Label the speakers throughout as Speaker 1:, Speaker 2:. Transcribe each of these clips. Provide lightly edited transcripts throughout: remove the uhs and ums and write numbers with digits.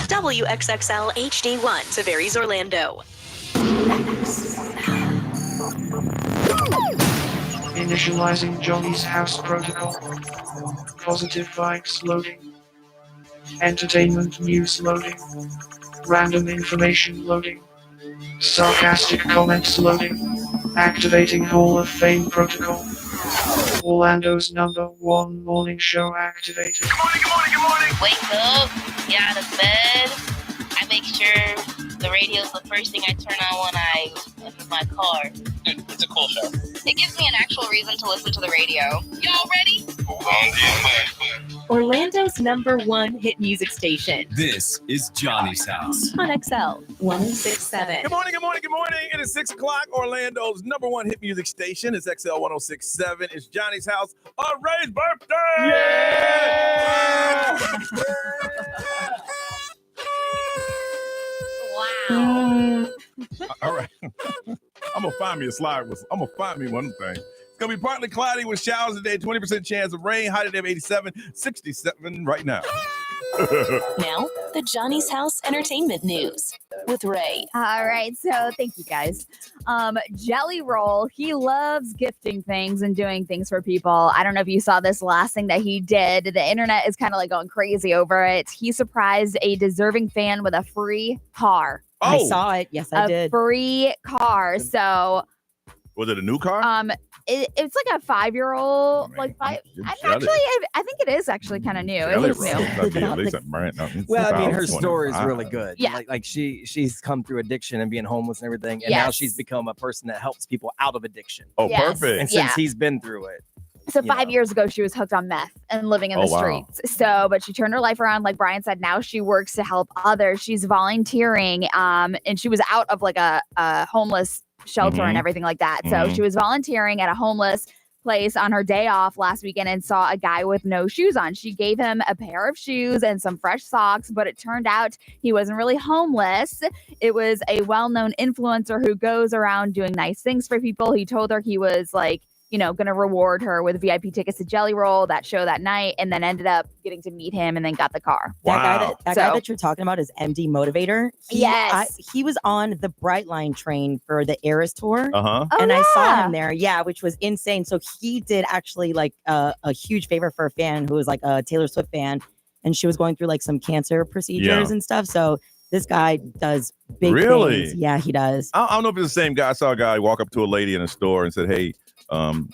Speaker 1: WXXL HD1, Tavares, Orlando.
Speaker 2: Initializing Johnny's house protocol. Positive vibes loading. Entertainment news loading. Random information loading. Sarcastic comments loading. Activating Hall of Fame protocol. Orlando's #1 morning show activated.
Speaker 3: Good morning, good morning, good morning. Wake up, get out of bed. I make sure the radio's the first thing I turn on when I enter my car. Dude, it's a cool show. It gives me an actual reason to listen to the radio. Y'all ready? Hold on to your butt.
Speaker 1: Orlando's #1 hit music station.
Speaker 4: This is Johnny's house.
Speaker 1: On XL 106.7.
Speaker 5: Good morning, good morning, good morning. It is 6 o'clock. Orlando's #1 hit music station is XL 106.7. It's Johnny's house on Ray's birthday. Yeah!
Speaker 3: Wow.
Speaker 5: All right. I'm going to find me a slide whistle. I'm going to find me one thing. It's going to be partly cloudy with showers today, 20% chance of rain, high today of 87, 67 right now.
Speaker 1: Now, the Johnny's House Entertainment News with Ray.
Speaker 6: All right, so thank you guys. Jelly Roll, he loves gifting things and doing things for people. I don't know if you saw this last thing that he did. The internet is kind of like going crazy over it. He surprised a deserving fan with a free car.
Speaker 5: Oh,
Speaker 7: I saw it. Yes, I did.
Speaker 6: A free car. So
Speaker 5: was it a new car?
Speaker 6: it's like a 5-year-old,
Speaker 5: Man,
Speaker 6: I
Speaker 5: jelly.
Speaker 6: think it is actually kind of new. It
Speaker 5: Jelly
Speaker 6: is
Speaker 5: roll.
Speaker 6: new.
Speaker 5: That'd be at least a brand.
Speaker 8: Well, I mean, her
Speaker 5: 2025.
Speaker 8: story is really good.
Speaker 6: Yeah.
Speaker 8: Like she's come through addiction and being homeless and everything, and now
Speaker 6: Yes.
Speaker 8: she's become a person that helps people out of addiction.
Speaker 5: Oh,
Speaker 6: Yes.
Speaker 5: perfect.
Speaker 8: And
Speaker 6: Yeah.
Speaker 8: since he's been through it,
Speaker 6: So
Speaker 8: you
Speaker 6: 5
Speaker 8: know.
Speaker 6: years ago, she was hooked on meth and living in the
Speaker 5: Oh, wow.
Speaker 6: streets. So, but she turned her life around. Like Brian said, now she works to help others. She's volunteering. And she was out of like a homeless shelter and
Speaker 5: Mhm.
Speaker 6: everything like that. So
Speaker 5: Mhm.
Speaker 6: she was volunteering at a homeless place on her day off last weekend and saw a guy with no shoes on. She gave him a pair of shoes and some fresh socks, but it turned out he wasn't really homeless. It was a well-known influencer who goes around doing nice things for people. He told her he was like, going to reward her with VIP tickets to Jelly Roll, that show that night, and then ended up getting to meet him and then got the car.
Speaker 7: That guy
Speaker 5: Wow.
Speaker 7: that
Speaker 6: So-
Speaker 7: guy that you're talking about is MD Motivator.
Speaker 6: Yes.
Speaker 7: He was on the Brightline train for the Eras tour.
Speaker 5: Uh-huh.
Speaker 6: Oh,
Speaker 7: And I saw
Speaker 6: yeah.
Speaker 7: him there, which was insane. So he did actually like a huge favor for a fan who was like a Taylor Swift fan, and she was going through like some cancer procedures and stuff. So this guy does big
Speaker 5: Really?
Speaker 7: things. Yeah, he does.
Speaker 5: I don't know if it's the same guy. I saw a guy walk up to a lady in a store and said, "Hey, can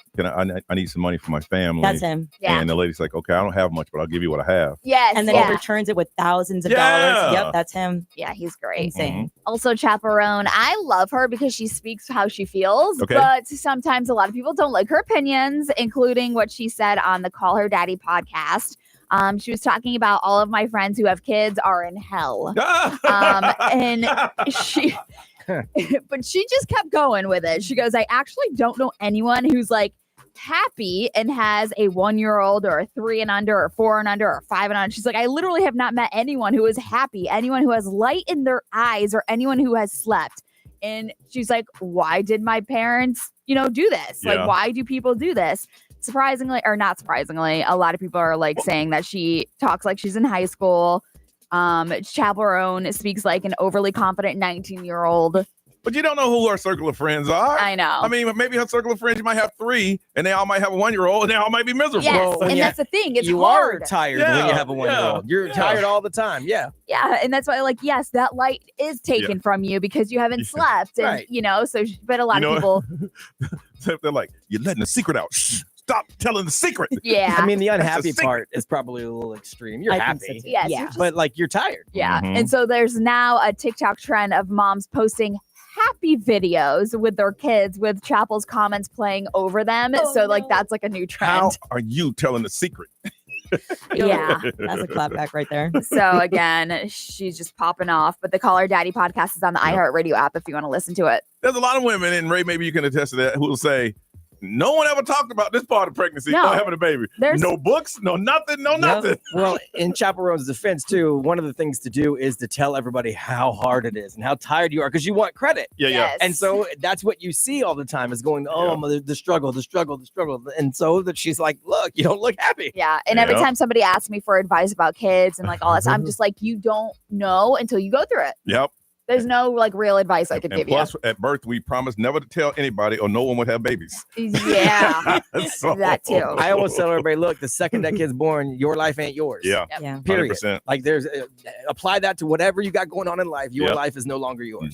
Speaker 5: I need some money for my family?"
Speaker 7: That's him.
Speaker 6: Yeah.
Speaker 5: And the lady's like, "Okay, I don't have much, but I'll give you what I have."
Speaker 6: Yes.
Speaker 7: And then
Speaker 6: yeah.
Speaker 7: he returns it with thousands of
Speaker 5: Yeah.
Speaker 7: dollars. Yep, that's him.
Speaker 6: Yeah, he's great.
Speaker 7: Insane.
Speaker 6: Also, Chaperone, I love her because she speaks how she feels,
Speaker 5: Okay.
Speaker 6: but sometimes a lot of people don't like her opinions, including what she said on the Call Her Daddy podcast. She was talking about all of my friends who have kids are in hell. And she, but she just kept going with it. She goes, I actually don't know anyone who's like happy and has a 1-year-old or a 3 and under or 4 and under or 5 and under. She's like, I literally have not met anyone who is happy, anyone who has light in their eyes, or anyone who has slept. And she's like, why did my parents, do this?
Speaker 5: Yeah.
Speaker 6: Like, why do people do this? Surprisingly, or not surprisingly, a lot of people are like saying that she talks like she's in high school. Chaperone speaks like an overly confident 19-year-old.
Speaker 5: But you don't know who her circle of friends are.
Speaker 6: I know.
Speaker 5: I mean, maybe her circle of friends, you might have 3, and they all might have a 1-year-old, and they all might be miserable.
Speaker 6: Yes,
Speaker 8: Well,
Speaker 6: and
Speaker 8: yeah,
Speaker 6: that's the thing. It's
Speaker 8: you
Speaker 6: hard.
Speaker 8: are tired
Speaker 5: Yeah,
Speaker 8: when you have a 1-year-old. You're
Speaker 5: yeah.
Speaker 8: tired all the time. Yeah.
Speaker 6: Yeah, and that's why, like, yes, that light is taken from you because you haven't slept, and
Speaker 8: Right.
Speaker 6: but a lot of people,
Speaker 5: They're like, you're letting the secret out. Shh, stop telling the secret.
Speaker 6: yeah,
Speaker 8: I mean, the
Speaker 5: That's a
Speaker 8: unhappy
Speaker 5: secret.
Speaker 8: part is probably a little extreme. You're
Speaker 7: I think so
Speaker 8: happy,
Speaker 7: too.
Speaker 6: yes,
Speaker 7: Yeah.
Speaker 6: you're just-
Speaker 8: but like you're tired.
Speaker 6: yeah.
Speaker 5: Mhm.
Speaker 6: And so there's now a TikTok trend of moms posting happy videos with their kids with Chapel's comments playing over them. So like that's like a new
Speaker 5: How
Speaker 6: trend.
Speaker 5: are you telling the secret?
Speaker 6: Yeah.
Speaker 7: That's a clapback right there.
Speaker 6: So again, she's just popping off. But the Call Her Daddy podcast is on the iHeartRadio app if you want to listen to it.
Speaker 5: There's a lot of women, and Ray, maybe you can attest to that, who will say, No one ever talked about this part of pregnancy
Speaker 6: No.
Speaker 5: or having a baby. No books, no nothing, no nothing.
Speaker 8: Well, in Chaperone's defense, too, one of the things to do is to tell everybody how hard it is and how tired you are because you want credit.
Speaker 5: Yeah.
Speaker 6: Yes.
Speaker 8: And so that's what you see all the time is going, the struggle. And so that she's like, look, you don't look happy.
Speaker 6: Yeah. And every time somebody asks me for advice about kids and like all that, I'm just like, you don't know until you go through it.
Speaker 5: Yep.
Speaker 6: There's no like real advice I could give
Speaker 5: plus, at birth, we promised never to tell anybody or no one would have babies.
Speaker 6: Yeah. That too.
Speaker 8: I always tell everybody, look, the second that kid's born, your life ain't yours.
Speaker 5: Yeah.
Speaker 7: Yeah.
Speaker 8: Period.
Speaker 5: 100%.
Speaker 8: Like there's apply that to whatever you got going on in life. Your life is no longer yours.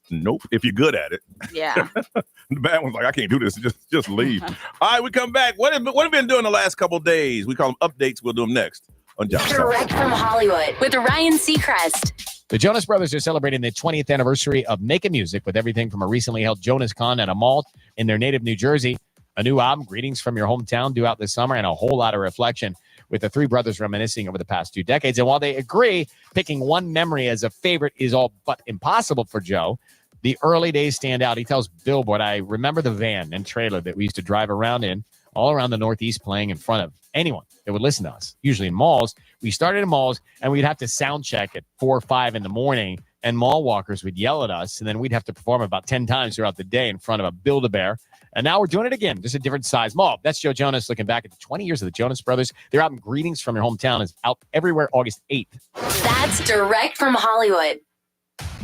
Speaker 5: Nope. If you're good at it.
Speaker 6: Yeah.
Speaker 5: The bad one's like, I can't do this. Just leave. All right, we come back. What have we been doing the last couple of days? We call them updates. We'll do them next on John's House.
Speaker 1: Direct from Hollywood with Ryan Seacrest.
Speaker 9: The Jonas Brothers are celebrating the 20th anniversary of Making Music with everything from a recently held Jonas Con at a mall in their native New Jersey, a new album, Greetings from Your Hometown, due out this summer, and a whole lot of reflection with the three brothers reminiscing over the past 2 decades. And while they agree picking one memory as a favorite is all but impossible for Joe, the early days stand out. He tells Billboard, I remember the van and trailer that we used to drive around in, all around the Northeast, playing in front of anyone that would listen to us, usually in malls. We started in malls, and we'd have to sound check at 4 or 5 in the morning, and mall walkers would yell at us, and then we'd have to perform about 10 times throughout the day in front of a Build-A-Bear. And now we're doing it again, just a different size mall. That's Joe Jonas looking back at the 20 years of the Jonas Brothers. Their album, Greetings from Your Hometown, is out everywhere August 8th.
Speaker 1: That's direct from Hollywood.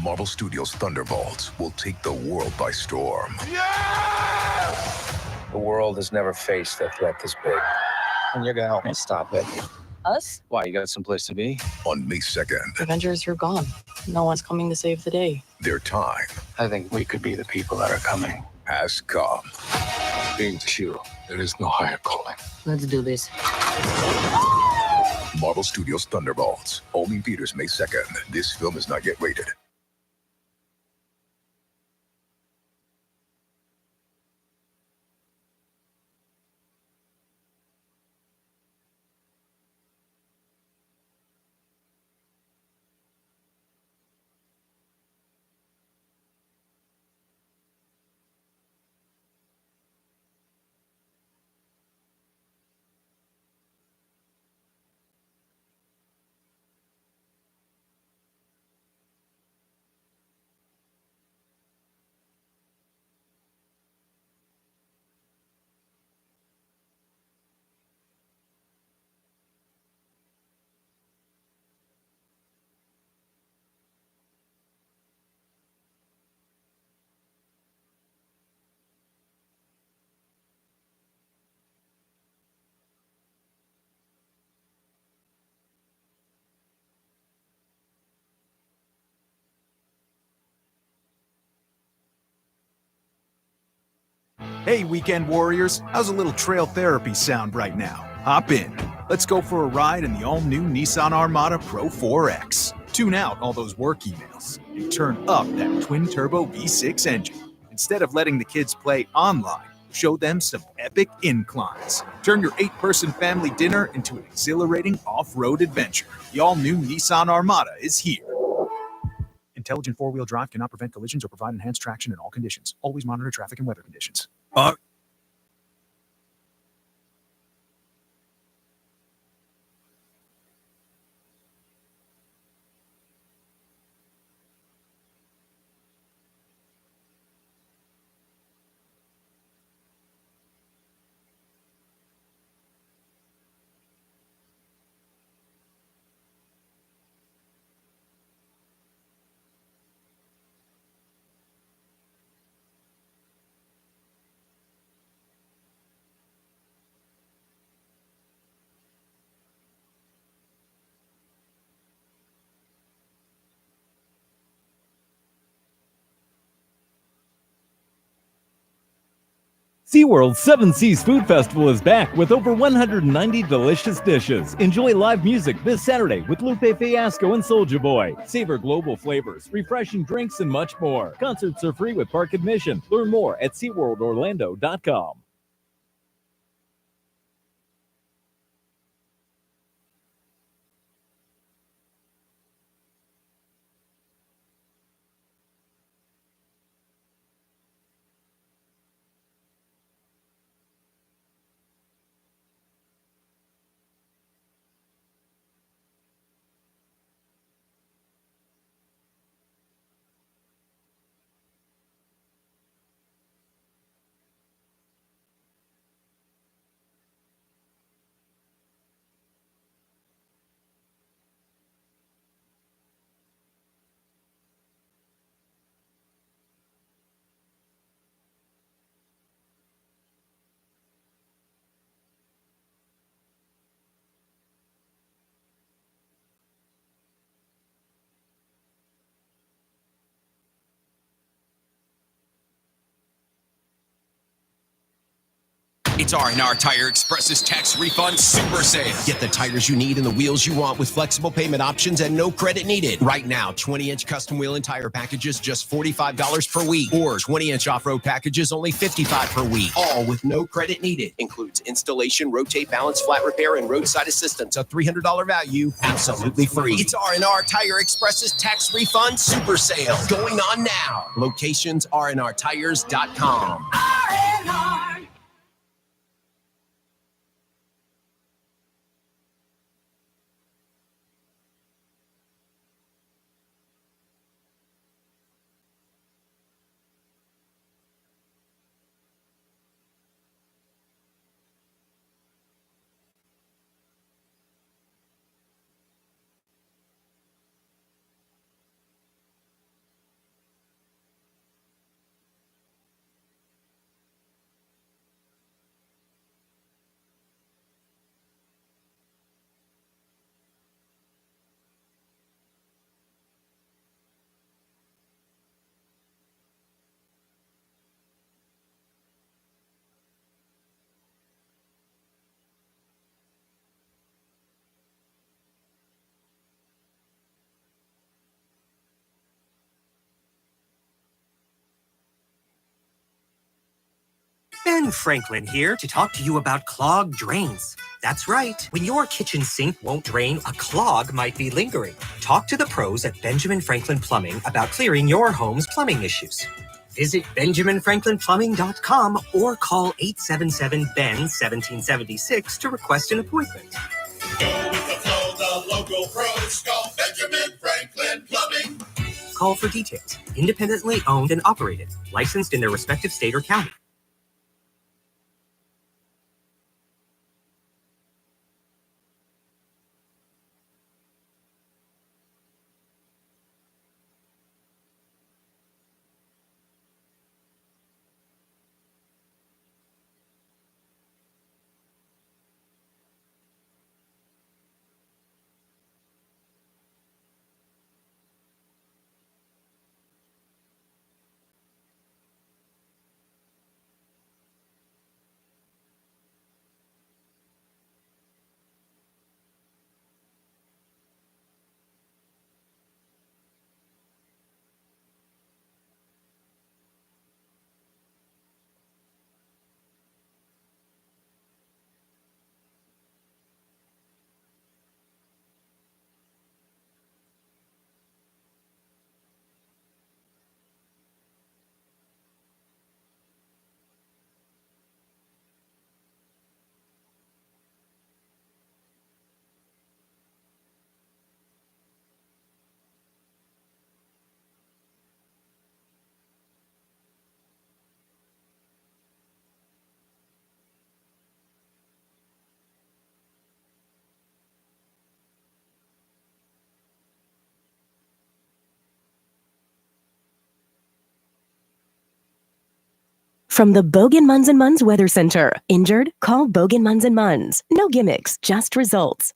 Speaker 10: Marvel Studios' Thunderbolts will take the world by storm.
Speaker 11: The world has never faced a threat this big. And you're gonna help me stop it.
Speaker 12: Us?
Speaker 11: Why, you got someplace to be?
Speaker 10: On May 2nd,
Speaker 12: Avengers, you're gone. No one's coming to save the day.
Speaker 10: their time
Speaker 11: I think we could be the people that are coming.
Speaker 10: has come.
Speaker 11: Being true, there is no higher calling.
Speaker 12: Let's do this.
Speaker 10: Marvel Studios' Thunderbolts, only in theaters May 2nd. This film is not yet rated.
Speaker 13: Hey, weekend warriors, how's a little trail therapy sound right now? Hop in. Let's go for a ride in the all-new Nissan Armada Pro 4X. Tune out all those work emails and turn up that twin-turbo V6 engine. Instead of letting the kids play online, show them some epic inclines. Turn your 8-person family dinner into an exhilarating off-road adventure. The all-new Nissan Armada is here. Intelligent four-wheel drive cannot prevent collisions or provide enhanced traction in all conditions. Always monitor traffic and weather conditions.
Speaker 14: SeaWorld's Seven Seas Food Festival is back with over 190 delicious dishes. Enjoy live music this Saturday with Lupe Fiasco and Soulja Boy. Savor global flavors, refreshing drinks, and much more. Concerts are free with park admission. Learn more at SeaWorldOrlando.com.
Speaker 15: It's R&R Tire Express's tax refund super sale. Get the tires you need and the wheels you want with flexible payment options and no credit needed. Right now, 20-inch custom wheel and tire packages just $45 per week, or 20-inch off-road packages only $55 per week. All with no credit needed. Includes installation, rotate, balance, flat repair, and roadside assistance. A $300 value, absolutely free. It's R&R Tire Express's tax refund super sale going on now. Locations rnrtires.com.
Speaker 1: R&R.
Speaker 16: Ben Franklin here to talk to you about clogged drains. That's right. When your kitchen sink won't drain, a clog might be lingering. Talk to the pros at Benjamin Franklin Plumbing about clearing your home's plumbing issues. Visit BenjaminFranklinPlumbing.com or call 877-BEN-1776 to request an appointment.
Speaker 17: Go with the flow, the local pros. Call Benjamin Franklin Plumbing.
Speaker 16: Call for details. Independently owned and operated. Licensed in their respective state or county.
Speaker 18: From the Bogan Munz & Munz Weather Center. Injured? Call Bogan Munz & Munz. No gimmicks, just results.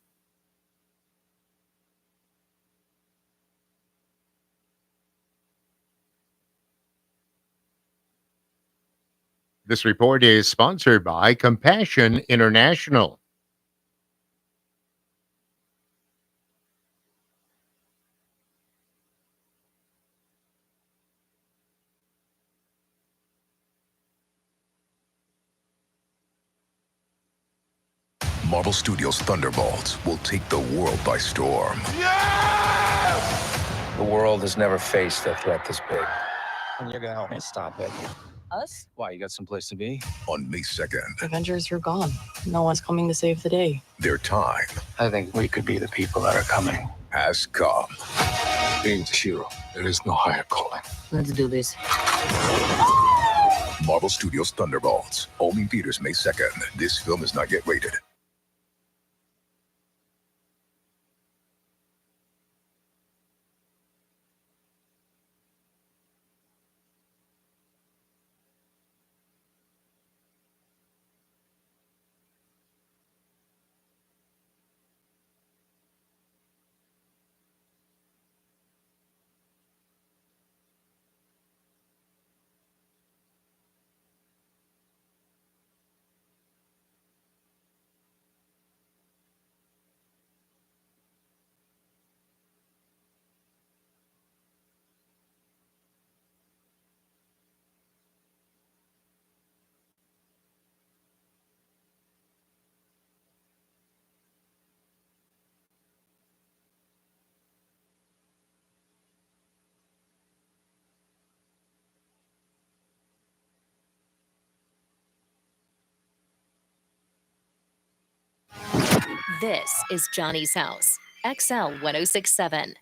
Speaker 19: This report is sponsored by Compassion International.
Speaker 10: Marvel Studios' Thunderbolts will take the world by storm.
Speaker 11: The world has never faced a threat this big. And you're gonna help me stop it.
Speaker 12: Us?
Speaker 11: Why, you got someplace to be?
Speaker 10: On May 2nd,
Speaker 12: Avengers are gone. No one's coming to save the day.
Speaker 10: their time
Speaker 11: I think we could be the people that are coming.
Speaker 10: has come.
Speaker 11: Being a hero, there is no higher calling.
Speaker 12: Let's do this.
Speaker 10: Marvel Studios' Thunderbolts. Only in theaters May 2nd. This film is not yet rated.
Speaker 1: This is Johnny's House, XL 1067.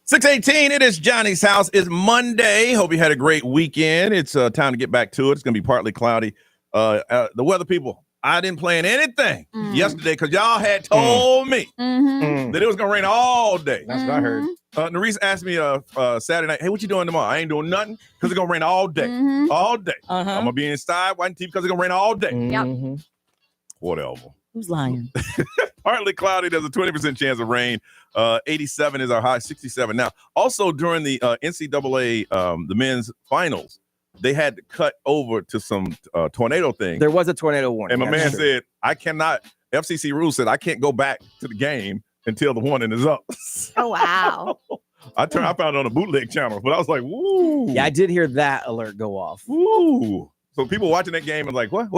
Speaker 5: $6:18. It is Johnny's House. It's Monday. Hope you had a great weekend. It's time to get back to it. It's going to be partly cloudy. The weather people, I didn't plan anything yesterday because y'all had told me that it was going to rain all day.
Speaker 8: That's what I heard.
Speaker 5: Nerese asked me Saturday night, hey, what you doing tomorrow? I ain't doing nothing because it's going to rain all day. All day. I'm going to be inside watching TV because it's going to rain all day.
Speaker 6: Yep.
Speaker 5: Whatever.
Speaker 7: Who's lying?
Speaker 5: Partly cloudy. There's a 20% chance of rain. 87 is our high, 67. Now, also during the NCAA, the men's finals, they had to cut over to some tornado things.
Speaker 8: There was a tornado warning.
Speaker 5: And my man said, I cannot, FCC rules said, I can't go back to the game until the warning is up.
Speaker 6: Oh, wow.
Speaker 5: I found it on a bootleg channel, but I was like, woo.
Speaker 8: Yeah, I did hear that alert go off.
Speaker 5: Woo. So people watching that game are like, what?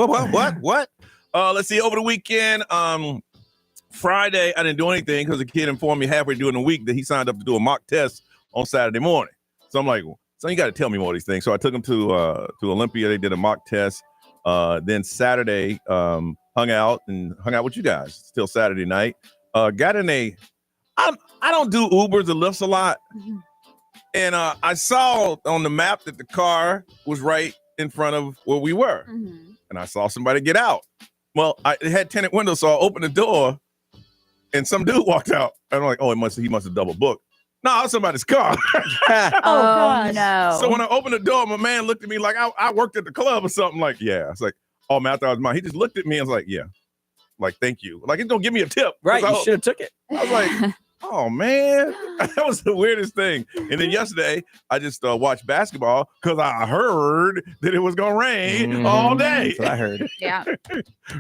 Speaker 5: Let's see, over the weekend, Friday, I didn't do anything because the kid informed me halfway during the week that he signed up to do a mock test on Saturday morning. So I'm like, so you got to tell me more of these things. So I took him to Olympia. They did a mock test. Then Saturday, hung out with you guys. Still Saturday night. Got in I don't do Ubers or Lyfts a lot. And I saw on the map that the car was right in front of where we were. And I saw somebody get out. Well, it had tinted windows, so I opened the door, and some dude walked out. And I'm like, oh, he must have double booked. No, it was somebody's car.
Speaker 6: Oh, no.
Speaker 5: So when I opened the door, my man looked at me like I worked at the club or something. Like, yeah. It's like, oh, man, I thought it was mine. He just looked at me and was like, yeah. like, thank you. Like, it's gonna give me a tip.
Speaker 8: Right, you
Speaker 5: I-
Speaker 8: should have took it.
Speaker 5: I was like, oh man, that was the weirdest thing. And then yesterday, I just watched basketball because I heard that it was gonna rain all day.
Speaker 8: That's what I heard.
Speaker 6: Yeah.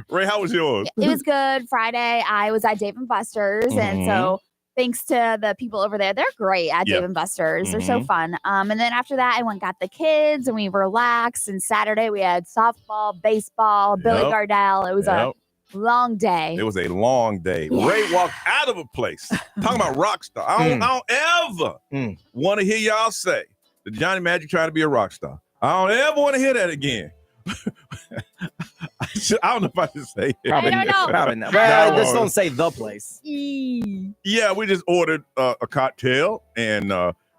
Speaker 5: Ray, how was yours?
Speaker 6: It was good. Friday, I was at Dave & Buster's. And so thanks to the people over there, they're great at
Speaker 5: Yeah.
Speaker 6: Dave & Buster's. They're so fun. And then after that, I went and got the kids and we relaxed. And Saturday, we had softball, baseball, Billy
Speaker 5: Yep.
Speaker 6: Gardell. It was a long day.
Speaker 5: It was a long day.
Speaker 6: Yeah.
Speaker 5: Ray walked out of a place talking about rock star. I don't ever want to hear y'all say that Johnny Magic trying to be a rock star. I don't ever want to hear that again. I don't know if I should say it.
Speaker 8: Probably,
Speaker 6: I don't know.
Speaker 8: Probably not. Well, just don't say the place.
Speaker 5: Yeah, we just ordered a cocktail, and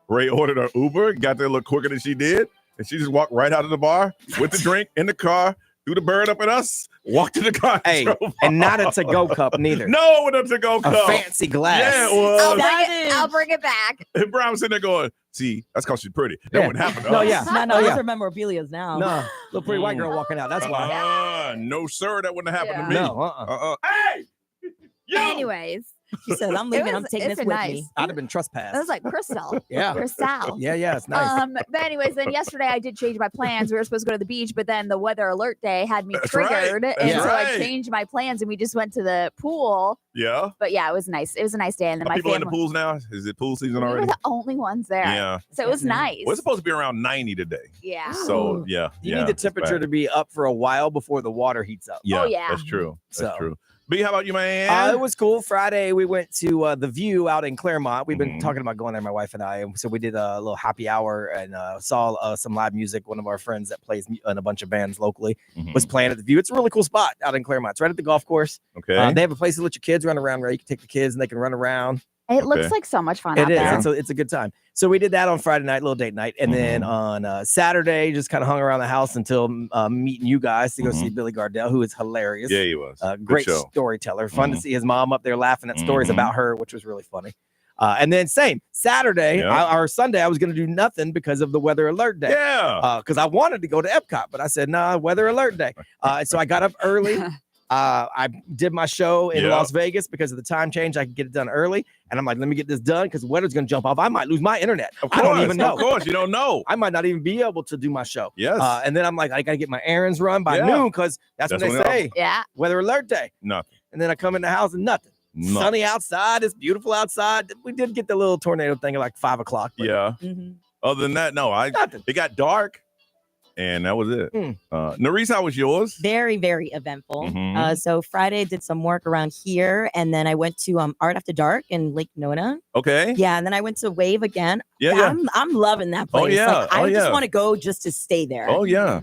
Speaker 5: Ray ordered her Uber, got there a little quicker than she did, and she just walked right out of the bar with the drink in the car, threw the bird up at us, walked to the car.
Speaker 8: Hey, and not a to-go cup neither.
Speaker 5: No, with a to-go cup.
Speaker 8: A fancy glass.
Speaker 5: Yeah, it was.
Speaker 6: I'll bring it back.
Speaker 5: And Brown was sitting there going, see, that's because she's pretty. That wouldn't happen to
Speaker 7: No,
Speaker 5: us.
Speaker 7: yeah. No,
Speaker 8: Oh,
Speaker 7: those
Speaker 8: yeah.
Speaker 7: are memorabilia's now.
Speaker 8: No, little pretty white girl walking out. That's why.
Speaker 5: No, sir, that wouldn't happen to me.
Speaker 8: No,
Speaker 5: Hey! Yo!
Speaker 6: Anyways.
Speaker 7: She said, I'm leaving. I'm taking this
Speaker 6: been
Speaker 7: with
Speaker 6: nice.
Speaker 7: me.
Speaker 8: I'd have been trespassed.
Speaker 6: It was like Crystal.
Speaker 8: Yeah.
Speaker 6: Crystal.
Speaker 8: Yeah, it's nice.
Speaker 6: But anyways, then yesterday I did change my plans. We were supposed to go to the beach, but then the weather alert day had me
Speaker 5: That's
Speaker 6: triggered.
Speaker 5: right.
Speaker 6: And
Speaker 5: That's
Speaker 6: so I
Speaker 5: right.
Speaker 6: changed my plans and we just went to the pool.
Speaker 5: Yeah.
Speaker 6: But yeah, it was nice. It was a nice day. And then
Speaker 5: Are
Speaker 6: my
Speaker 5: people in the
Speaker 6: family,
Speaker 5: pools now? Is it pool season
Speaker 6: we were
Speaker 5: already?
Speaker 6: the only ones there.
Speaker 5: Yeah.
Speaker 6: So it was nice.
Speaker 5: Well, it's supposed to be around 90 today.
Speaker 6: Yeah.
Speaker 5: So, yeah.
Speaker 8: You need the temperature to be up for a while before the water heats up.
Speaker 5: Yeah,
Speaker 6: Oh, yeah.
Speaker 5: that's true. That's
Speaker 8: So-
Speaker 5: true. B, how about you, man?
Speaker 8: It was cool. Friday, we went to The View out in Claremont. We've been talking about going there, my wife and I. So we did a little happy hour and saw some live music. One of our friends that plays in a bunch of bands locally was playing at The View. It's a really cool spot out in Claremont. It's right at the golf course.
Speaker 5: Okay.
Speaker 8: They have a place to let your kids run around where you can take the kids and they can run around.
Speaker 6: It looks like so much fun
Speaker 8: It
Speaker 6: out
Speaker 8: is.
Speaker 6: there.
Speaker 8: It's a good time. So we did that on Friday night, little date night. And then on Saturday, just kind of hung around the house until meeting you guys to go see Billy Gardell, who is hilarious.
Speaker 5: Yeah, he was. Good
Speaker 8: Great
Speaker 5: show.
Speaker 8: storyteller. Fun to see his mom up there laughing at stories about her, which was really funny. And then same Saturday or Sunday, I was going to do nothing because of the weather alert day.
Speaker 5: Yeah.
Speaker 8: Because I wanted to go to Epcot, but I said, nah, weather alert day. So I got up early. I did my show in Las Vegas because of the time change. I could get it done early. And I'm like, let me get this done because the weather's going to jump off. I might lose my internet. I don't even know.
Speaker 5: Of course, you don't know.
Speaker 8: I might not even be able to do my show.
Speaker 5: Yes.
Speaker 8: And then I'm like, I got to get my errands run by noon because that's when they
Speaker 5: when
Speaker 8: say
Speaker 6: Yeah.
Speaker 8: weather alert day.
Speaker 5: Nothing.
Speaker 8: And then I come in the house and nothing. Sunny outside. It's beautiful outside. We did get the little tornado thing at like 5 o'clock. but-
Speaker 5: Yeah. Other than that, no. It got dark, and that was it. Nerese, how was yours?
Speaker 7: Very, very eventful.
Speaker 5: Mhm.
Speaker 7: So Friday did some work around here, and then I went to Art After Dark in Lake Nona.
Speaker 5: Okay.
Speaker 7: Yeah, and then I went to Wave again.
Speaker 5: Yeah.
Speaker 7: I'm loving that place.
Speaker 5: Oh, yeah.
Speaker 7: Like, I
Speaker 5: Oh,
Speaker 7: just
Speaker 5: yeah.
Speaker 7: want to go just to stay there.
Speaker 5: Oh, yeah.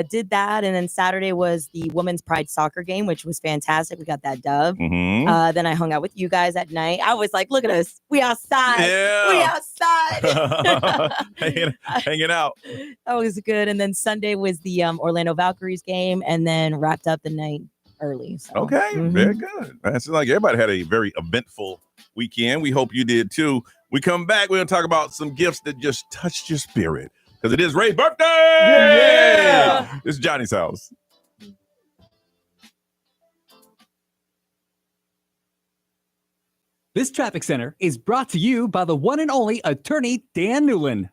Speaker 7: Did that, and then Saturday was the Women's Pride soccer game, which was fantastic. We got that dub.
Speaker 5: Mhm.
Speaker 7: Then I hung out with you guys at night. I was like, look at us. We outside.
Speaker 5: Yeah.
Speaker 7: We outside.
Speaker 5: hanging out.
Speaker 7: That was good. And then Sunday was the Orlando Valkyries game, and then wrapped up the night early. So.
Speaker 5: Okay, very good. It's like everybody had a very eventful weekend. We hope you did too. We come back, we're going to talk about some gifts that just touched your spirit because it is Ray's birthday. Yeah. It's Johnny's house.
Speaker 20: This traffic center is brought to you by the one and only attorney Dan Newland.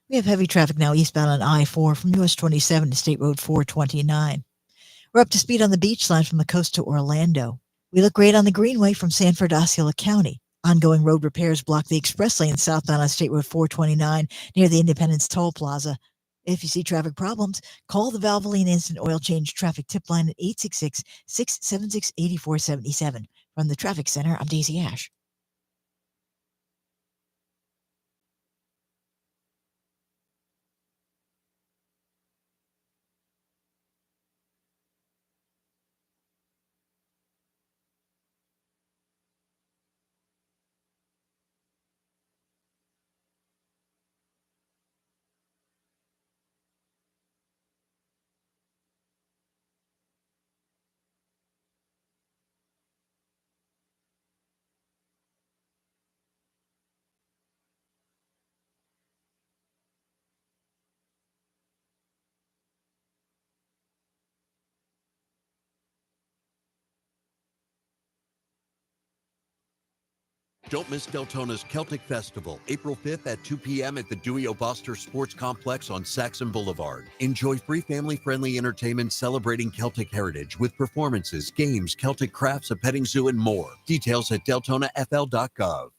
Speaker 21: We have heavy traffic now eastbound on I-4 from US 27 to State Road 429. We're up to speed on the beach line from the coast to Orlando. We look great on the Greenway from Sanford to Osceola County. Ongoing road repairs block the express lane southbound on State Road 429 near the Independence Toll Plaza. If you see traffic problems, call the Valvoline Instant Oil Change Traffic Tip Line at 866-676-8477. From the Traffic Center, I'm Daisy Ash.
Speaker 2: Don't miss Deltona's Celtic Festival, April 5th at 2 p.m. at the Dewey O'Boster Sports Complex on Saxon Boulevard. Enjoy free family-friendly entertainment celebrating Celtic heritage with performances, games, Celtic crafts, a petting zoo, and more. Details at deltonafl.gov.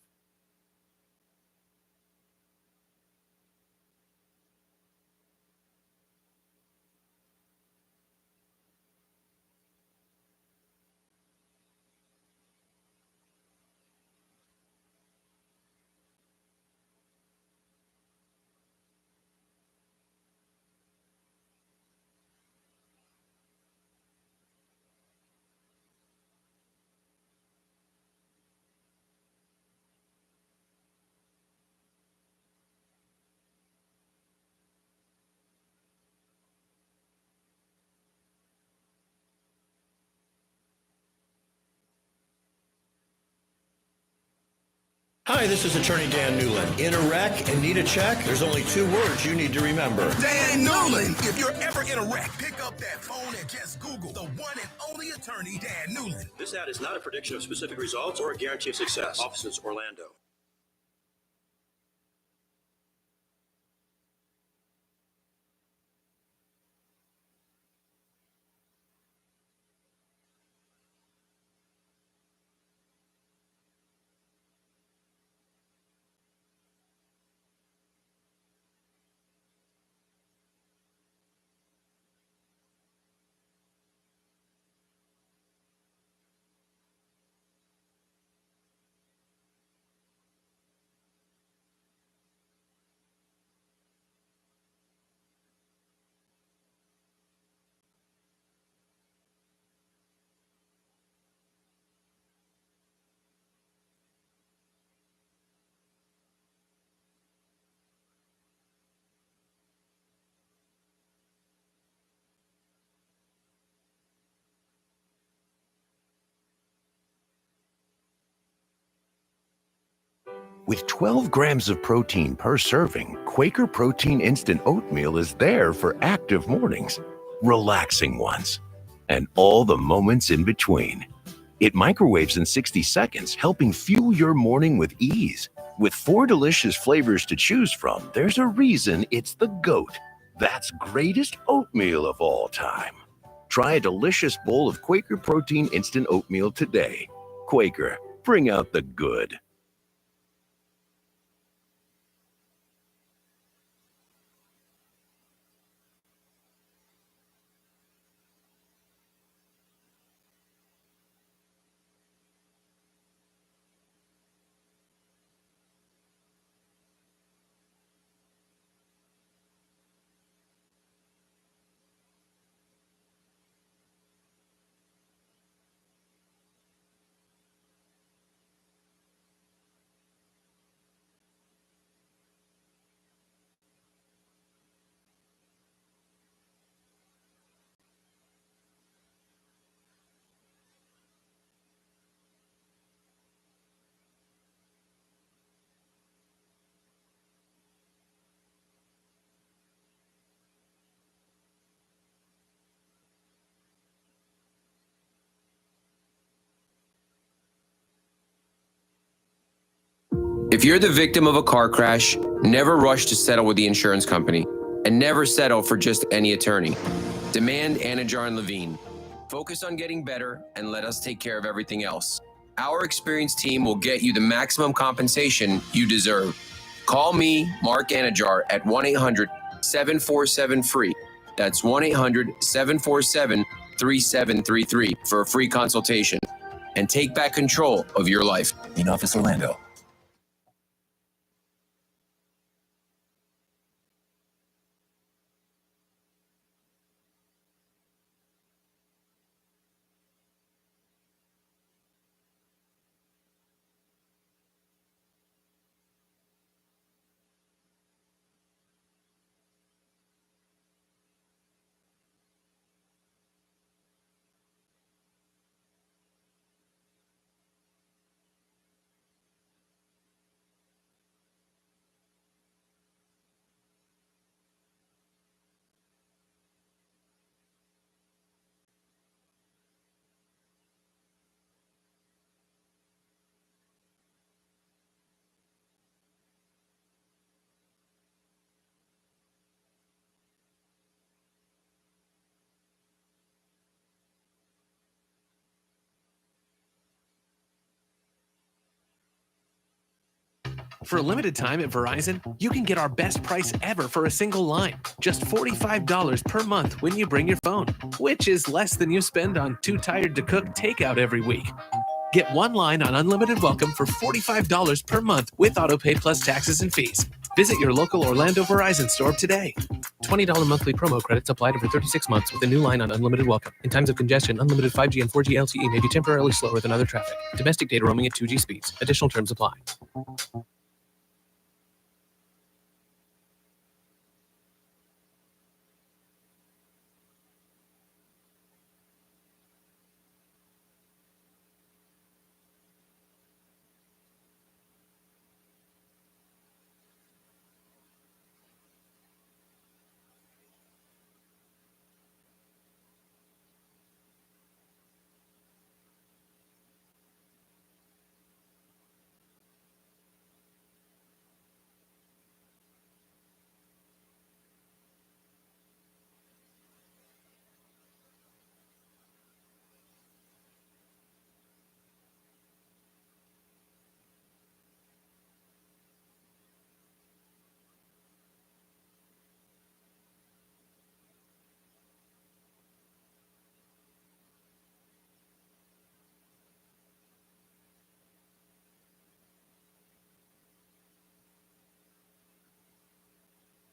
Speaker 22: Hi, this is Attorney Dan Newland. In a wreck and need a check? There's only 2 words you need to remember.
Speaker 17: Dan Newland. If you're ever in a wreck, pick up that phone and just Google the one and only attorney, Dan Newland.
Speaker 22: This ad is not a prediction of specific results or a guarantee of success. Offices, Orlando.
Speaker 23: With 12 grams of protein per serving, Quaker Protein Instant Oatmeal is there for active mornings, relaxing ones, and all the moments in between. It microwaves in 60 seconds, helping fuel your morning with ease. With 4 delicious flavors to choose from, there's a reason it's the GOAT. That's greatest oatmeal of all time. Try a delicious bowl of Quaker Protein Instant Oatmeal today. Quaker, bring out the good.
Speaker 24: If you're the victim of a car crash, never rush to settle with the insurance company, and never settle for just any attorney. Demand Anajar and Levine. Focus on getting better and let us take care of everything else. Our experienced team will get you the maximum compensation you deserve. Call me, Mark Anajar, at 1-800-747-FREE. That's 1-800-747-3733 for a free consultation. And take back control of your life. In Office, Orlando.
Speaker 3: For a limited time at Verizon, you can get our best price ever for a single line. Just $45 per month when you bring your phone, which is less than you spend on Too Tired to Cook takeout every week. Get one line on Unlimited Welcome for $45 per month with AutoPay plus taxes and fees. Visit your local Orlando Verizon store today. $20 monthly promo credits applied over 36 months with a new line on Unlimited Welcome. In times of congestion, unlimited 5G and 4G LTE may be temporarily slower than other traffic. Domestic data roaming at 2G speeds. Additional terms apply.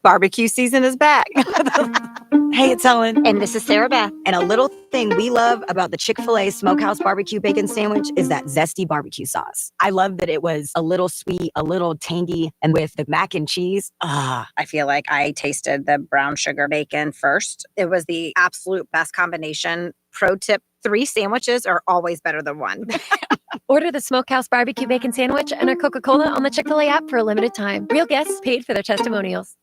Speaker 7: Barbecue season is back. Hey, it's Ellen. And this is Sarah Beth. And a little thing we love about the Chick-fil-A Smokehouse Barbecue Bacon Sandwich is that zesty barbecue sauce. I love that it was a little sweet, a little tangy, and with the mac and cheese.
Speaker 4: I feel like I tasted the brown sugar bacon first. It was the absolute best combination. Pro tip, 3 sandwiches are always better than 1.
Speaker 9: Order the Smokehouse Barbecue Bacon Sandwich and a Coca-Cola on the Chick-fil-A app for a limited time. Real guests paid for their testimonials.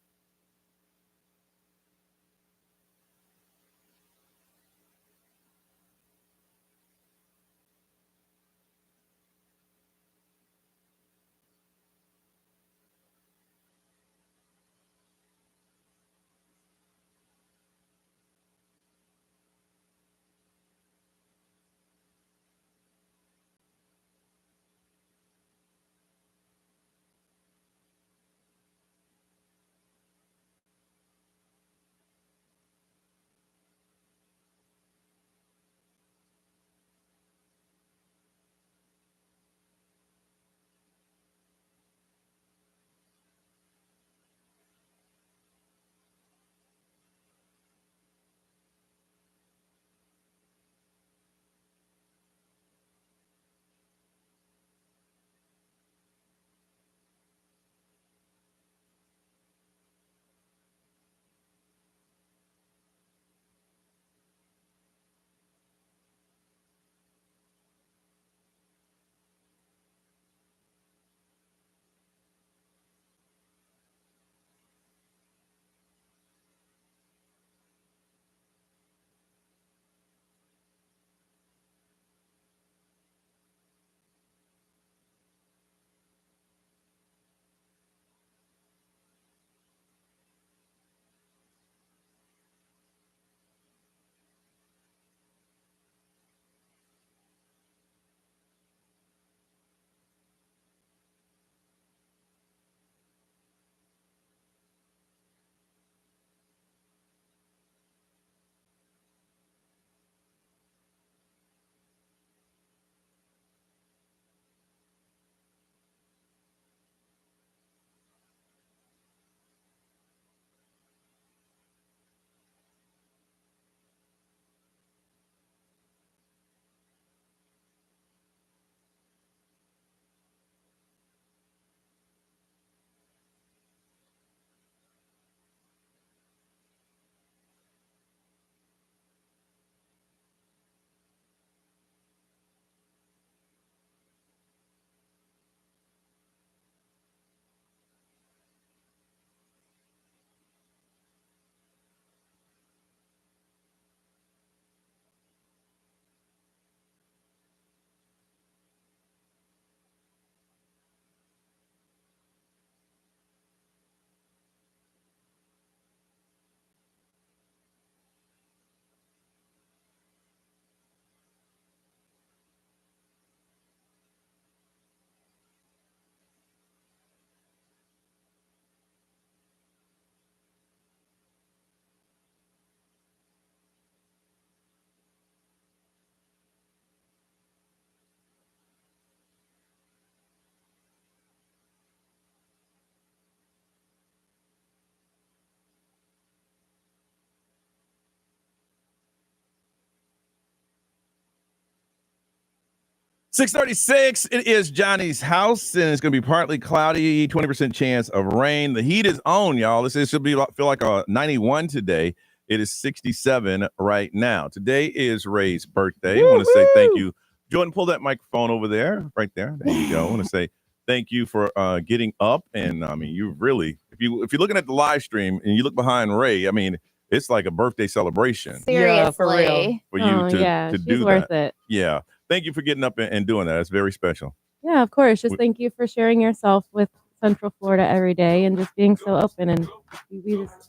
Speaker 5: 6:36. It is Johnny's house, and it's going to be partly cloudy, 20% chance of rain. The heat is on, y'all. This should feel like a 91 today. It is 67 right now. Today is Ray's birthday. I want to say thank you. Jordan, pull that microphone over there, right there. There you go. I want to say thank you for getting up, and I mean, you really, if you're looking at the live stream and you look behind Ray, I mean, it's like a birthday celebration.
Speaker 6: Seriously.
Speaker 13: Yeah, for real.
Speaker 5: For you to
Speaker 13: she's
Speaker 5: do
Speaker 13: worth
Speaker 5: that.
Speaker 13: it.
Speaker 5: Yeah. Thank you for getting up and doing that. It's very special.
Speaker 13: Yeah, of course. Just thank you for sharing yourself with Central Florida every day and just being so open. And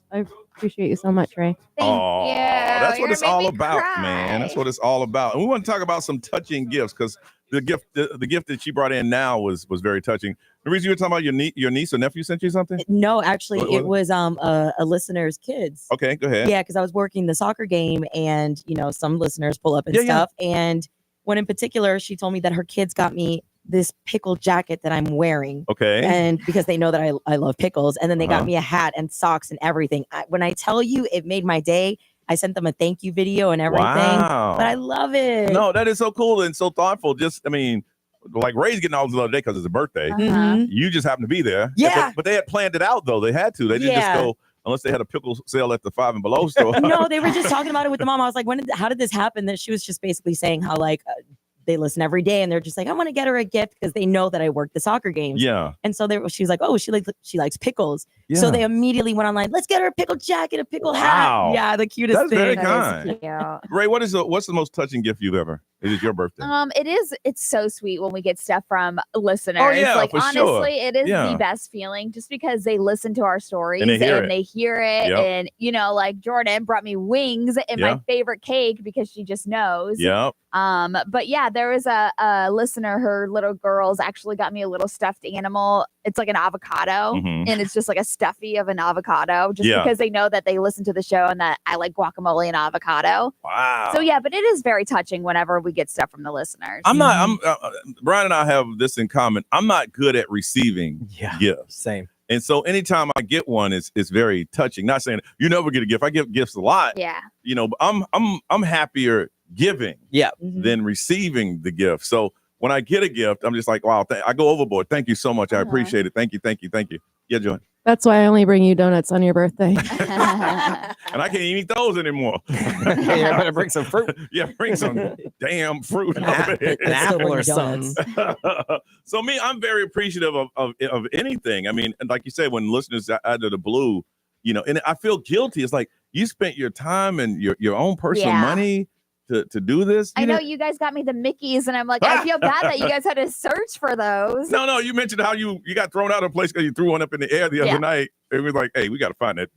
Speaker 13: I appreciate you so much, Ray.
Speaker 5: Oh, that's what it's all about, man. That's what it's all about. And we want to talk about some touching gifts because the gift that she brought in now was very touching. The reason you were talking about your niece or nephew sent you something?
Speaker 14: No, actually,
Speaker 5: What
Speaker 14: it was a listener's kids.
Speaker 5: Okay, go ahead.
Speaker 14: Yeah, because I was working the soccer game, and some listeners pull up and stuff. And one in particular, she told me that her kids got me this pickle jacket that I'm wearing.
Speaker 5: Okay.
Speaker 14: And because they know that I love pickles, and then they got me a hat and socks and everything. When I tell you, it made my day. I sent them a thank you video and everything.
Speaker 5: Wow.
Speaker 14: But I love it.
Speaker 5: No, that is so cool and so thoughtful. Just, I mean, like Ray's getting all this other day because it's a birthday.
Speaker 14: Mhm.
Speaker 5: You just happen to be there.
Speaker 14: Yeah.
Speaker 5: But they had planned it out, though. They had to. They didn't just go, unless they had a pickle sale at the 5 and Below store.
Speaker 14: No, they were just talking about it with the mom. I was like, how did this happen? That she was just basically saying how they listen every day, and they're just like, I want to get her a gift because they know that I work the soccer games.
Speaker 5: Yeah.
Speaker 14: And so she was like, oh, she likes pickles.
Speaker 5: Yeah.
Speaker 14: So they immediately went online. Let's get her a pickle jacket, a pickle
Speaker 5: Wow.
Speaker 14: hat. Yeah, the cutest
Speaker 5: That's
Speaker 14: thing.
Speaker 5: very kind. Ray, what's the most touching gift you've ever? It is your birthday.
Speaker 6: It's so sweet when we get stuff from listeners.
Speaker 5: Oh, yeah,
Speaker 6: like
Speaker 5: for
Speaker 6: honestly,
Speaker 5: sure.
Speaker 6: it is
Speaker 5: Yeah.
Speaker 6: the best feeling just because they listen to our stories
Speaker 5: And they hear it.
Speaker 6: they hear it.
Speaker 5: Yep.
Speaker 6: And like Jordan brought me wings and
Speaker 5: Yeah.
Speaker 6: my favorite cake because she just knows.
Speaker 5: Yep.
Speaker 6: But yeah, there was a listener, her little girls actually got me a little stuffed animal. It's like an avocado,
Speaker 5: Mhm.
Speaker 6: and it's just like a stuffy of an avocado, just
Speaker 5: Yeah.
Speaker 6: because they know that they listen to the show and that I like guacamole and avocado.
Speaker 5: Wow.
Speaker 6: So yeah, but it is very touching whenever we get stuff from the listeners.
Speaker 5: Brian and I have this in common. I'm not good at receiving gifts.
Speaker 8: Same.
Speaker 5: And so anytime I get one, it's very touching. Not saying you never get a gift. I give gifts a lot.
Speaker 6: Yeah.
Speaker 5: But I'm happier giving than receiving the gift. So when I get a gift, I'm just like, wow, I go overboard. Thank you so much. I appreciate it. Thank you. Yeah, Joy.
Speaker 13: That's why I only bring you donuts on your birthday.
Speaker 5: And I can't even eat those anymore.
Speaker 8: Yeah, better bring some fruit.
Speaker 5: Yeah, bring some damn fruit.
Speaker 8: An apple or something.
Speaker 5: So I'm very appreciative of anything. I mean, and like you said, when listeners out of the blue, and I feel guilty. It's like you spent your time and your own personal money to do this.
Speaker 6: I know you guys got me the Mickeys, and I'm like, I feel bad that you guys had to search for those.
Speaker 5: No, you mentioned how you got thrown out of a place because you threw one up in the air the other night. It was like, hey, we got to find it.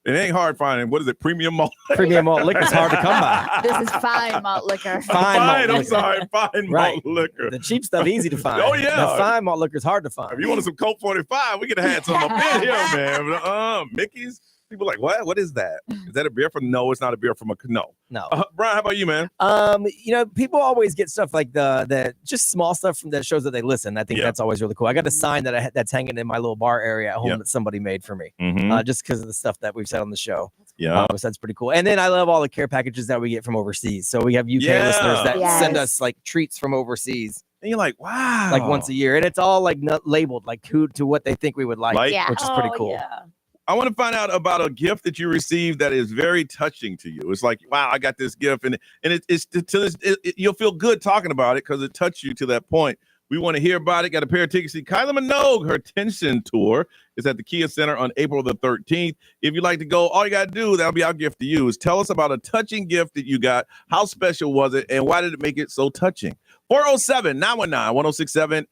Speaker 5: It ain't hard finding. What is it? Premium malt.
Speaker 8: Premium malt liquor is hard to come by.
Speaker 6: This is fine malt liquor.
Speaker 8: Fine malt
Speaker 5: malt liquor.
Speaker 8: The cheap stuff easy to find.
Speaker 5: Oh, yeah.
Speaker 8: The fine malt liquor is hard to find.
Speaker 5: If you wanted some Coke 45, we could have had some up in here, man. But, Mickey's. People are like, what? What is that? Is that a beer from? No, it's not a beer from
Speaker 8: No.
Speaker 5: Brian, how about you, man?
Speaker 8: People always get stuff like the just small stuff from that shows that they listen. I think that's always really cool. I got a sign that's hanging in my little bar area at home that somebody made for me, just because of the stuff that we've said on the show.
Speaker 5: Yeah,
Speaker 8: so that's pretty cool. And then I love all the care packages that we get from overseas. So we have UK listeners that send us like treats from overseas.
Speaker 5: And you're like, wow,
Speaker 8: like once a year, and it's all like not labeled like to what they think we would like, which is pretty cool.
Speaker 14: Yeah.
Speaker 5: I want to find out about a gift that you received that is very touching to you. It's like, wow, I got this gift, and you'll feel good talking about it because it touched you to that point. We want to hear about it. Got a pair of tickets to see Kylie Minogue. Her Tension Tour is at the Kia Center on April the 13th. If you'd like to go, all you got to do, that'll be our gift to you, is tell us about a touching gift that you got. How special was it, and why did it make it so touching? 407-919-1067,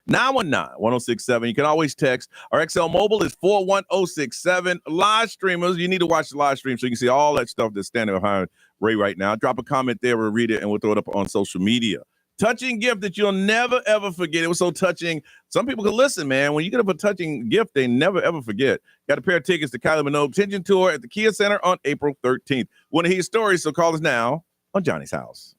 Speaker 5: 877-919-1067. You can always text. Our XL Mobile is 41067. Live streamers, you need to watch the live stream so you can see all that stuff that's standing behind Ray right now. Drop a comment there. We'll read it, and we'll throw it up on social media. Touching gift that you'll never, ever forget. It was so touching. Some people can listen, man. When you get up a touching gift, they never, ever forget. Got a pair of tickets to Kylie Minogue Tension Tour at the Kia Center on April 13th. Want to hear stories, so call us now on Johnny's House.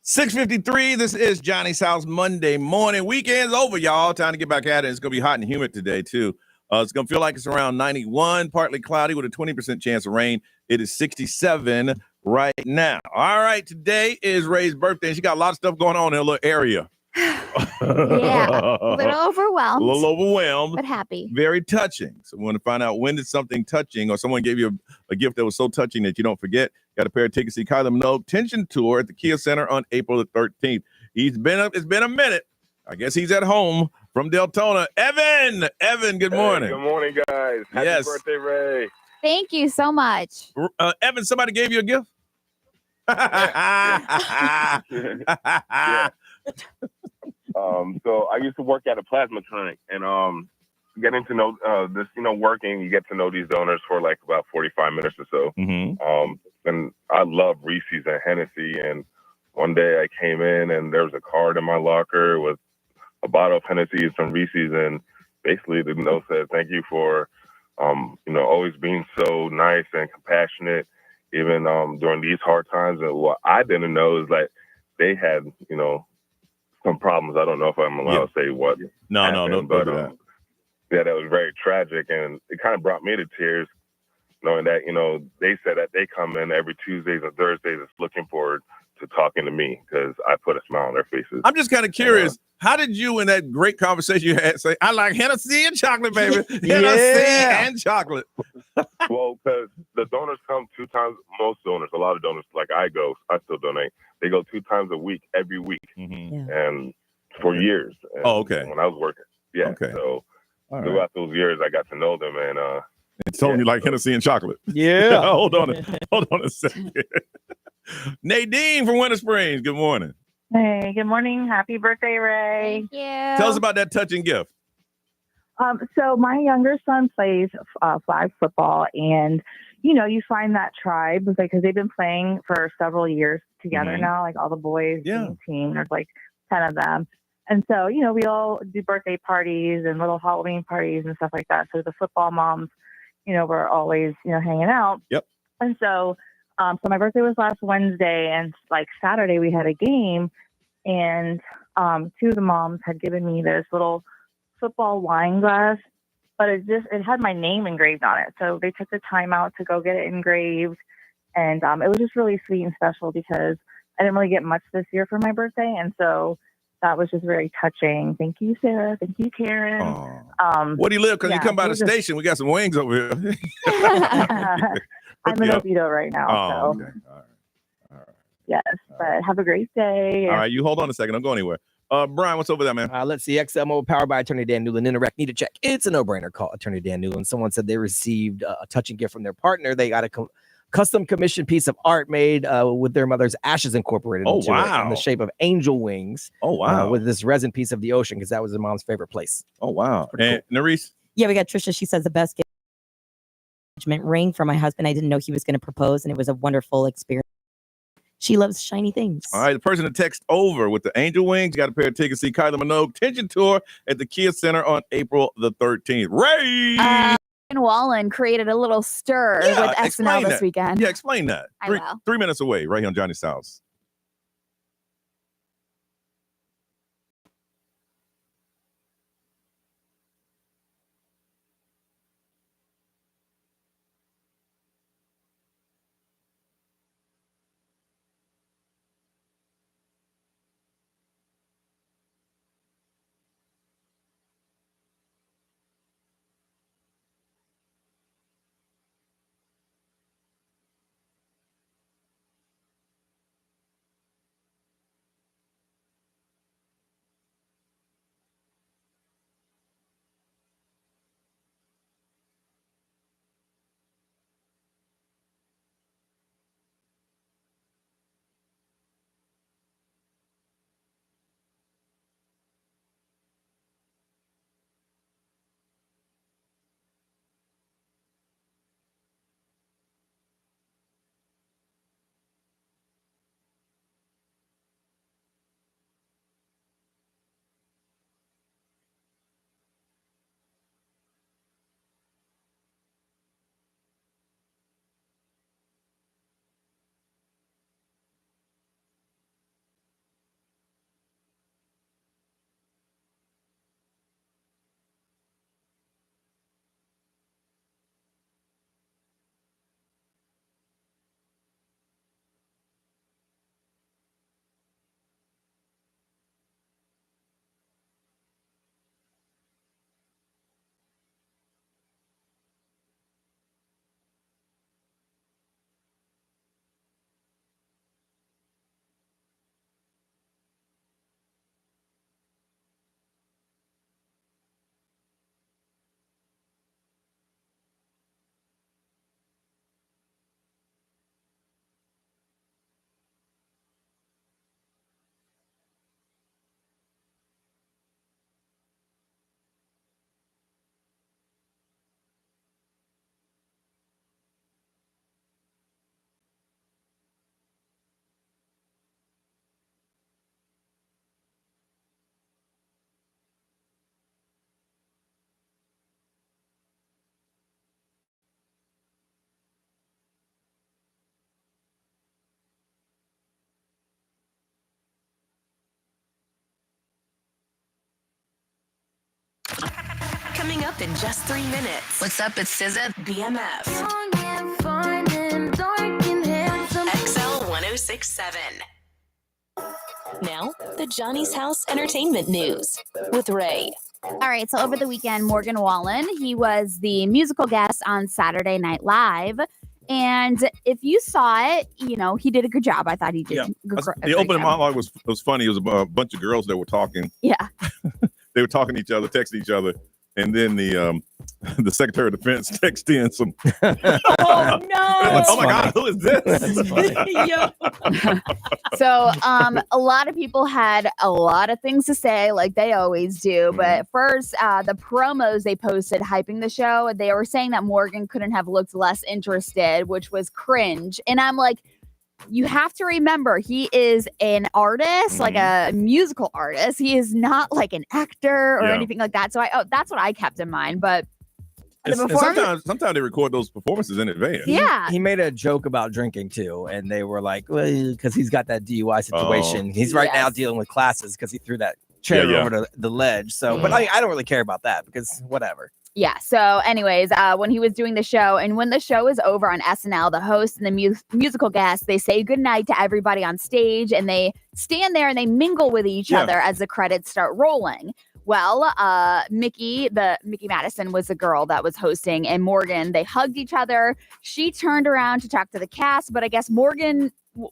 Speaker 5: 6:53. This is Johnny's House Monday morning. Weekend's over, y'all. Time to get back at it. It's going to be hot and humid today, too. It's going to feel like it's around 91, partly cloudy with a 20% chance of rain. It is 67 right now. All right, today is Ray's birthday. She got a lot of stuff going on in her little area.
Speaker 6: Yeah, a little overwhelmed.
Speaker 5: A little overwhelmed.
Speaker 6: But happy.
Speaker 5: Very touching. So we want to find out, when did something touching or someone gave you a gift that was so touching that you don't forget. Got a pair of tickets to see Kylie Minogue Tension Tour at the Kia Center on April the 13th. It's been a minute. I guess he's at home from Deltona. Evan, good morning.
Speaker 15: Hey, good morning, guys. Happy birthday, Ray.
Speaker 6: Thank you so much.
Speaker 5: Evan, somebody gave you a gift?
Speaker 15: Yeah. So I used to work at a plasma clinic, and getting to know this, working, you get to know these donors for like about 45 minutes or so.
Speaker 5: Mm-hmm.
Speaker 15: And I love Reese's and Hennessy. And one day I came in and there was a card in my locker with a bottle of Hennessy and some Reese's, and basically the note said, "Thank you for, always being so nice and compassionate, even during these hard times." And what I didn't know is that they had, some problems. I don't know if I'm allowed to say what.
Speaker 5: No,
Speaker 15: happened, but yeah, that was very tragic, and it kind of brought me to tears, knowing that they said that they come in every Tuesdays and Thursdays, just looking forward to talking to me because I put a smile on their faces.
Speaker 5: I'm just kind of curious. How did you, in that great conversation you had, say, "I like Hennessy and chocolate, baby"? Hennessy and chocolate.
Speaker 15: Well, because the donors come 2 times. Most donors, a lot of donors, like I still donate. They go 2 times a week, every week, and for years. And
Speaker 5: okay.
Speaker 15: When I was working, yeah.
Speaker 5: Okay.
Speaker 15: So
Speaker 5: All
Speaker 15: throughout those years, I got to know them, and
Speaker 5: it's told you like Hennessy and chocolate.
Speaker 8: Yeah.
Speaker 5: Hold on a second. Nadine from Winter Springs. Good morning.
Speaker 16: Hey, good morning. Happy birthday, Ray.
Speaker 6: Thank you.
Speaker 5: Tell us about that touching gift.
Speaker 16: So my younger son plays flag football, and you find that tribe because they've been playing for several years together now, like all the boys in the team. There's like 10 of them. And so, we all do birthday parties and little Halloween parties and stuff like that. So the football moms, we're always, hanging out.
Speaker 5: Yep.
Speaker 16: And so, so my birthday was last Wednesday, and like Saturday we had a game, and 2 of the moms had given me this little football wine glass, but it had my name engraved on it. So they took the time out to go get it engraved, and it was just really sweet and special because I didn't really get much this year for my birthday, and so that was just very touching. Thank you, Sarah. Thank you, Karen.
Speaker 5: Where do you live? Because you come by the station, we got some wings over here.
Speaker 16: I'm in Oviedo right now.
Speaker 5: Oh,
Speaker 16: so.
Speaker 5: okay. All right.
Speaker 16: Yes, but have a great day.
Speaker 5: All right, you hold on a second. Don't go anywhere. Brian, what's over there, man?
Speaker 8: Let's see. XMO powered by Attorney Dan Newland. Interact. Need a check. It's a no-brainer. Call Attorney Dan Newland. Someone said they received a touching gift from their partner. They got a custom commissioned piece of art made with their mother's ashes incorporated into it in the shape of angel wings.
Speaker 5: Oh, wow.
Speaker 8: With this resin piece of the ocean, because that was their mom's favorite place.
Speaker 5: Oh, wow. And
Speaker 8: cool.
Speaker 5: Nerese?
Speaker 14: Yeah, we got Trisha. She says the best gift ring for my husband. I didn't know he was going to propose, and it was a wonderful experience. She loves shiny things.
Speaker 5: All right, the person to text over with the angel wings got a pair of tickets to see Kylie Minogue Tension Tour at the Kia Center on April the 13th. Ray!
Speaker 6: And Wallen created a little stir with SNL this weekend.
Speaker 5: Yeah, explain that.
Speaker 6: I will.
Speaker 5: 3 minutes away, right here on Johnny's House.
Speaker 1: Coming up in just 3 minutes. What's up? It's SZA, BMF. XL 1067. Now, the Johnny's House Entertainment News with Ray.
Speaker 6: All right, so over the weekend, Morgan Wallen, he was the musical guest on Saturday Night Live. And if you saw it, you know, he did a good job. I thought he did.
Speaker 5: The opening monologue was funny. It was a bunch of girls that were talking.
Speaker 6: Yeah.
Speaker 5: They were talking to each other, texting each other. And then the Secretary of Defense texted in some.
Speaker 6: Oh, no.
Speaker 5: Oh, my God, who is this?
Speaker 6: So a lot of people had a lot of things to say, like they always do. But first, the promos they posted hyping the show, they were saying that Morgan couldn't have looked less interested, which was cringe. And I'm like, you have to remember, he is an artist, like a musical artist. He is not like an actor or anything like that. So that's what I kept in mind. But
Speaker 5: sometimes they record those performances in advance.
Speaker 6: Yeah.
Speaker 8: He made a joke about drinking too, and they were like, well, because he's got that DUI situation. He's right now dealing with classes because he threw that chair over the ledge. So, but I don't really care about that because whatever.
Speaker 6: Yeah. So anyways, when he was doing the show, and when the show is over on SNL, the host and the musical guests, they say goodnight to everybody on stage, and they stand there and they mingle with each other as the credits start rolling. Well, Mickey Madison was the girl that was hosting, and Morgan, they hugged each other. She turned around to talk to the cast, but I guess Morgan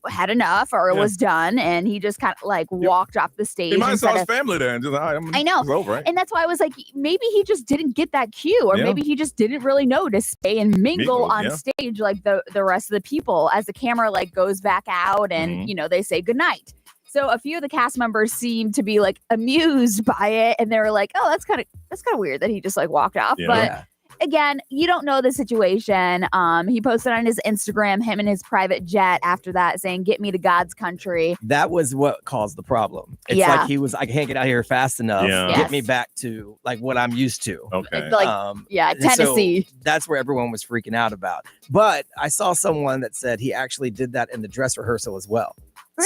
Speaker 6: had enough or it was done, and he just kind of like walked off the stage.
Speaker 5: He might have saw his family there and just,
Speaker 6: I know.
Speaker 5: It's over, right?
Speaker 6: And that's why I was like, maybe he just didn't get that cue, or maybe he just didn't really know to stay and mingle on stage like the rest of the people as the camera like goes back out and you know, they say goodnight. So a few of the cast members seemed to be like amused by it, and they were like, oh, that's kind of weird that he just like walked off. But again, you don't know the situation. He posted on his Instagram, him in his private jet after that, saying, get me to God's country.
Speaker 8: That was what caused the problem. It's like he was, I can't get out here fast enough. Get me back to like what I'm used to.
Speaker 5: Okay.
Speaker 6: Tennessee.
Speaker 8: So that's where everyone was freaking out about. But I saw someone that said he actually did that in the dress rehearsal as well.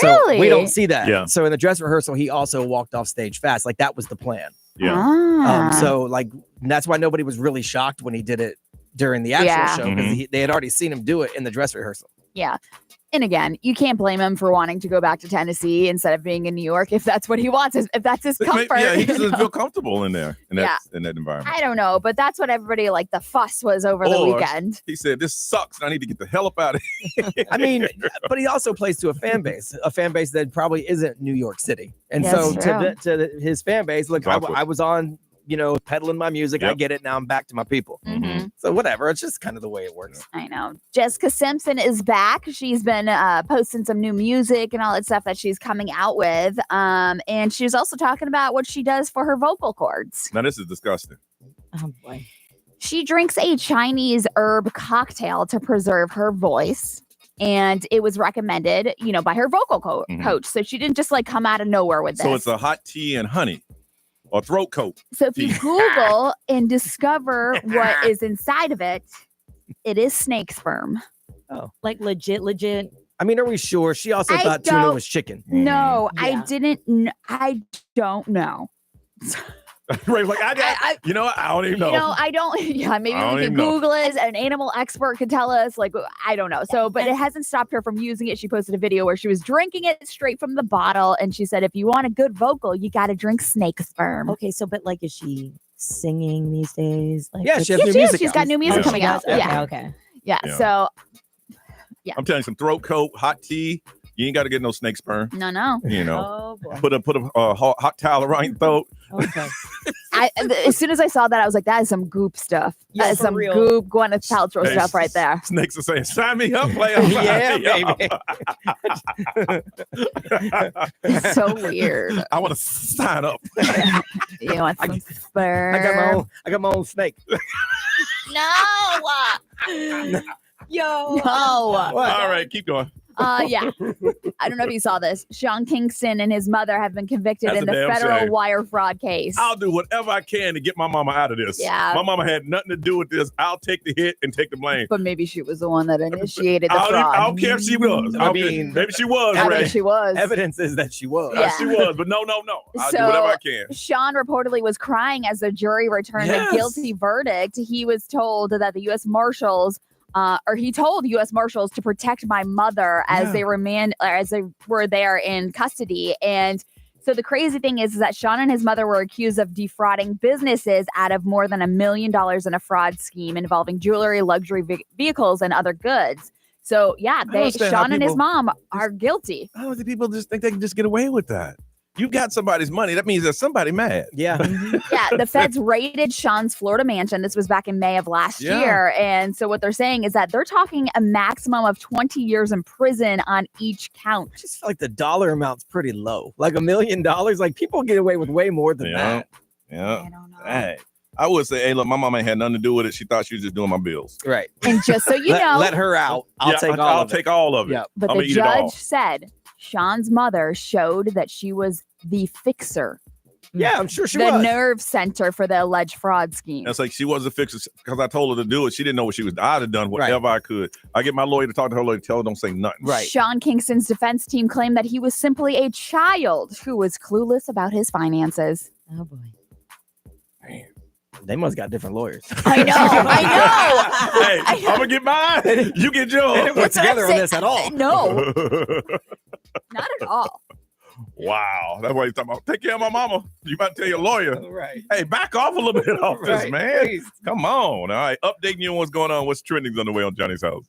Speaker 6: Really?
Speaker 8: So we don't see that.
Speaker 5: Yeah.
Speaker 8: So in the dress rehearsal, he also walked off stage fast. Like that was the plan.
Speaker 5: Yeah.
Speaker 8: So like that's why nobody was really shocked when he did it during the actual show, because they had already seen him do it in the dress rehearsal.
Speaker 6: Yeah. And again, you can't blame him for wanting to go back to Tennessee instead of being in New York if that's what he wants, if that's his comfort.
Speaker 5: Yeah, he doesn't feel comfortable in there, in that environment.
Speaker 6: I don't know, but that's what everybody, like, the fuss was over the weekend.
Speaker 5: He said, this sucks. I need to get the hell up out of here.
Speaker 8: I mean, but he also plays to a fan base that probably isn't New York City. And so to his fan base, look, I was on, you know, peddling my music. I get it. Now I'm back to my people. So whatever. It's just kind of the way it works.
Speaker 6: I know. Jessica Simpson is back. She's been posting some new music and all that stuff that she's coming out with. And she's also talking about what she does for her vocal cords.
Speaker 5: Now, this is disgusting.
Speaker 14: Oh, boy.
Speaker 6: She drinks a Chinese herb cocktail to preserve her voice. And it was recommended, you know, by her vocal coach. So she didn't just like come out of nowhere with this.
Speaker 5: So it's a hot tea and honey. Or throat coat.
Speaker 6: So if you Google and discover what is inside of it, it is snake sperm.
Speaker 8: Oh,
Speaker 14: like legit.
Speaker 8: I mean, are we sure? She also thought tuna was chicken.
Speaker 6: No, I didn't. I don't know.
Speaker 5: Right, like I don't even know.
Speaker 6: You know, I don't. Yeah, maybe we can Google it. An animal expert could tell us. Like, I don't know. So, but it hasn't stopped her from using it. She posted a video where she was drinking it straight from the bottle, and she said, "If you want a good vocal, you got to drink snake sperm."
Speaker 14: Okay, so but like, is she singing these days? Like,
Speaker 8: yeah, she has new music.
Speaker 6: She's got new music coming out.
Speaker 14: Okay.
Speaker 6: Yeah. So, yeah.
Speaker 5: I'm telling you, some throat coat, hot tea. You ain't got to get no snake sperm.
Speaker 6: No.
Speaker 5: You know, put a hot towel around your throat.
Speaker 14: Okay.
Speaker 6: As soon as I saw that, I was like, that is some goop stuff.
Speaker 14: Yeah,
Speaker 6: that is some
Speaker 14: real.
Speaker 6: Goop Gwyneth Paltrow stuff right there.
Speaker 5: Snakes are saying, sign me up, player.
Speaker 8: Yeah, baby.
Speaker 6: It's so weird.
Speaker 5: I want to sign up.
Speaker 6: You want some sperm?
Speaker 8: I got my own snake.
Speaker 6: No. Yo. No.
Speaker 5: All right, keep going.
Speaker 6: Yeah. I don't know if you saw this. Sean Kingston and his mother have been convicted
Speaker 5: That's
Speaker 6: in
Speaker 5: a
Speaker 6: the
Speaker 5: damn
Speaker 6: federal
Speaker 5: shame.
Speaker 6: wire fraud case.
Speaker 5: I'll do whatever I can to get my mama out of this.
Speaker 6: Yeah.
Speaker 5: My mama had nothing to do with this. I'll take the hit and take the blame.
Speaker 6: But maybe she was the one that initiated the
Speaker 5: I
Speaker 6: fraud.
Speaker 5: don't care if she was. Maybe she was,
Speaker 6: I
Speaker 5: Ray.
Speaker 6: mean, she was.
Speaker 8: Evidence is that she was.
Speaker 6: Yeah.
Speaker 5: She was, but no. I'll do whatever I can.
Speaker 6: Sean reportedly was crying as the jury returned a guilty verdict. He was told that the U.S. Marshals, he told U.S. Marshals to protect my mother as they were there in custody. And so the crazy thing is that Sean and his mother were accused of defrauding businesses out of more than $1 million in a fraud scheme involving jewelry, luxury vehicles, and other goods. So yeah, Sean and his mom are guilty.
Speaker 5: How do people just think they can just get away with that? You got somebody's money. That means there's somebody mad.
Speaker 8: Yeah.
Speaker 6: Yeah, the feds raided Sean's Florida mansion. This was back in May of last year. And so what they're saying is that they're talking a maximum of 20 years in prison on each count.
Speaker 8: I just feel like the dollar amount's pretty low. Like $1 million. Like people get away with way more than that.
Speaker 5: Yeah. I don't know. Hey, I would say, hey, look, my mama ain't had nothing to do with it. She thought she was just doing my bills.
Speaker 8: Right.
Speaker 6: And just so you know,
Speaker 8: let her out. I'll take all of it.
Speaker 5: Yeah.
Speaker 6: But
Speaker 5: I'm
Speaker 6: the
Speaker 5: gonna eat it all.
Speaker 6: judge said Sean's mother showed that she was the fixer.
Speaker 8: Yeah, I'm sure she
Speaker 6: the
Speaker 8: was.
Speaker 6: nerve center for the alleged fraud scheme.
Speaker 5: It's like she was a fixer because I told her to do it. She didn't know what she was. I'd have done whatever I could. I get my lawyer to talk to her lawyer, tell her don't say nothing.
Speaker 8: Right.
Speaker 6: Sean Kingston's defense team claimed that he was simply a child who was clueless about his finances.
Speaker 14: Oh boy.
Speaker 8: They must got different lawyers.
Speaker 6: I know.
Speaker 5: Hey, I'm gonna get mine. You get yours.
Speaker 8: They didn't work together on this at all.
Speaker 6: No, not at all.
Speaker 5: Wow. That's why you're talking about take care of my mama. You about to tell your lawyer.
Speaker 8: Right.
Speaker 5: Hey, back off a little bit off this,
Speaker 8: Right,
Speaker 5: man.
Speaker 8: please.
Speaker 5: Come on. All right. Updating you on what's going on. What's trending on the way on Johnny's house.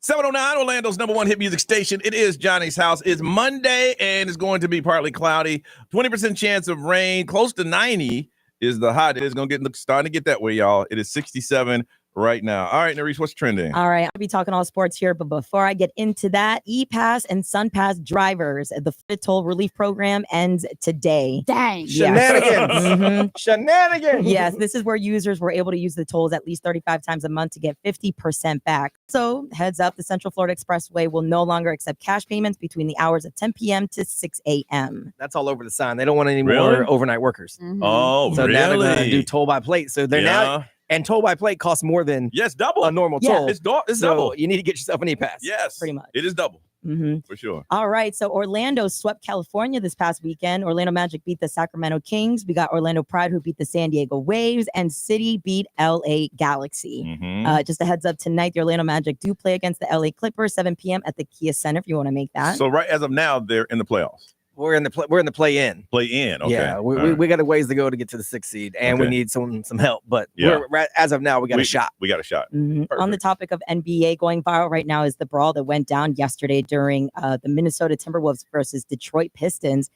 Speaker 5: .709 Orlando's number one hit music station. It is Johnny's house. It's Monday and it's going to be partly cloudy. 20% chance of rain. Close to 90 is the high. It's going to get starting to get that way, y'all. It is 67 right now. All right, Nerese, what's trending?
Speaker 14: All right, I'll be talking all sports here, but before I get into that, ePass and SunPass drivers, the flood toll relief program ends today.
Speaker 6: Dang.
Speaker 8: Shenanigans.
Speaker 14: Mhm.
Speaker 8: Shenanigans.
Speaker 14: Yes, this is where users were able to use the tolls at least 35 times a month to get 50% back. So, heads up, the Central Florida Expressway will no longer accept cash payments between the hours of 10 p.m. to 6 a.m.
Speaker 8: That's all over the sign. They don't want any more
Speaker 5: Really?
Speaker 8: overnight workers.
Speaker 5: Oh,
Speaker 8: So
Speaker 5: really?
Speaker 8: now they're going to do toll by plate. So they're now, and toll by plate costs more than
Speaker 5: double
Speaker 8: a normal
Speaker 14: Yeah.
Speaker 8: toll.
Speaker 5: It's
Speaker 8: so
Speaker 5: double.
Speaker 8: you need to get yourself an e-pass.
Speaker 5: Yes,
Speaker 14: Pretty much.
Speaker 5: It is double
Speaker 14: Mhm.
Speaker 5: for sure.
Speaker 14: All right, so Orlando swept California this past weekend. Orlando Magic beat the Sacramento Kings. We got Orlando Pride, who beat the San Diego Waves, and City beat LA Galaxy. Just a heads up, tonight the Orlando Magic do play against the LA Clippers, 7 p.m. at the Kia Center if you want to make that.
Speaker 5: So right as of now, they're in the playoffs.
Speaker 8: We're in the play-in.
Speaker 5: Play-in. Okay.
Speaker 8: Yeah,
Speaker 5: All
Speaker 8: we
Speaker 5: right.
Speaker 8: got a ways to go to get to the 6th seed, and we
Speaker 5: Okay.
Speaker 8: need some help. But
Speaker 5: Yeah.
Speaker 8: as of now, we got a shot.
Speaker 5: We got a shot.
Speaker 14: On the topic of NBA, going viral right now is the brawl that went down yesterday during the Minnesota Timberwolves versus Detroit Pistons.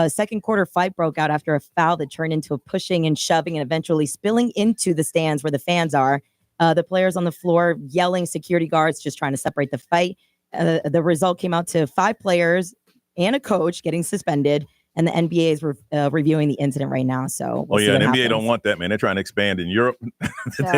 Speaker 14: Second quarter fight broke out after a foul that turned into a pushing and shoving and eventually spilling into the stands where the fans are. The players on the floor yelling, security guards just trying to separate the fight. The result came out to 5 players and a coach getting suspended, and the NBA is reviewing the incident right now. So we'll see
Speaker 5: and
Speaker 14: what
Speaker 5: NBA
Speaker 14: happens.
Speaker 5: don't want that, man. They're trying to expand in Europe.
Speaker 14: It's not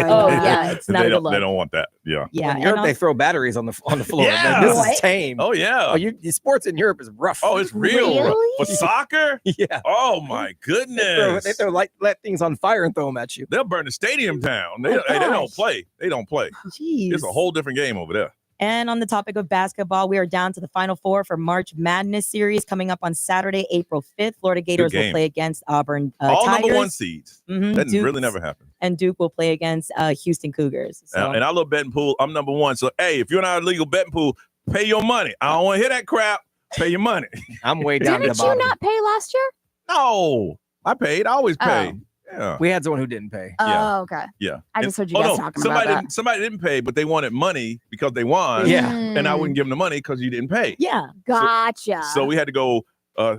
Speaker 14: a good look.
Speaker 5: They don't want that. Yeah.
Speaker 14: Yeah,
Speaker 8: In Europe,
Speaker 14: and
Speaker 8: they throw batteries on the floor.
Speaker 5: Yeah.
Speaker 8: Like, this
Speaker 5: What?
Speaker 8: is tame.
Speaker 5: Oh yeah.
Speaker 8: Oh, the sports in Europe is rough.
Speaker 5: Oh, it's real rough. For soccer.
Speaker 8: Yeah.
Speaker 5: Oh my goodness.
Speaker 8: They throw let things on fire and throw them at you.
Speaker 5: They'll burn the stadium down. They don't play. They don't play.
Speaker 14: Jeez.
Speaker 5: It's a whole different game over there.
Speaker 14: And on the topic of basketball, we are down to the Final Four for March Madness Series coming up on Saturday, April 5th. Florida Gators will
Speaker 5: game.
Speaker 14: play against Auburn
Speaker 5: All
Speaker 14: Tigers.
Speaker 5: number 1 seeds.
Speaker 14: Mhm,
Speaker 5: That
Speaker 14: Dukes.
Speaker 5: really never happened.
Speaker 14: And Duke will play against Houston Cougars. So.
Speaker 5: And I love betting pool. I'm number 1. So hey, if you're not a legal betting pool, pay your money. I don't want to hear that crap. Pay your money.
Speaker 8: I'm way down to the
Speaker 6: Didn't you
Speaker 8: bottom.
Speaker 6: not pay last year?
Speaker 5: No, I paid. I always pay.
Speaker 6: Oh.
Speaker 5: Yeah.
Speaker 8: We had someone who didn't pay.
Speaker 6: Oh, okay.
Speaker 5: Yeah.
Speaker 6: I just heard you guys talking
Speaker 5: somebody
Speaker 6: about
Speaker 5: didn't, Somebody didn't pay, but they wanted money because they won.
Speaker 8: Yeah.
Speaker 5: And I wouldn't give them the money because you didn't pay.
Speaker 14: Yeah.
Speaker 6: Gotcha.
Speaker 5: So we had to go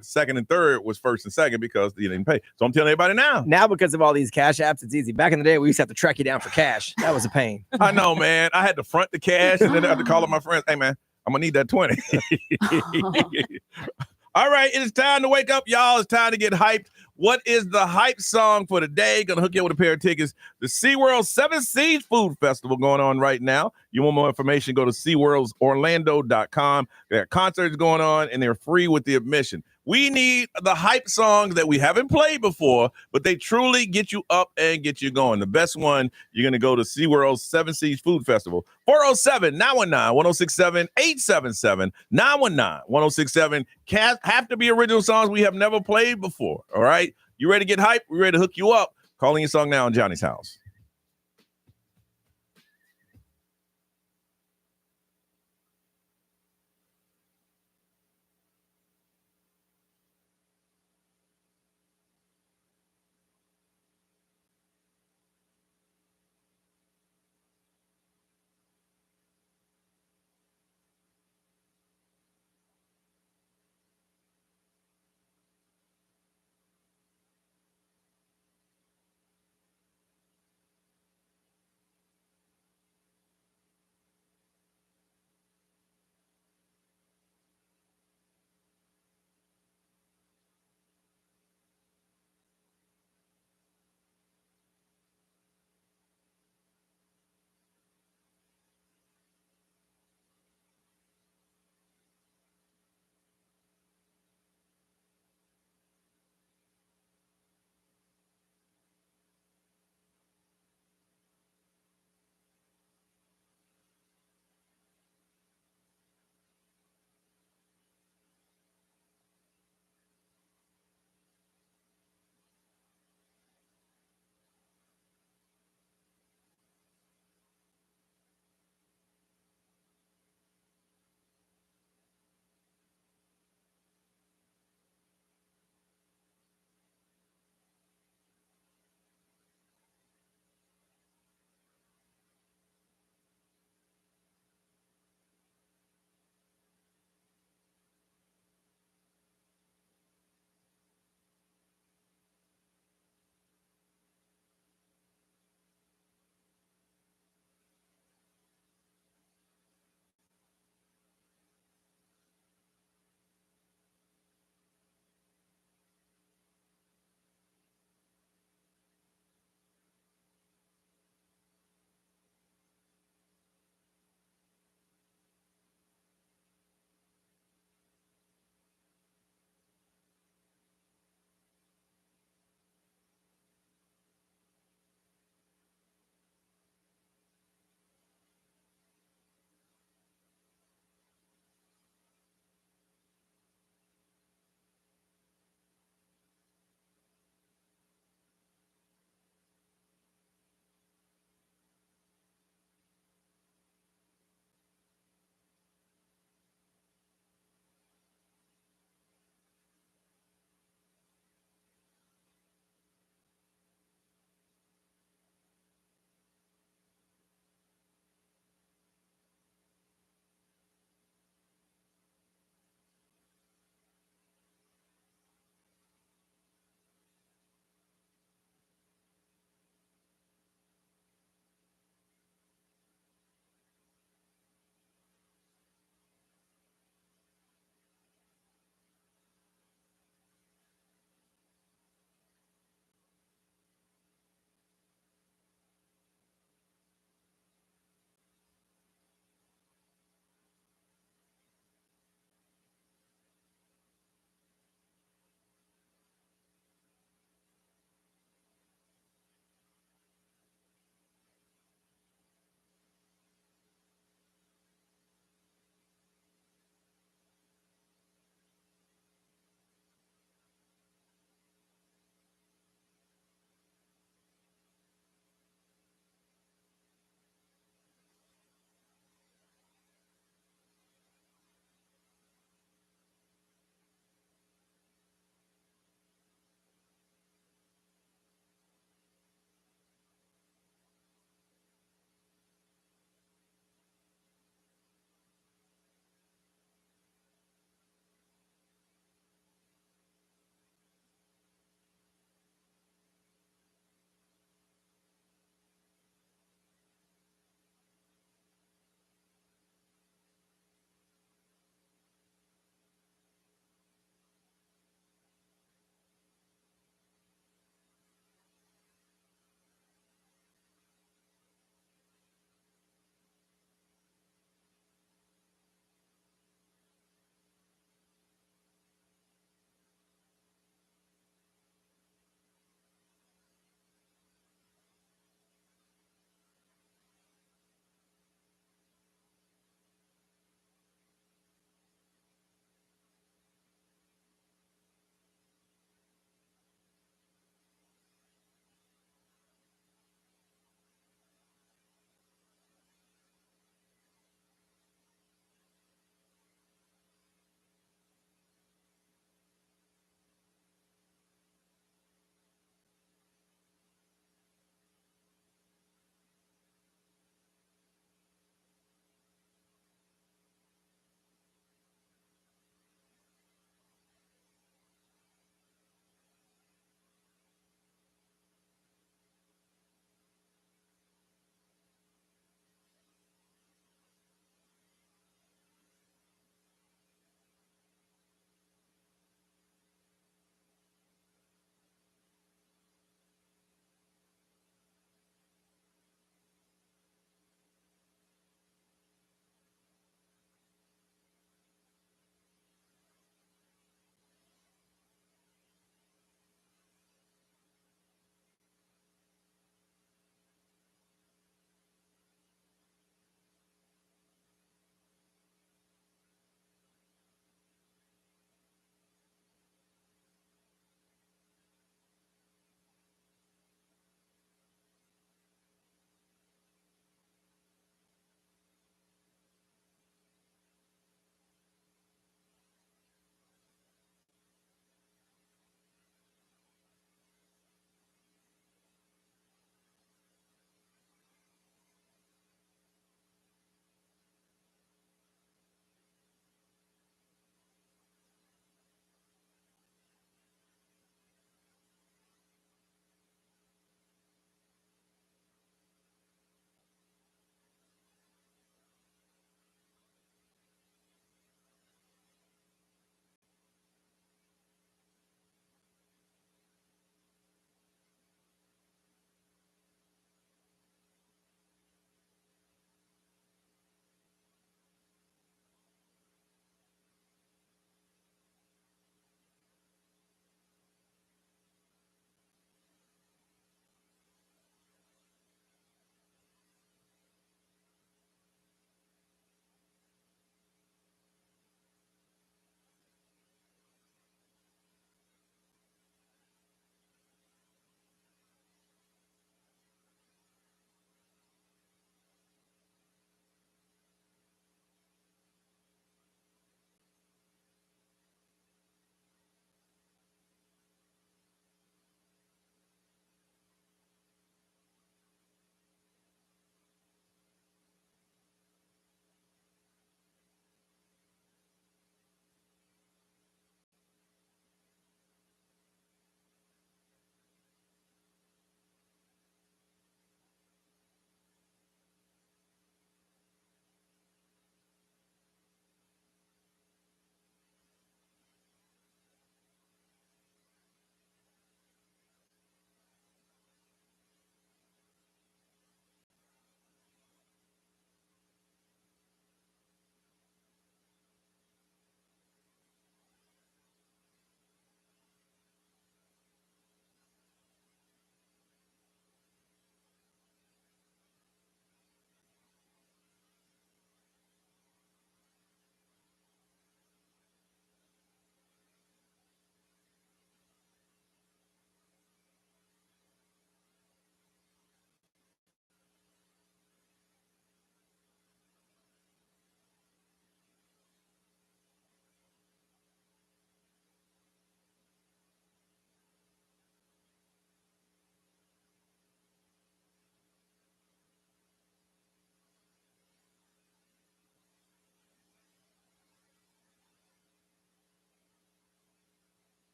Speaker 5: second and third was first and second because you didn't pay. So I'm telling everybody now.
Speaker 8: Now, because of all these cash apps, it's easy. Back in the day, we used to have to track you down for cash. That was a pain.
Speaker 5: I know, man. I had to front the cash and then I had to call up my friends. Hey, man, I'm going to need that 20. All right, it is time to wake up, y'all. It's time to get hyped. What is the hype song for today? Gonna hook you up with a pair of tickets. The SeaWorld 7 Seas Food Festival going on right now. You want more information, go to SeaWorld'sOrlando.com. There are concerts going on, and they're free with the admission. We need the hype songs that we haven't played before, but they truly get you up and get you going. The best one, you're going to go to SeaWorld's 7 Seas Food Festival. 407-919-1067, 877-919-1067. Have to be original songs we have never played before, all right? You ready to get hype? We ready to hook you up? Calling your song now in Johnny's house.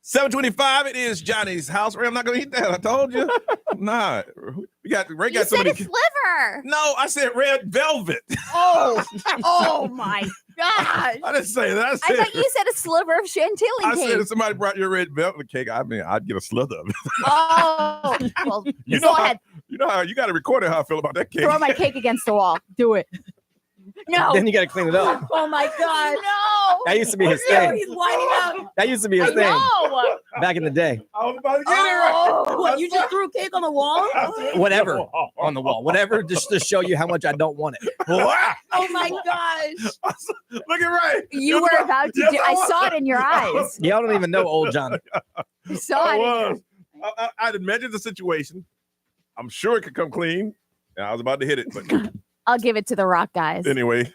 Speaker 5: 7:25. It is Johnny's house. I'm not gonna eat that. I told you. Nah. Ray got
Speaker 6: You
Speaker 5: so
Speaker 6: said
Speaker 5: many.
Speaker 6: a sliver.
Speaker 5: No, I said red velvet.
Speaker 6: Oh my gosh.
Speaker 5: I didn't say that.
Speaker 6: I thought you said a sliver of chantilly
Speaker 5: I
Speaker 6: cake.
Speaker 5: said if somebody brought your red velvet cake, I mean, I'd get a slither of it.
Speaker 6: Oh, well,
Speaker 5: You
Speaker 6: go
Speaker 5: know how,
Speaker 6: ahead.
Speaker 5: you know how you got to record it how I feel about that cake.
Speaker 6: Throw my cake against the wall. Do it. No.
Speaker 8: Then you got to clean it up.
Speaker 6: Oh my God. No.
Speaker 8: That used to be his thing.
Speaker 6: He's winding up.
Speaker 8: That used to be his
Speaker 6: I
Speaker 8: thing
Speaker 6: know.
Speaker 8: back in the day.
Speaker 5: I was about to get
Speaker 6: Oh,
Speaker 14: What, you just threw cake on the wall?
Speaker 8: Whatever on the wall, whatever, just to show you how much I don't want it.
Speaker 6: Oh my gosh.
Speaker 5: Look at Ray.
Speaker 6: You were about to do. I saw it in your eyes.
Speaker 8: Y'all don't even know old Johnny.
Speaker 6: You saw it.
Speaker 5: I
Speaker 6: in
Speaker 5: was. I'd imagined the situation. I'm sure it could come clean. And I was about to hit it, but
Speaker 6: I'll give it to the Rock guys.
Speaker 5: anyway.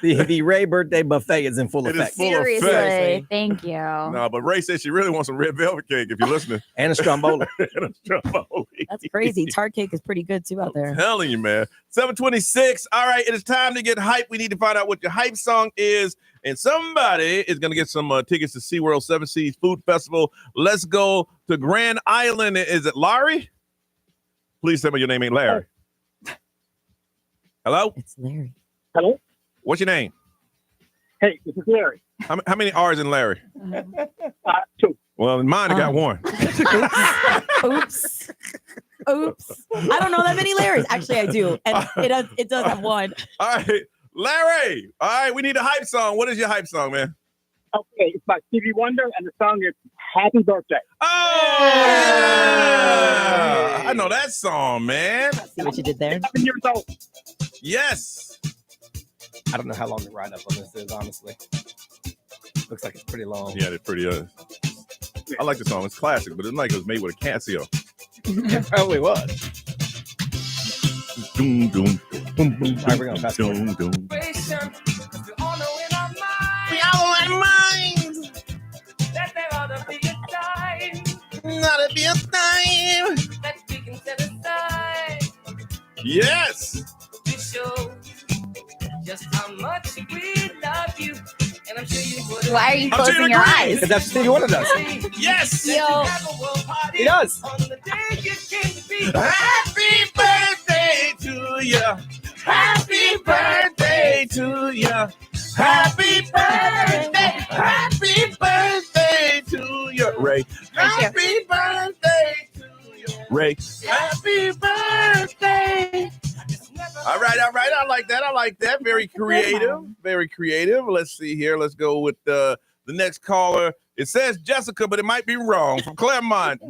Speaker 8: The Ray birthday buffet is in full
Speaker 5: It is
Speaker 8: effect.
Speaker 5: full
Speaker 6: Seriously.
Speaker 5: effect.
Speaker 6: Thank you.
Speaker 5: No, but Ray said she really wants some red velvet cake if you're listening.
Speaker 8: And a stromboli.
Speaker 5: And a stromboli.
Speaker 14: That's crazy. Tart cake is pretty good too out there.
Speaker 5: Telling you, man. 7:26. All right, it is time to get hype. We need to find out what your hype song is. And somebody is going to get some tickets to SeaWorld 7 Seas Food Festival. Let's go to Grand Island. Is it Larry? Please tell me your name ain't Larry. Hello?
Speaker 14: It's Larry.
Speaker 11: Hello?
Speaker 5: What's your name?
Speaker 11: Hey, this is Larry.
Speaker 5: How many R's in Larry?
Speaker 11: 2.
Speaker 5: Well, in mine, I got one.
Speaker 14: Oops. Oops. I don't know that many Larrys. Actually, I do. And it does have one.
Speaker 5: All right. Larry. All right, we need a hype song. What is your hype song, man?
Speaker 11: Okay, it's by Stevie Wonder, and the song is Happy Birthday.
Speaker 5: Oh, yeah. I know that song, man.
Speaker 14: See what you did there?
Speaker 11: 7 years old.
Speaker 5: Yes.
Speaker 8: I don't know how long the ride up on this is, honestly. Looks like it's pretty long.
Speaker 5: Yeah, it's pretty. I like the song. It's classic, but it's like it was made with a Casio.
Speaker 8: It probably was.
Speaker 5: Doom, doom, boom, boom,
Speaker 8: All right, we're gonna fast forward.
Speaker 5: doom, doom.
Speaker 17: We all in minds. That there ought to be a time. Not to be a time. That we can set aside.
Speaker 5: Yes.
Speaker 17: To show just how much we love you. And I'm sure you would.
Speaker 6: Why are you
Speaker 5: I'm sure
Speaker 6: closing
Speaker 5: you
Speaker 6: your
Speaker 5: agree.
Speaker 6: eyes?
Speaker 8: Because that's what Stevie Wonder does.
Speaker 5: Yes.
Speaker 6: Yo.
Speaker 8: He does.
Speaker 17: On the day you came to be.
Speaker 5: Happy birthday to you. Happy birthday to you. Happy birthday. Happy birthday to you. Ray. Happy birthday to you. Ray. Happy birthday. All right. I like that. Very creative. Let's see here. Let's go with the next caller. It says Jessica, but it might be wrong. From Claremont.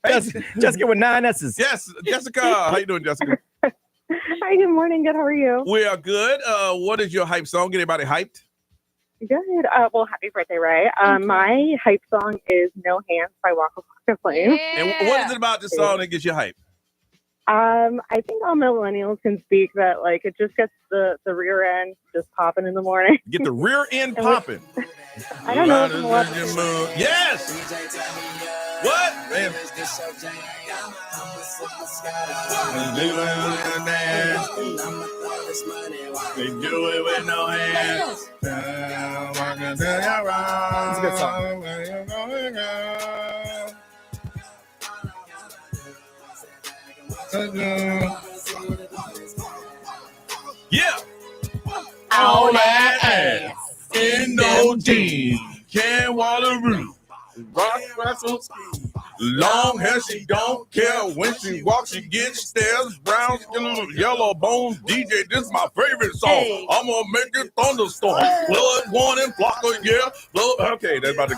Speaker 5: Hey,
Speaker 8: Jessica with 9 S's.
Speaker 5: yes, Jessica. How you doing, Jessica?
Speaker 16: Hi, good morning. Good. How are you?
Speaker 5: We are good. What is your hype song? Get everybody hyped.
Speaker 16: Good. Well, happy birthday, Ray. My hype song is "No Hands" by Waka Flocka Flame.
Speaker 5: And what is it about this song that gets you hyped?
Speaker 16: I think all millennials can speak that, like, it just gets the rear end just popping in the morning.
Speaker 5: Get the rear end popping.
Speaker 16: I don't know.
Speaker 5: Yes. What? Man. They do it with no hands.
Speaker 8: It's a good song.
Speaker 5: Yeah. All that ass in no jeans. Can't walk the roof. Rock wrestles. Long hair, she don't care. When she walks, she gets stares. Brown skin, yellow bones. DJ, this is my favorite song.
Speaker 17: Hey.
Speaker 5: I'm gonna make it thunderstorm. Blood warning, blocker, yeah. Blood. Okay, that's about to.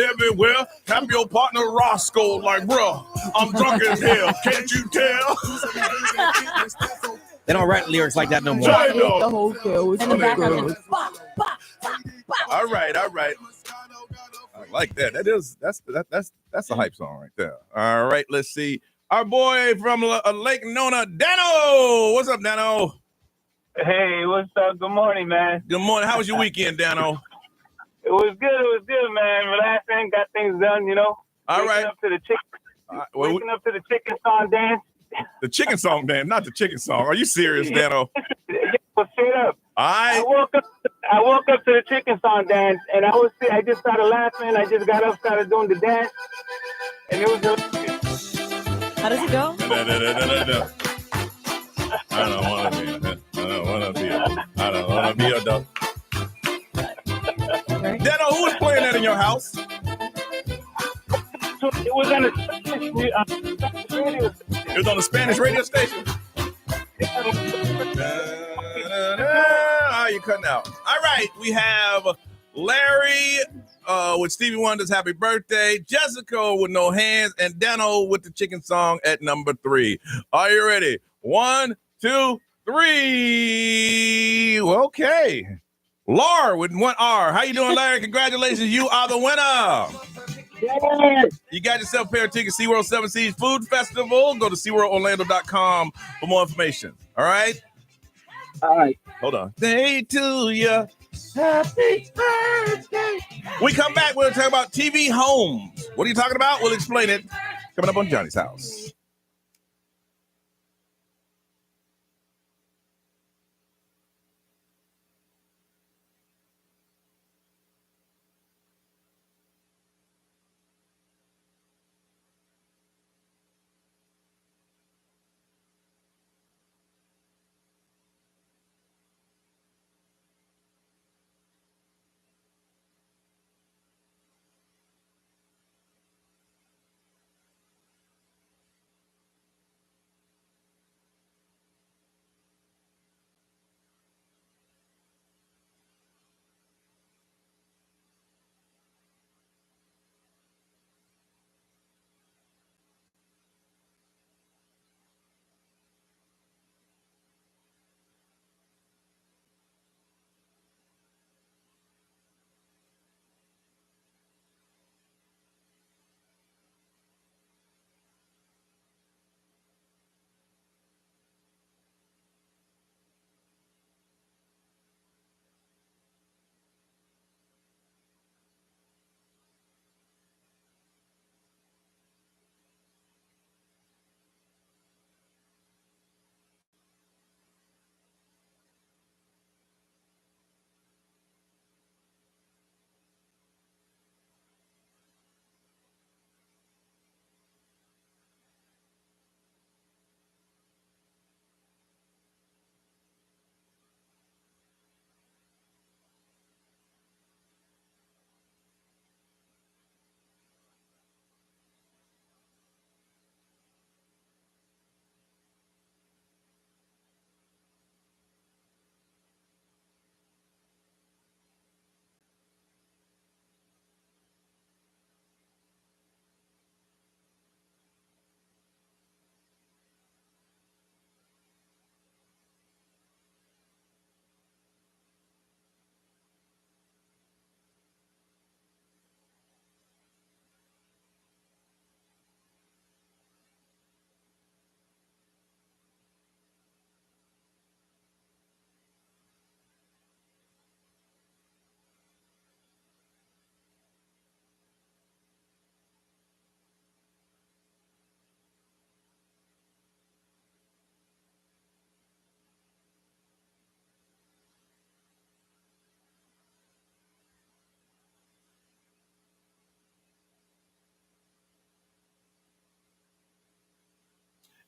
Speaker 5: Everywhere. Tap your partner Roscoe like, bro, I'm drunk as hell. Can't you tell?
Speaker 8: They don't write lyrics like that no more.
Speaker 5: I know.
Speaker 6: The whole kill was
Speaker 14: And the background
Speaker 6: good.
Speaker 14: is bop, bop, bop, bop.
Speaker 5: All right. I like that. That's a hype song right there. All right, let's see. Our boy from Lake Nona, Dano. What's up, Dano?
Speaker 11: Hey, what's up? Good morning, man.
Speaker 5: Good morning. How was your weekend, Dano?
Speaker 11: It was good, man. Relaxing, got things done, you know.
Speaker 5: All
Speaker 11: Waking
Speaker 5: right.
Speaker 11: up to the waking up to the chicken song dance.
Speaker 5: The chicken song, Dan, not the chicken song. Are you serious, Dano?
Speaker 11: Well, straight up.
Speaker 5: I
Speaker 11: woke up I woke up to the chicken song dance, and I just started laughing. I just got up, started doing the dance, and it was hilarious.
Speaker 14: How does it go?
Speaker 5: No. I don't want to be. I don't want to be. I don't want to be a dog. Dano, who was playing that in your house?
Speaker 11: It was on a radio.
Speaker 5: It was on a Spanish radio station. You're cutting out. All right, we have Larry with Stevie Wonder's Happy Birthday, Jessica with No Hands, and Dano with the chicken song at number 3. Are you ready? 1, 2, 3. Okay. Laura with 1 R. How you doing, Larry? Congratulations. You are the winner.
Speaker 11: Yes.
Speaker 5: You got yourself a pair of tickets, SeaWorld 7 Seas Food Festival. Go to SeaWorldOrlando.com for more information. All right?
Speaker 11: All right.
Speaker 5: Hold on. Day to you. Happy birthday. We come back. We'll talk about TV homes. What are you talking about? We'll explain it. Coming up on Johnny's House.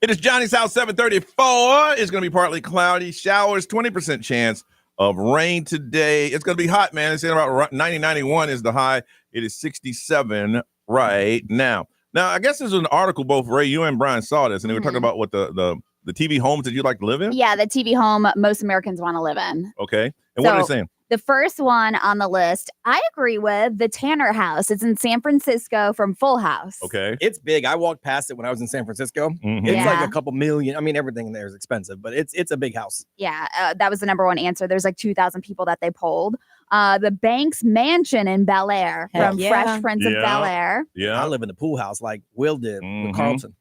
Speaker 5: It is Johnny's House, 734. It's going to be partly cloudy. Showers, 20% chance of rain today. It's going to be hot, man. It's in about 91 is the high. It is 67 right now. Now, I guess there's an article, both Ray, you and Brian saw this, and they were talking about what the TV homes that you'd like to live in?
Speaker 6: Yeah, the TV home most Americans want to live in.
Speaker 5: Okay. And what are they saying?
Speaker 6: The first one on the list, I agree with, the Tanner House. It's in San Francisco from Full House.
Speaker 5: Okay.
Speaker 8: It's big. I walked past it when I was in San Francisco.
Speaker 5: Mhm.
Speaker 8: It's
Speaker 6: Yeah.
Speaker 8: like a couple million. I mean, everything there is expensive, but it's a big house.
Speaker 6: Yeah, that was the number one answer. There's like 2,000 people that they polled. The Banks Mansion in Bel Air
Speaker 8: Heck
Speaker 6: from
Speaker 8: yeah.
Speaker 6: Fresh Prince of Bel Air.
Speaker 5: Yeah.
Speaker 8: I live in the pool house like Will did with Carlton.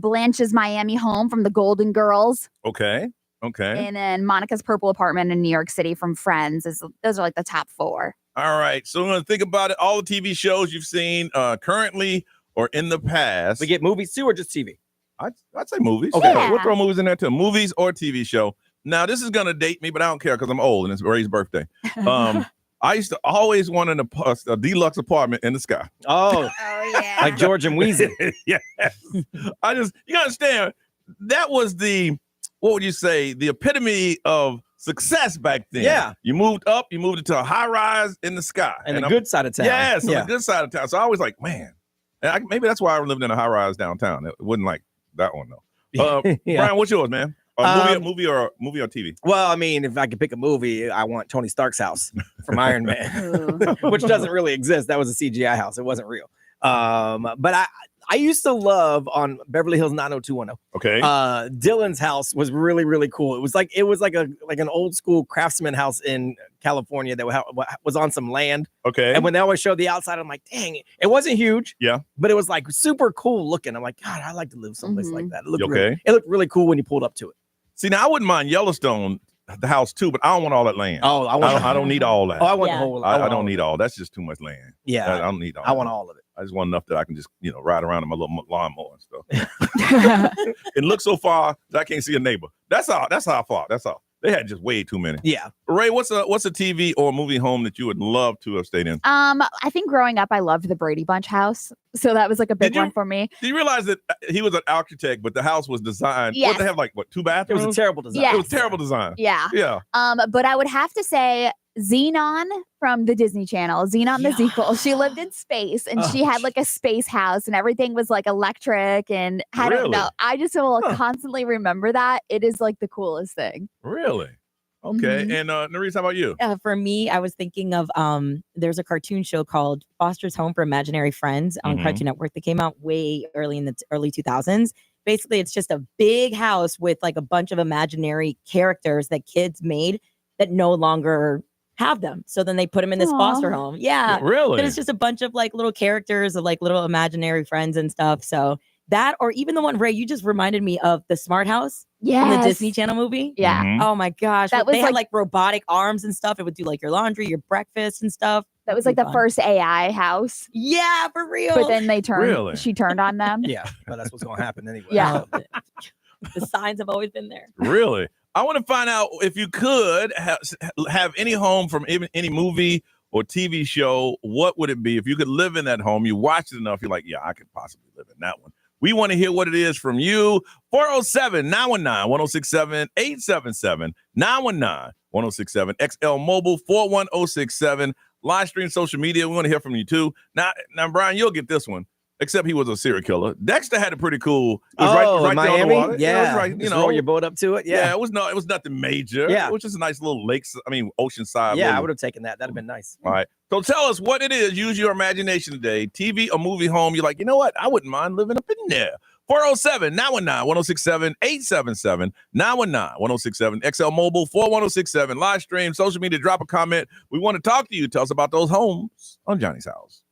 Speaker 6: Blanche's Miami home from the Golden Girls.
Speaker 5: Okay. Okay.
Speaker 6: And then Monica's Purple Apartment in New York City from Friends. Those are like the top 4.
Speaker 5: All right. So we're going to think about it. All the TV shows you've seen currently or in the past.
Speaker 8: We get movies too or just TV?
Speaker 5: I'd say movies.
Speaker 8: Okay.
Speaker 5: Yeah. We'll throw movies in there too. Movies or TV show. Now, this is going to date me, but I don't care because I'm old and it's Ray's birthday. I used to always want a deluxe apartment in the sky.
Speaker 8: Oh,
Speaker 4: yeah.
Speaker 8: like George and Weezy.
Speaker 5: Yes. You understand, that was what would you say, the epitome of success back then.
Speaker 8: Yeah.
Speaker 5: You moved up, you moved into a high rise in the sky.
Speaker 8: And the good side of town.
Speaker 5: Yes, on
Speaker 8: Yeah.
Speaker 5: the good side of town. So I was like, man, maybe that's why I lived in a high rise downtown. It wasn't like that one, though.
Speaker 8: Yeah.
Speaker 5: Brian, what's yours, man? Movie or TV?
Speaker 8: Well, I mean, if I could pick a movie, I want Tony Stark's house from Iron Man, which doesn't really exist. That was a CGI house. It wasn't real. But I used to love on Beverly Hills 90210.
Speaker 5: Okay.
Speaker 8: Dylan's house was really, really cool. It was like an old school craftsman house in California that was on some land.
Speaker 5: Okay.
Speaker 8: And when they always showed the outside, I'm like, dang, it wasn't huge.
Speaker 5: Yeah.
Speaker 8: But it was like super cool looking. I'm like, God, I'd like to live someplace like that. It looked
Speaker 5: Okay.
Speaker 8: it looked really cool when you pulled up to it.
Speaker 5: See, now I wouldn't mind Yellowstone, the house too, but I don't want all that land.
Speaker 8: Oh,
Speaker 5: I don't need all that.
Speaker 8: Oh, I want the whole.
Speaker 5: I don't need all. That's just too much land.
Speaker 8: Yeah.
Speaker 5: I don't need all.
Speaker 8: I want all of it.
Speaker 5: I just want enough that I can just, ride around in my little lawnmower and stuff. And look so far that I can't see a neighbor. That's how far. That's all. They had just way too many.
Speaker 8: Yeah.
Speaker 5: Ray, what's a TV or movie home that you would love to have stayed in?
Speaker 6: I think growing up, I loved the Brady Bunch house. So that was like a big one for me.
Speaker 5: Do you realize that he was an architect, but the house was designed?
Speaker 6: Yes.
Speaker 5: What, they have like, 2 bathrooms?
Speaker 8: It was a terrible design.
Speaker 6: Yes.
Speaker 5: It was terrible design.
Speaker 6: Yeah.
Speaker 5: Yeah.
Speaker 6: But I would have to say Xenon from the Disney Channel, Xenon the sequel. She lived in space and she had like a space house and everything was like electric and I don't know. I just will constantly remember that. It is like the coolest thing.
Speaker 5: Really? Okay.
Speaker 14: Mhm.
Speaker 5: And Nerese, how about you?
Speaker 14: For me, I was thinking of there's a cartoon show called Foster's Home for Imaginary Friends on Cartoon Network that came out way early in the early 2000s. Basically, it's just a big house with like a bunch of imaginary characters that kids made that no longer have them. So then they put them in this foster home. Yeah.
Speaker 5: Really?
Speaker 14: But it's just a bunch of like little characters of like little imaginary friends and stuff. So that, or even the one, Ray, you just reminded me of the Smart House in the
Speaker 6: Yes.
Speaker 14: Disney Channel movie.
Speaker 6: Yeah.
Speaker 5: Mhm.
Speaker 14: Oh my gosh.
Speaker 6: That was
Speaker 14: they had
Speaker 6: like-
Speaker 14: like robotic arms and stuff. It would do like your laundry, your breakfast and stuff.
Speaker 6: That was like the first AI house.
Speaker 14: Yeah, for real.
Speaker 6: But then they turned,
Speaker 5: Really?
Speaker 6: she turned on them.
Speaker 8: Yeah, but that's what's going to happen anyway.
Speaker 6: Yeah.
Speaker 14: The signs have always been there.
Speaker 5: Really? I want to find out if you could have any home from any movie or TV show, what would it be? If you could live in that home, you watched it enough, you're like, yeah, I could possibly live in that one. We want to hear what it is from you. 407-919-1067, 877-919-1067, XL Mobile 41067, live stream social media. We want to hear from you too. Now, Brian, you'll get this one. Except he was a serial killer. Dexter had it pretty cool. It was right
Speaker 8: in
Speaker 5: there on
Speaker 8: Miami?
Speaker 5: the water.
Speaker 8: Yeah.
Speaker 5: It was right,
Speaker 8: Just roll your boat up to it. Yeah.
Speaker 5: It was nothing major.
Speaker 8: Yeah.
Speaker 5: It was just a nice little oceanside.
Speaker 8: Yeah, I
Speaker 5: little-
Speaker 8: would have taken that. That'd have been nice.
Speaker 5: All right. So tell us what it is. Use your imagination today. TV or movie home. You're like, you know what? I wouldn't mind living up in there. 407-919-1067, 877-919-1067, XL Mobile 41067, live stream, social media, drop a comment. We want to talk to you. Tell us about those homes on Johnny's House.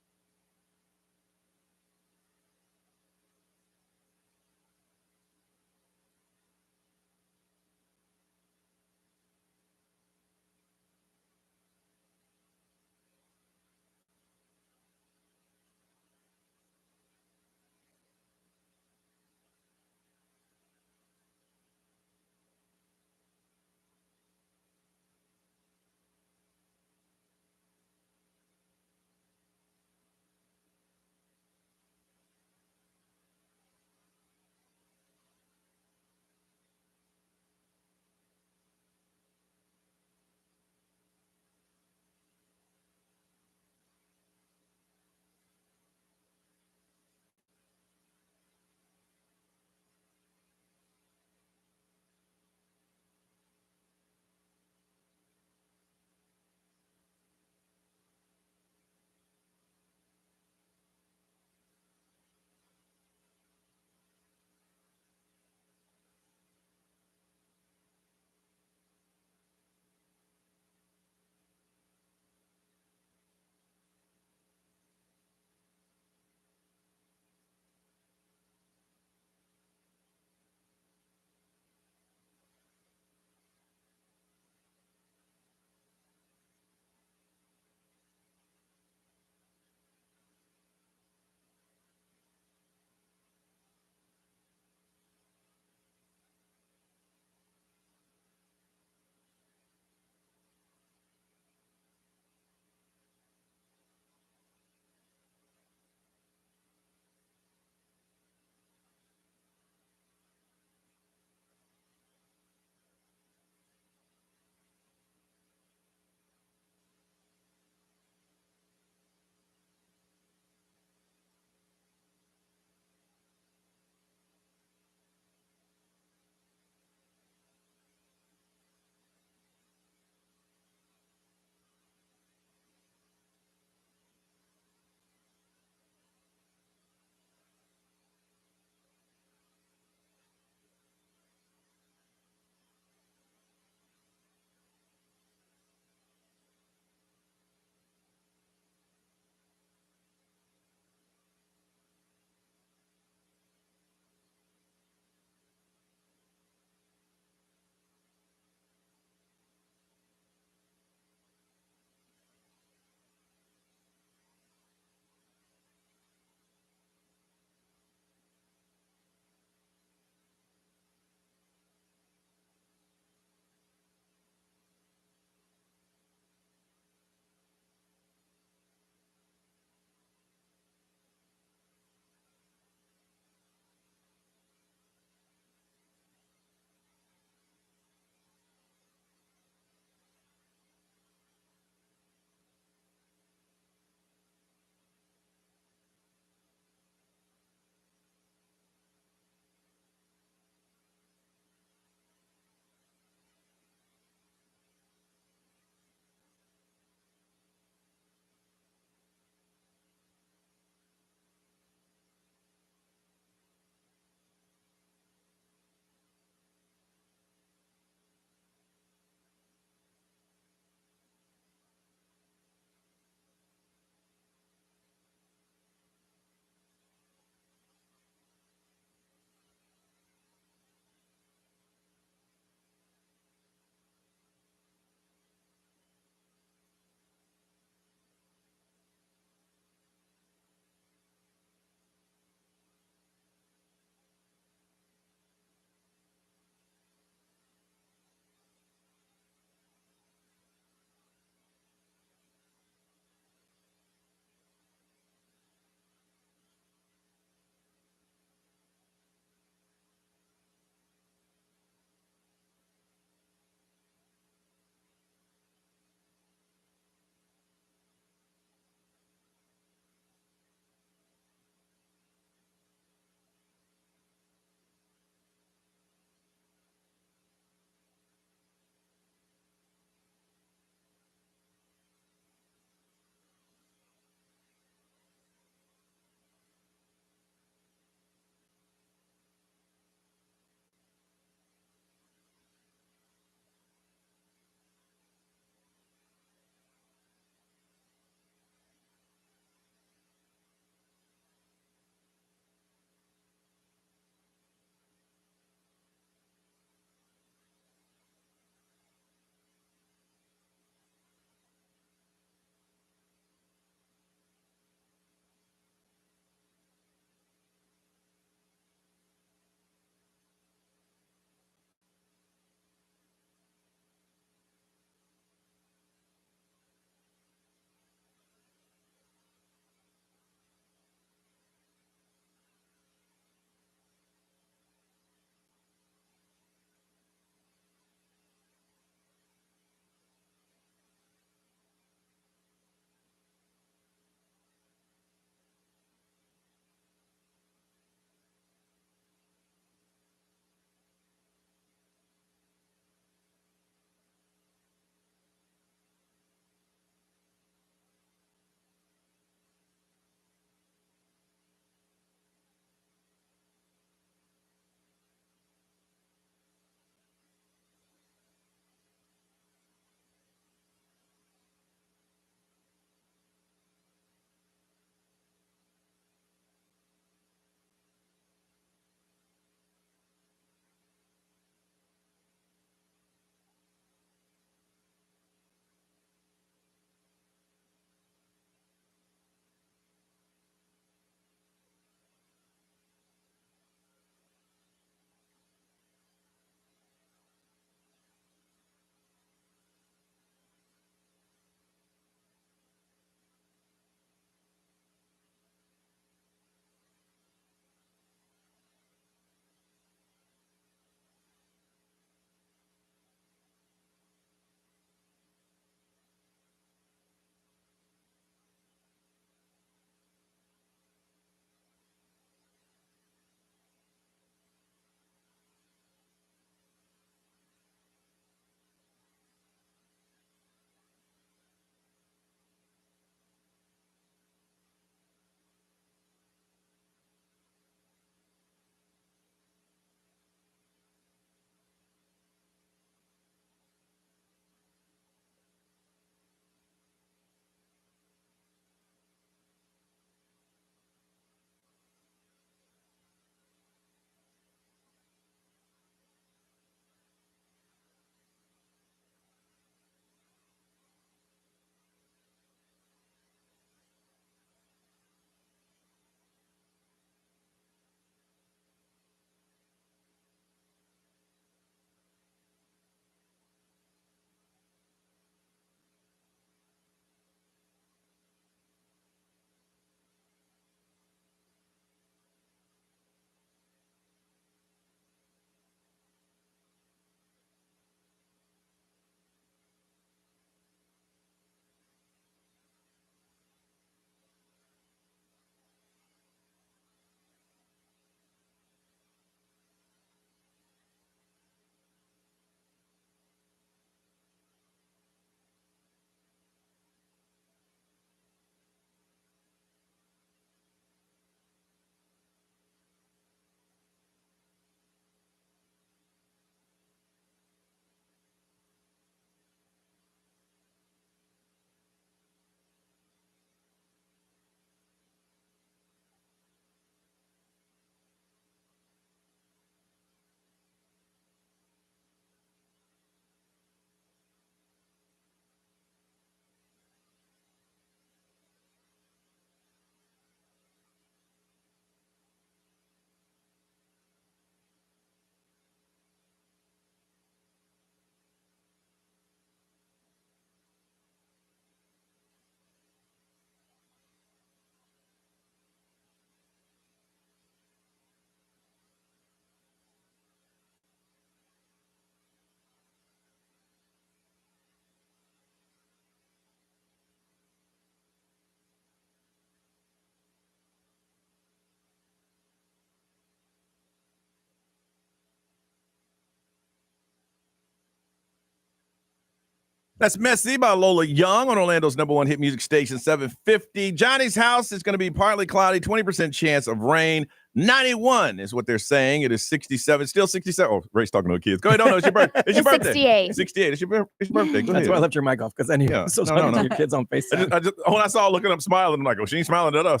Speaker 5: That's Messy by Lola Young on Orlando's #1 hit music station, 750. Johnny's house is going to be partly cloudy, 20% chance of rain. 91 is what they're saying. It is 67. Still 67. Oh, Ray's talking to the kids. Go ahead. No, it's your birthday. It's your birthday.
Speaker 6: 68.
Speaker 5: 68. It's your birthday. Go
Speaker 8: That's
Speaker 5: ahead.
Speaker 8: why I left your mic off, because I knew so talking to your kids on FaceTime.
Speaker 5: I just, when I saw her looking up smiling, I'm like, oh, she ain't smiling at us.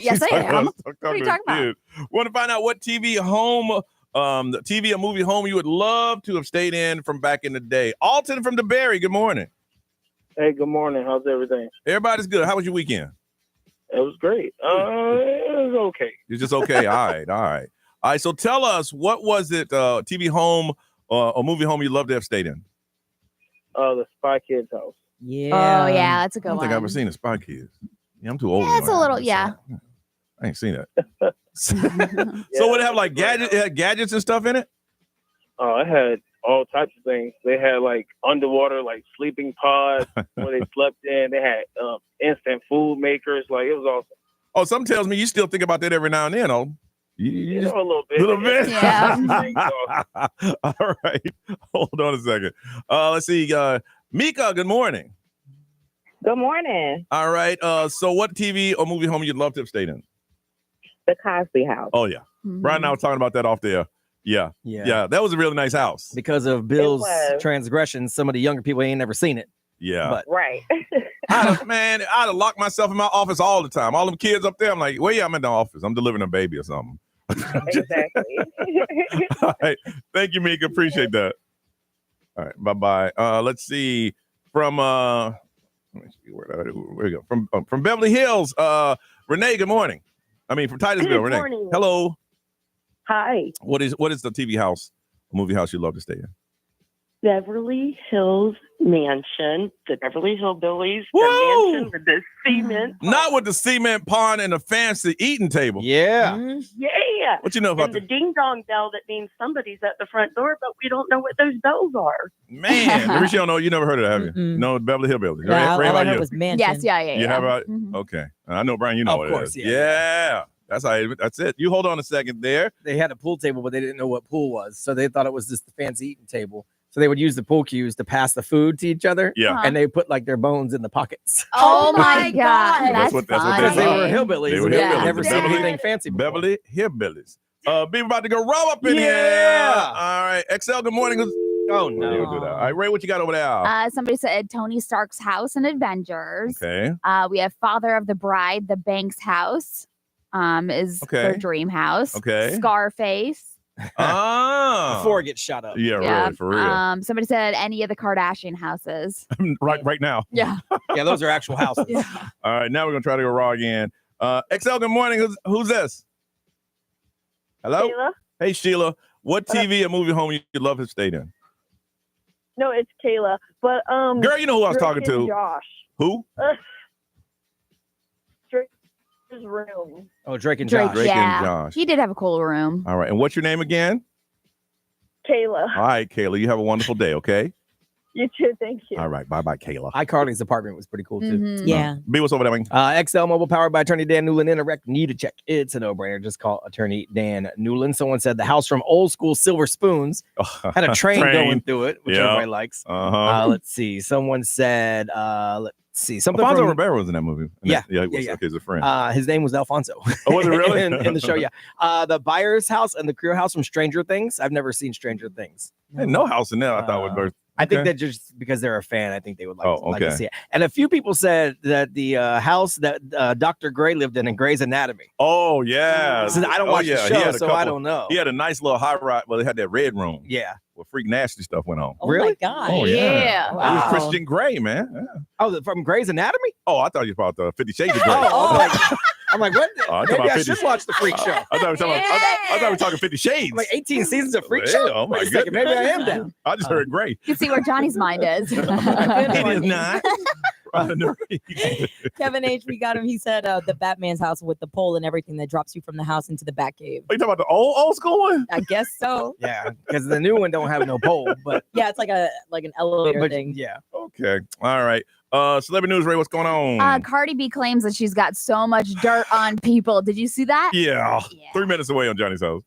Speaker 6: Yes, I am. What are you talking about?
Speaker 5: Want to find out what TV home, the TV or movie home you would love to have stayed in from back in the day? Alton from DeBerry, good morning.
Speaker 11: Hey, good morning. How's everything?
Speaker 5: Everybody's good. How was your weekend?
Speaker 11: It was great. It was okay.
Speaker 5: You're just okay. All right. So tell us, what was it, TV home or movie home you loved to have stayed in?
Speaker 11: The Spy Kids house.
Speaker 6: Yeah. Oh, yeah. That's a
Speaker 5: I
Speaker 6: good
Speaker 5: don't
Speaker 6: one.
Speaker 5: think I've ever seen the Spy Kids. Yeah, I'm too old.
Speaker 6: Yeah, it's a little, yeah.
Speaker 5: I ain't seen that. So would it have like gadgets and stuff in it?
Speaker 11: Oh, it had all types of things. They had like underwater, like sleeping pods where they slept in. They had instant food makers. Like, it was awesome.
Speaker 5: Oh, something tells me you still think about that every now and then, oh.
Speaker 11: You know, a little bit.
Speaker 5: Little bit?
Speaker 11: Yeah.
Speaker 5: All right. Hold on a second. Let's see. Mika, good morning.
Speaker 10: Good morning.
Speaker 5: All right. So what TV or movie home you'd love to have stayed in?
Speaker 10: The Cosby House.
Speaker 5: Oh, yeah. Brian and I were talking about that off there. Yeah. That was a really nice house.
Speaker 8: Because of Bill's transgressions, some of the younger people ain't never seen it.
Speaker 5: Yeah.
Speaker 8: But
Speaker 10: right.
Speaker 5: I'd have locked myself in my office all the time. All them kids up there, I'm like, well, yeah, I'm in the office. I'm delivering a baby or something.
Speaker 10: Exactly.
Speaker 5: All right. Thank you, Mika. Appreciate that. All right. Bye-bye. Let's see. From let me see where we go. From Beverly Hills, Renee, good morning. I mean, from Titusville,
Speaker 10: Good
Speaker 5: Renee.
Speaker 10: morning.
Speaker 5: Hello.
Speaker 10: Hi.
Speaker 5: What is the TV house, movie house you love to stay in?
Speaker 10: Beverly Hills Mansion, the Beverly Hillbillies,
Speaker 5: Woo!
Speaker 10: the mansion with the cement.
Speaker 5: Not with the cement pond and the fancy eating table.
Speaker 8: Yeah.
Speaker 10: Yeah.
Speaker 5: What you know about
Speaker 10: and the ding dong bell that means somebody's at the front door, but we don't know what those bells are.
Speaker 5: Man, Marisha, don't know. You never heard of that, have you? No, Beverly Hillbillies.
Speaker 10: Yeah,
Speaker 5: Ray,
Speaker 10: all I
Speaker 5: about
Speaker 10: heard
Speaker 5: you?
Speaker 10: was mansion.
Speaker 6: Yes, yeah.
Speaker 5: You have a okay. I know, Brian. You know
Speaker 8: Of
Speaker 5: what
Speaker 8: course,
Speaker 5: it is.
Speaker 8: yeah.
Speaker 5: That's that's it. You hold on a second there.
Speaker 8: They had a pool table, but they didn't know what pool was. So they thought it was just the fancy eating table. So they would use the pool cues to pass the food to each other.
Speaker 5: Yeah.
Speaker 8: And they put like their bones in the pockets.
Speaker 6: Oh my God.
Speaker 5: That's what
Speaker 8: Because they were hillbillies.
Speaker 5: They were
Speaker 8: and they
Speaker 5: hillbillies.
Speaker 8: never seen
Speaker 5: Beverly-
Speaker 8: anything fancy before.
Speaker 5: Beverly Hillbillies. People about to go roll up in here. All right. XL, good morning.
Speaker 8: Oh, no.
Speaker 5: We'll do that. All right, Ray, what you got over there?
Speaker 6: Somebody said Tony Stark's house and Avengers.
Speaker 5: Okay.
Speaker 6: We have Father of the Bride, the Banks house is their dream house.
Speaker 5: Okay.
Speaker 6: Scarface.
Speaker 8: Before it gets shot up.
Speaker 5: Yeah, really, for real.
Speaker 6: Somebody said any of the Kardashian houses.
Speaker 5: right now.
Speaker 6: Yeah.
Speaker 8: Yeah, those are actual houses.
Speaker 5: All right, now we're going to try to go raw again. XL, good morning. Who's this? Hello?
Speaker 10: Sheila.
Speaker 5: Hey, Sheila. What TV or movie home you'd love to stay in?
Speaker 10: No, it's Kayla. But
Speaker 5: Girl, you know who I was
Speaker 10: Drake
Speaker 5: talking to.
Speaker 10: and Josh.
Speaker 5: Who?
Speaker 10: Drake's room.
Speaker 8: Oh, Drake and
Speaker 6: Drake,
Speaker 8: Josh.
Speaker 5: Drake
Speaker 6: yeah.
Speaker 5: and Josh.
Speaker 6: He did have a cool room.
Speaker 5: All right, and what's your name again?
Speaker 10: Kayla.
Speaker 5: All right, Kayla, you have a wonderful day, okay?
Speaker 10: You too. Thank you.
Speaker 5: All right, bye-bye, Kayla.
Speaker 8: iCarly's apartment was pretty cool, too.
Speaker 6: Mhm.
Speaker 14: Yeah.
Speaker 5: B, what's over there, man?
Speaker 8: XL Mobile powered by Attorney Dan Newland. Interact, need a check. It's a no-brainer. Just call Attorney Dan Newland. Someone said the house from old school Silver Spoons had a train going through it, which
Speaker 5: Yeah.
Speaker 8: everybody likes.
Speaker 5: Uh-huh.
Speaker 8: Let's see. Someone said, let's see. Something
Speaker 5: Alfonso
Speaker 8: from,
Speaker 5: Ribeiro was in that movie.
Speaker 8: Yeah.
Speaker 5: Yeah, he was.
Speaker 8: Yeah.
Speaker 5: Okay, he's a friend.
Speaker 8: his name was Alfonso.
Speaker 5: Oh, was it really?
Speaker 8: in the show, yeah. The Byers house and the Creole house from Stranger Things. I've never seen Stranger Things.
Speaker 5: No house in there, I thought was
Speaker 8: I think
Speaker 5: okay.
Speaker 8: that just because they're a fan, I think they would like,
Speaker 5: Oh,
Speaker 8: like to
Speaker 5: okay.
Speaker 8: see it. And a few people said that the house that Dr. Gray lived in Grey's Anatomy.
Speaker 5: Oh, yeah.
Speaker 8: So I don't watch the
Speaker 5: He
Speaker 8: show,
Speaker 5: had a
Speaker 8: so I don't know.
Speaker 5: He had a nice little high rise. Well, they had that red room.
Speaker 8: Yeah.
Speaker 5: Where freak nasty stuff went on.
Speaker 14: Oh
Speaker 8: Really?
Speaker 14: my God.
Speaker 5: Oh, yeah. It was
Speaker 8: Wow.
Speaker 5: Christian Grey, man. Yeah.
Speaker 8: Oh, from Grey's Anatomy?
Speaker 5: Oh, I thought you were about the 50 Shades of Grey.
Speaker 8: I'm like, what?
Speaker 5: Oh, I thought
Speaker 8: Maybe
Speaker 5: about
Speaker 8: I
Speaker 5: 50
Speaker 8: should watch the Freak Show.
Speaker 5: I thought we were talking about, I thought we were talking 50 Shades.
Speaker 8: I'm like 18 seasons of Freak
Speaker 5: Well,
Speaker 8: Show.
Speaker 5: oh my
Speaker 8: Wait a second, maybe I am down.
Speaker 5: I just heard Grey.
Speaker 6: You can see where Johnny's mind is.
Speaker 5: It is not.
Speaker 14: Kevin H, we got him. He said the Batman's house with the pole and everything that drops you from the house into the Batcave.
Speaker 5: Are you talking about the old school one?
Speaker 14: I guess so.
Speaker 8: Yeah, because the new one don't have no pole, but
Speaker 14: Yeah, it's like an elevator thing.
Speaker 8: Yeah.
Speaker 5: Okay. All right. Celebrity News, Ray, what's going on?
Speaker 6: Cardi B claims that she's got so much dirt on people. Did you see that?
Speaker 5: Yeah. 3 minutes away on Johnny's house.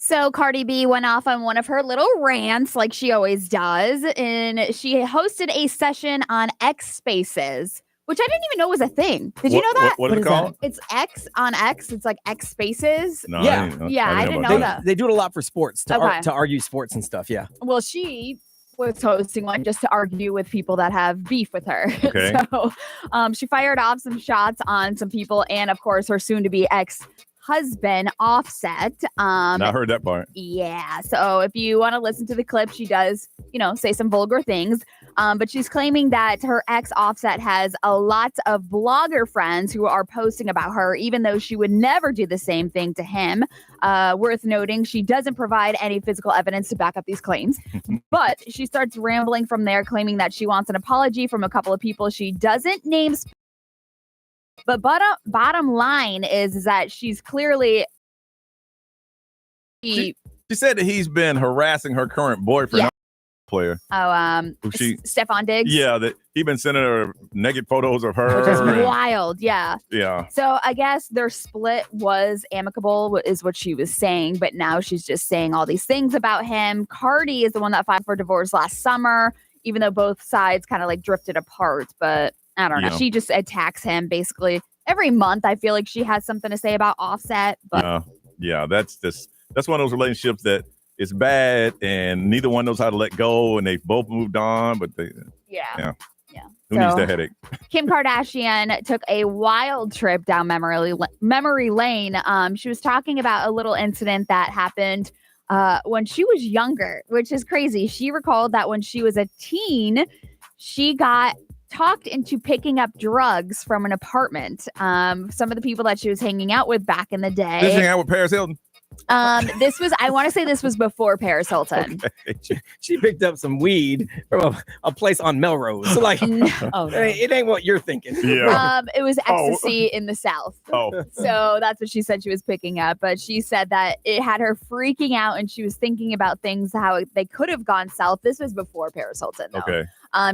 Speaker 6: So Cardi B went off on one of her little rants like she always does, and she hosted a session on X Spaces, which I didn't even know was a thing. Did you know that?
Speaker 5: What is it called?
Speaker 6: It's X on X. It's like X Spaces.
Speaker 5: No,
Speaker 8: Yeah.
Speaker 6: I didn't know that.
Speaker 8: They do it a lot for sports to
Speaker 6: Okay.
Speaker 8: to argue sports and stuff. Yeah.
Speaker 6: Well, she was hosting one just to argue with people that have beef with her.
Speaker 5: Okay.
Speaker 6: So she fired off some shots on some people and, of course, her soon-to-be ex-husband, Offset.
Speaker 5: I heard that part.
Speaker 6: Yeah. So if you want to listen to the clip, she does, say some vulgar things. But she's claiming that her ex Offset has a lot of blogger friends who are posting about her, even though she would never do the same thing to him. Worth noting, she doesn't provide any physical evidence to back up these claims. But she starts rambling from there, claiming that she wants an apology from a couple of people she doesn't name. But bottom line is that she's clearly...
Speaker 5: She said that he's been harassing her current boyfriend.
Speaker 6: Yeah.
Speaker 5: Player.
Speaker 6: Stephon Diggs.
Speaker 5: Yeah, that he been sending her naked photos of her.
Speaker 6: Which is wild, yeah.
Speaker 5: Yeah.
Speaker 6: So I guess their split was amicable, is what she was saying, but now she's just saying all these things about him. Cardi is the one that filed for divorce last summer, even though both sides kind of like drifted apart, but I don't know.
Speaker 5: Yeah.
Speaker 6: She just attacks him basically every month. I feel like she has something to say about Offset, but
Speaker 5: yeah, that's one of those relationships that it's bad and neither one knows how to let go and they both moved on, but
Speaker 6: yeah.
Speaker 5: Who needs
Speaker 6: So-
Speaker 5: that headache?
Speaker 6: Kim Kardashian took a wild trip down memory lane. She was talking about a little incident that happened when she was younger, which is crazy. She recalled that when she was a teen, she got talked into picking up drugs from an apartment. Some of the people that she was hanging out with back in the day.
Speaker 5: Did she hang out with Paris Hilton?
Speaker 6: I want to say this was before Paris Hilton.
Speaker 8: She picked up some weed from a place on Melrose. So like, it ain't what you're thinking.
Speaker 5: Yeah.
Speaker 6: It was ecstasy in the South. So that's what she said she was picking up. But she said that it had her freaking out and she was thinking about things, how they could have gone south. This was before Paris Hilton, though.
Speaker 5: Okay.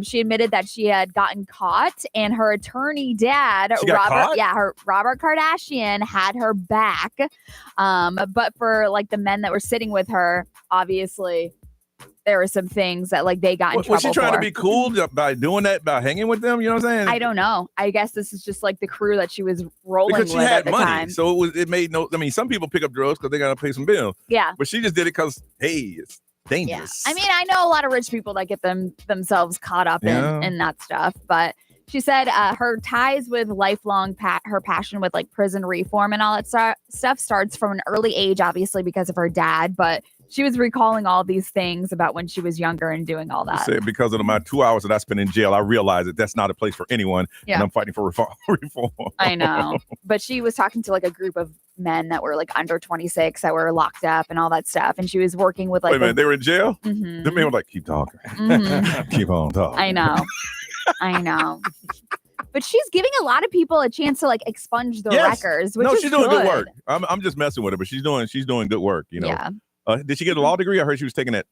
Speaker 6: She admitted that she had gotten caught and her attorney dad,
Speaker 5: She got caught?
Speaker 6: Robert Kardashian had her back. But for like the men that were sitting with her, obviously there were some things that like they got in trouble
Speaker 5: Was she trying
Speaker 6: for.
Speaker 5: to be cool by doing that, by hanging with them? You know what I'm saying?
Speaker 6: I don't know. I guess this is just like the crew that she was rolling
Speaker 5: Because she
Speaker 6: with
Speaker 5: had
Speaker 6: at the
Speaker 5: money,
Speaker 6: time.
Speaker 5: so it made no. I mean, some people pick up drugs because they gotta pay some bills.
Speaker 6: Yeah.
Speaker 5: But she just did it because it's
Speaker 6: Yeah.
Speaker 5: dangerous.
Speaker 6: I mean, I know a lot of rich people that get themselves caught up in that stuff, but she said her ties with lifelong her passion with like prison reform and all that stuff starts from an early age, obviously because of her dad, but she was recalling all these things about when she was younger and doing all that.
Speaker 5: Said because of my 2 hours that I spent in jail, I realized that that's not a place for anyone,
Speaker 6: Yeah.
Speaker 5: and I'm fighting for reform.
Speaker 6: I know. But she was talking to like a group of men that were like under 26 that were locked up and all that stuff. And she was working with like
Speaker 5: Wait a minute, they were in jail?
Speaker 6: Mhm.
Speaker 5: The men were like, keep talking.
Speaker 6: Mhm.
Speaker 5: Keep on talking.
Speaker 6: I know. I know. But she's giving a lot of people a chance to like expunge their records, which
Speaker 5: no,
Speaker 6: is
Speaker 5: she's doing good work. I'm just messing with her, but she's doing good work, you know.
Speaker 6: Yeah.
Speaker 5: Did she get a law degree? I heard she was taking the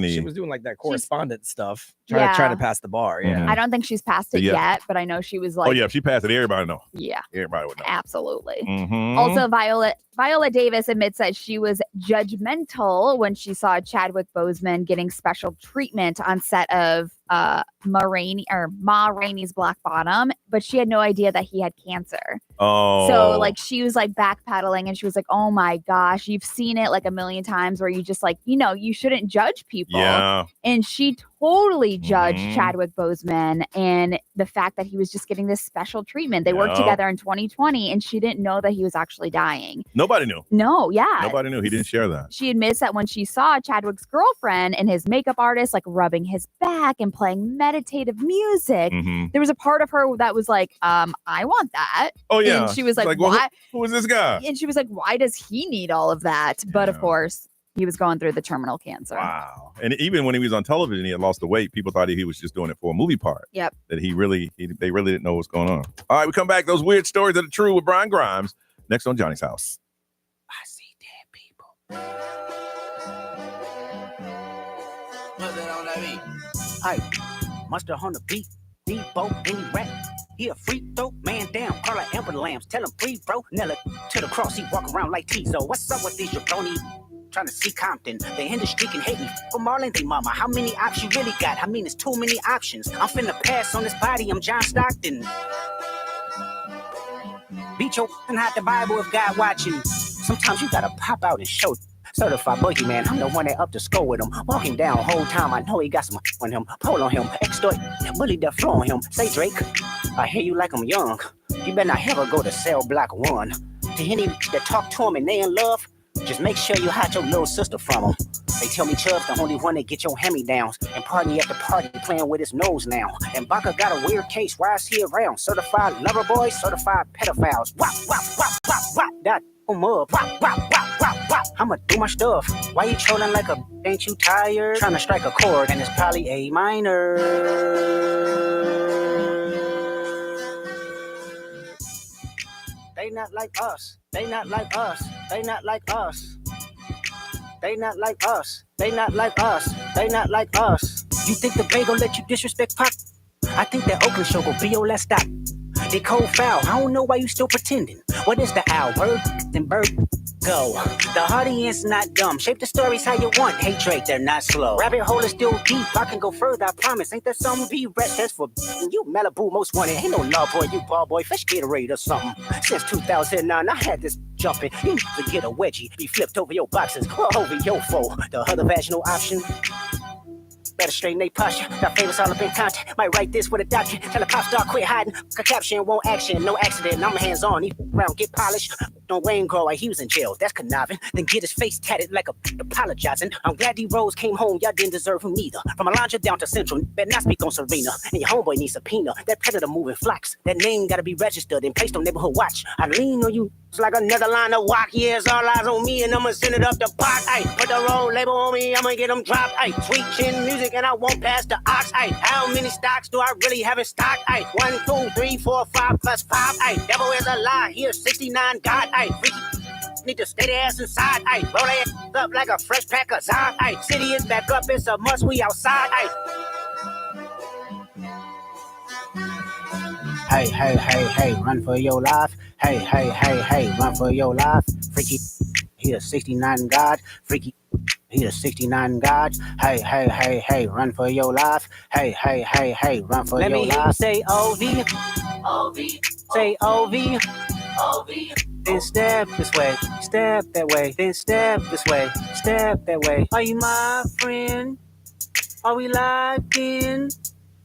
Speaker 8: She was doing like that correspondence stuff, trying
Speaker 6: Yeah.
Speaker 8: to pass the bar. Yeah.
Speaker 6: I don't think she's passed it
Speaker 5: Yeah.
Speaker 6: yet, but I know she was like,
Speaker 5: oh yeah, if she passed it, everybody know.
Speaker 6: yeah,
Speaker 5: Everybody would know.
Speaker 6: absolutely.
Speaker 5: Mhm.
Speaker 6: Also, Viola Davis admits that she was judgmental when she saw Chadwick Boseman getting special treatment on set of Ma Rainey's Black Bottom, but she had no idea that he had cancer.
Speaker 5: Oh.
Speaker 6: So like she was like backpedaling and she was like, oh my gosh, you've seen it like a million times where you just like, you shouldn't judge people.
Speaker 5: Yeah.
Speaker 6: And she totally judged
Speaker 5: Mhm.
Speaker 6: Chadwick Boseman and the fact that he was just getting this special treatment. They worked
Speaker 5: Yeah.
Speaker 6: together in 2020 and she didn't know that he was actually dying.
Speaker 5: Nobody knew.
Speaker 6: No, yeah.
Speaker 5: Nobody knew. He didn't share that.
Speaker 6: She admits that when she saw Chadwick's girlfriend and his makeup artist like rubbing his back and playing meditative music,
Speaker 5: Mhm.
Speaker 6: there was a part of her that was like, I want that.
Speaker 5: Oh yeah.
Speaker 6: And she was like,
Speaker 5: well,
Speaker 6: why?
Speaker 5: who is this guy?
Speaker 6: And she was like, why does he need all of that? But of course, he was going through the terminal cancer.
Speaker 5: Wow. And even when he was on television, he had lost the weight. People thought he was just doing it for a movie part.
Speaker 6: Yep.
Speaker 5: That they really didn't know what's going on. All right, we come back. Those weird stories that are true with Brian Grimes. Next on Johnny's House.
Speaker 12: Hey, Mustard on the beat, Debo, any rap. He a free throw, man down, call like Amber Lambs. Tell him free, bro. Nella to the cross, he walk around like Tizo. What's up with these jabroni? trying to see Compton. The industry can hate me for Marlon, they mama. How many options you really got? I mean, it's too many options. I'm finna pass on this body, I'm John Stockton. Beat your and hide the Bible if God watching. Sometimes you gotta pop out and show. Certified boogeyman, I'm the one that up to score with him. Walking down whole time, I know he got some on him. Pull on him, extort, bully the floor on him. Say Drake, I hear you like I'm young. You better not ever go to cell block 1. To any that talk to him and they in love, just make sure you hide your little sister from him. They tell me Chubb's the only one that get your hand-me-downs. And party at the party playing with his nose now. And Baca got a weird case, why is he around? Certified lover boys, certified pedophiles. Wop, wop, wop, wop, wop, that up. Wop, wop, wop, wop, wop. I'ma do my stuff. Why you trolling like a ain't you tired? Trying to strike a chord and it's probably A minor. They not like us. They not like us. They not like us. They not like us. They not like us. They not like us. You think the Bay gon' let you disrespect Pop? I think that Oakland show gon' be your last stop. They cold foul. I don't know why you still pretending. What is the owl? Bird and bird go. The audience not dumb. Shape the stories how you want. Hey Drake, they're not slow. Rabbit hole is still deep. I can go further, I promise. Ain't that something be rest? That's for you Malibu most wanted. Ain't no love boy, you ball boy. Fish Gatorade or something. Since 2009, I had this jumping. You need to get a wedgie. Be flipped over your boxes or over your foe. The other vaginal option. Better straighten they posture. Got famous all up in content. Might write this with a doctor. Tell a pop star quit hiding. A caption won't action. No accident. I'm hands on. He round get polished. Don't Wayne grow like he was in jail. That's conniving. Then get his face tatted like a apologizing. I'm glad D-Rose came home. Y'all didn't deserve him neither. From Alondra down to Central. Better not speak on Serena. And your homeboy needs subpoena. That predator moving flocks. That name gotta be registered and placed on neighborhood watch. I lean on you. It's like another line of walk. Yeah, it's all eyes on me and I'ma send it up the pot. Ay, put the roll label on me. I'ma get them dropped. Ay, sweet chin music and I won't pass the ox. Ay, how many stocks do I really have in stock? Ay, 1, 2, 3, 4, 5 plus 5. Ay, devil is a lie. Here's 69 God. Ay, freaky need to stay their ass inside. Ay, roll their ass up like a fresh pack of Zod. Ay, city is back up. It's a must. We outside. Ay. Hey, hey, hey, hey, run for your life. Hey, hey, hey, hey, run for your life. Freaky, he a 69 God. Freaky, he a 69 God. Hey, hey, hey, hey, run for your life. Hey, hey, hey, hey, run for your life. Let me hear you say O-V. O-V. Say O-V. O-V. Then step this way, step that way. Then step this way, step that way. Are you my friend? Are we locked in?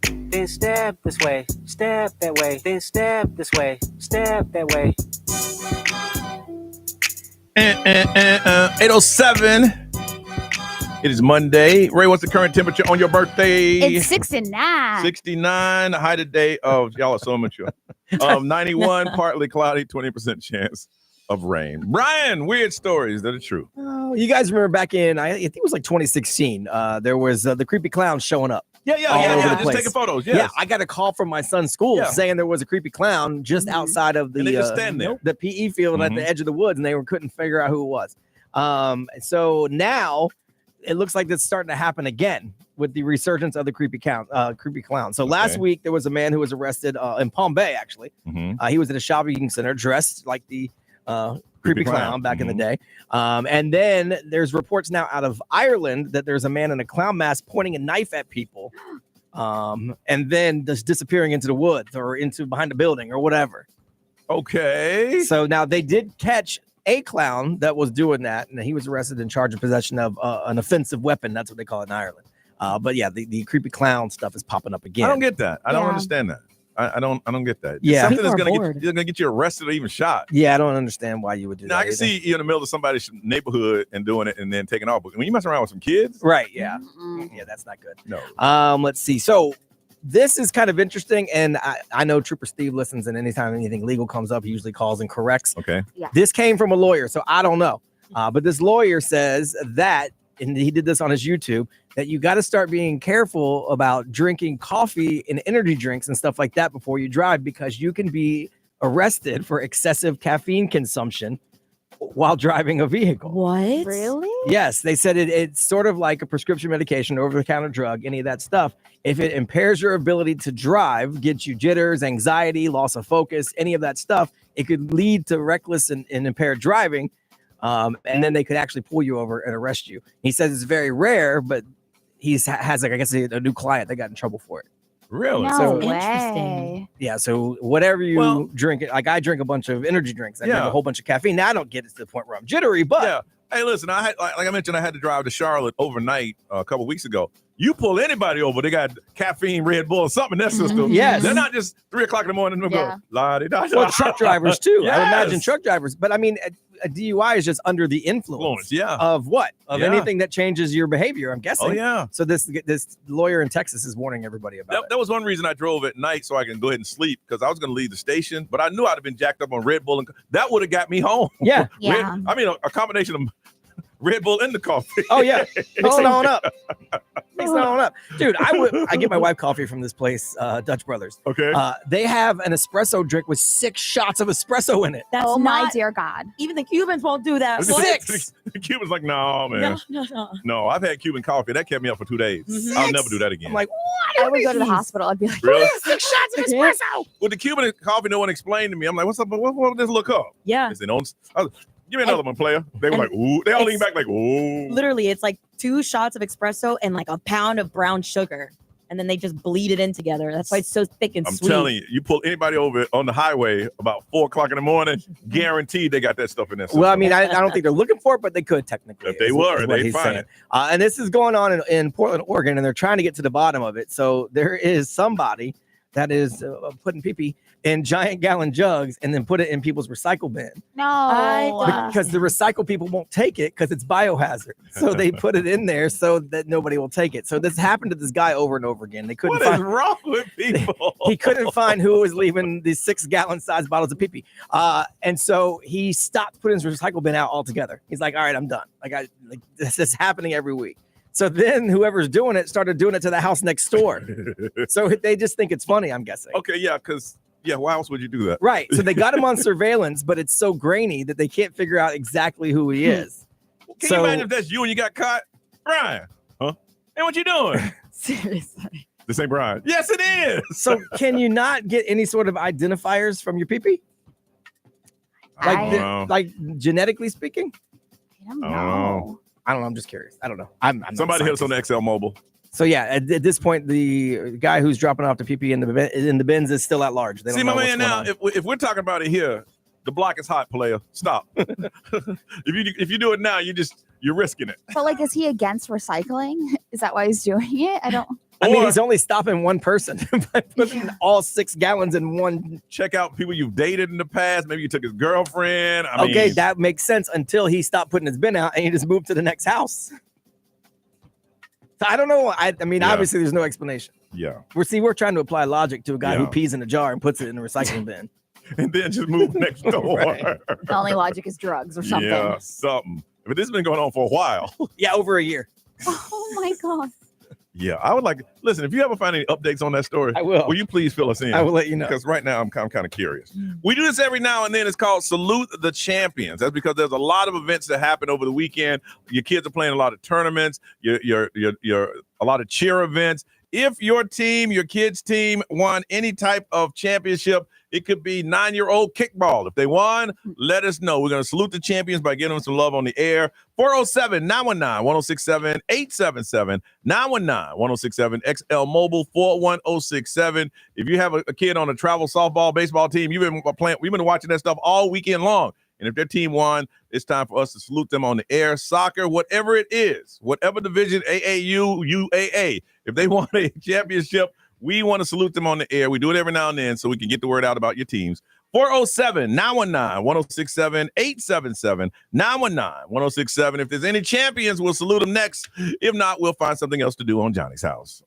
Speaker 12: Then step this way, step that way. Then step this way, step that way.
Speaker 5: 8:07. It is Monday. Ray, what's the current temperature on your birthday?
Speaker 6: It's 69.
Speaker 5: 69. The high today of y'all are so mature. 91, partly cloudy, 20% chance of rain. Brian, weird stories that are true.
Speaker 8: Oh, you guys remember back in, I think it was like 2016, there was the creepy clown showing up.
Speaker 5: Yeah. Just taking photos. Yes.
Speaker 8: Yeah, I got a call from my son's school saying there was a creepy clown just outside of the the PE field at the edge of the woods, and they couldn't figure out who it was. So now it looks like it's starting to happen again with the resurgence of the creepy clown. So last week there was a man who was arrested in Palm Bay. Actually, he was at a shopping center dressed like the creepy clown back in the day. And then there's reports now out of Ireland that there's a man in a clown mask pointing a knife at people and then just disappearing into the woods or into behind a building or whatever.
Speaker 5: Okay.
Speaker 8: So now they did catch a clown that was doing that, and he was arrested in charge of possession of an offensive weapon. That's what they call it in Ireland. But yeah, the creepy clown stuff is popping up again.
Speaker 5: I don't get that. I don't understand that. I don't get that.
Speaker 8: Yeah.
Speaker 5: Something that's gonna get you arrested or even shot.
Speaker 8: Yeah, I don't understand why you would do that.
Speaker 5: I can see you in the middle of somebody's neighborhood and doing it and then taking off. But when you mess around with some kids,
Speaker 8: right? Yeah, yeah, that's not good. No. Let's see. So this is kind of interesting, and I know Trooper Steve listens, and anytime anything legal comes up, he usually calls and corrects.
Speaker 5: Okay.
Speaker 6: Yeah.
Speaker 8: This came from a lawyer, so I don't know. But this lawyer says that, and he did this on his YouTube, that you got to start being careful about drinking coffee and energy drinks and stuff like that before you drive, because you can be arrested for excessive caffeine consumption while driving a vehicle.
Speaker 9: What?
Speaker 6: Really?
Speaker 8: Yes, they said it's sort of like a prescription medication, over-the-counter drug, any of that stuff. If it impairs your ability to drive, gets you jitters, anxiety, loss of focus, any of that stuff, it could lead to reckless and impaired driving. and then they could actually pull you over and arrest you. He says it's very rare, but has like, I guess, a new client that got in trouble for it.
Speaker 5: Really?
Speaker 6: No
Speaker 8: So
Speaker 6: way.
Speaker 8: yeah, so whatever you drink, like I drink a bunch of energy drinks. I drink a whole bunch of caffeine. Now I don't get it to the point where I'm jittery, but
Speaker 5: yeah. Hey, listen, I had, like I mentioned, I had to drive to Charlotte overnight a couple weeks ago. You pull anybody over, they got caffeine, Red Bull, something in their system.
Speaker 8: Yes.
Speaker 5: They're not just 3 o'clock in the morning and go, la-di-da-da.
Speaker 8: Well, truck drivers too. I would imagine
Speaker 5: Yes.
Speaker 8: truck drivers. But I mean, a DUI is just under the influence of what? Of
Speaker 5: Yeah.
Speaker 8: anything that changes your behavior, I'm guessing.
Speaker 5: Oh, yeah.
Speaker 8: So this lawyer in Texas is warning everybody about
Speaker 5: That was one reason I drove at night so I can go ahead and sleep because I was going to leave the station, but I knew I'd have been jacked up on Red Bull, and that would have got me home.
Speaker 8: Yeah.
Speaker 6: Yeah.
Speaker 5: I mean, a combination of Red Bull and the coffee.
Speaker 8: Oh yeah, mix it on up. Mix it on up, dude. I get my wife coffee from this place, Dutch Brothers.
Speaker 5: Okay.
Speaker 8: They have an espresso drink with 6 shots of espresso in it.
Speaker 14: That's
Speaker 6: Oh my
Speaker 14: not,
Speaker 6: dear God.
Speaker 14: even the Cubans won't do that.
Speaker 8: 6.
Speaker 5: The Cuban's like, no, man.
Speaker 14: No.
Speaker 5: No, I've had Cuban coffee. That kept me up for 2 days. I'll never do that again.
Speaker 8: I'm like,
Speaker 6: I would go to the hospital. I'd be like,
Speaker 5: Really?
Speaker 6: 6 shots of espresso.
Speaker 5: With the Cuban coffee, no one explained to me. I'm like, what's up? What would this look up?
Speaker 14: Yeah.
Speaker 5: They don't. Give me another one, player. They were like, ooh. They all lean back like, ooh.
Speaker 14: Literally, it's like 2 shots of espresso and like a pound of brown sugar. And then they just bleed it in together. That's why it's so thick and
Speaker 5: I'm
Speaker 14: sweet.
Speaker 5: telling you, you pull anybody over on the highway about 4 o'clock in the morning, guaranteed they got that stuff in there.
Speaker 8: Well, I mean, I don't think they're looking for it, but they could technically.
Speaker 5: If they
Speaker 8: is
Speaker 5: were,
Speaker 8: what
Speaker 5: they'd
Speaker 8: he's
Speaker 5: find
Speaker 8: saying.
Speaker 5: it.
Speaker 8: And this is going on in Portland, Oregon, and they're trying to get to the bottom of it. So there is somebody that is putting pee-pee in giant gallon jugs and then put it in people's recycle bin.
Speaker 6: No.
Speaker 8: Because the recycle people won't take it because it's biohazard. So they put it in there so that nobody will take it. So this happened to this guy over and over again. They couldn't
Speaker 5: What
Speaker 8: find
Speaker 5: is wrong with people?
Speaker 8: he couldn't find who was leaving these 6-gallon size bottles of pee-pee. And so he stopped putting his recycle bin out altogether. He's like, all right, I'm done. Like this is happening every week. So then whoever's doing it started doing it to the house next door. So they just think it's funny, I'm guessing.
Speaker 5: Okay, yeah, because, why else would you do that?
Speaker 8: Right. So they got him on surveillance, but it's so grainy that they can't figure out exactly who he is.
Speaker 5: Can you imagine if that's you and you got caught? Brian, huh? Hey, what you doing?
Speaker 14: Seriously.
Speaker 5: This ain't Brian. Yes, it is.
Speaker 8: So can you not get any sort of identifiers from your pee-pee? Like genetically speaking?
Speaker 6: I don't know.
Speaker 8: I don't know. I'm just curious. I don't know. I'm not
Speaker 5: Somebody
Speaker 8: a
Speaker 5: hit us on the XL Mobile.
Speaker 8: So yeah, at this point, the guy who's dropping off the PP in the bins is still at large. They don't
Speaker 5: See,
Speaker 8: know
Speaker 5: my
Speaker 8: what's
Speaker 5: man, now,
Speaker 8: going on.
Speaker 5: if we're talking about it here, the block is hot, player. Stop. if you do it now, you're risking it.
Speaker 6: But like, is he against recycling? Is that why he's doing it? I don't.
Speaker 8: I mean, he's only stopping one person by putting all 6 gallons in one.
Speaker 5: Check out people you've dated in the past. Maybe you took his girlfriend.
Speaker 8: Okay, that makes sense until he stopped putting his bin out and he just moved to the next house. So I don't know. I mean, obviously, there's no explanation.
Speaker 5: Yeah.
Speaker 8: We're trying to apply logic to a guy who pees in a jar and puts it in a recycling bin.
Speaker 5: And then just move next door.
Speaker 8: Right.
Speaker 6: The only logic is drugs or something.
Speaker 5: Yeah, something. But this has been going on for a while.
Speaker 8: Yeah, over a year.
Speaker 6: Oh my God.
Speaker 5: Yeah, I would like. Listen, if you ever find any updates on that story,
Speaker 8: I will.
Speaker 5: Will you please fill us in?
Speaker 8: I will let you know.
Speaker 5: Because right now I'm kind of curious. We do this every now and then. It's called Salute the Champions. That's because there's a lot of events that happen over the weekend. Your kids are playing a lot of tournaments. Your a lot of cheer events. If your team, your kids' team, won any type of championship, it could be 9-year-old kickball. If they won, let us know. We're going to salute the champions by giving them some love on the air. 407-919-1067, 877-919-1067, XL Mobile 41067. If you have a kid on a travel softball, baseball team, we've been watching that stuff all weekend long. And if their team won, it's time for us to salute them on the air. Soccer, whatever it is, whatever division, AAU, UAA, if they won a championship, we want to salute them on the air. We do it every now and then so we can get the word out about your teams. 407-919-1067, 877-919-1067. If there's any champions, we'll salute them next. If not, we'll find something else to do on Johnny's House.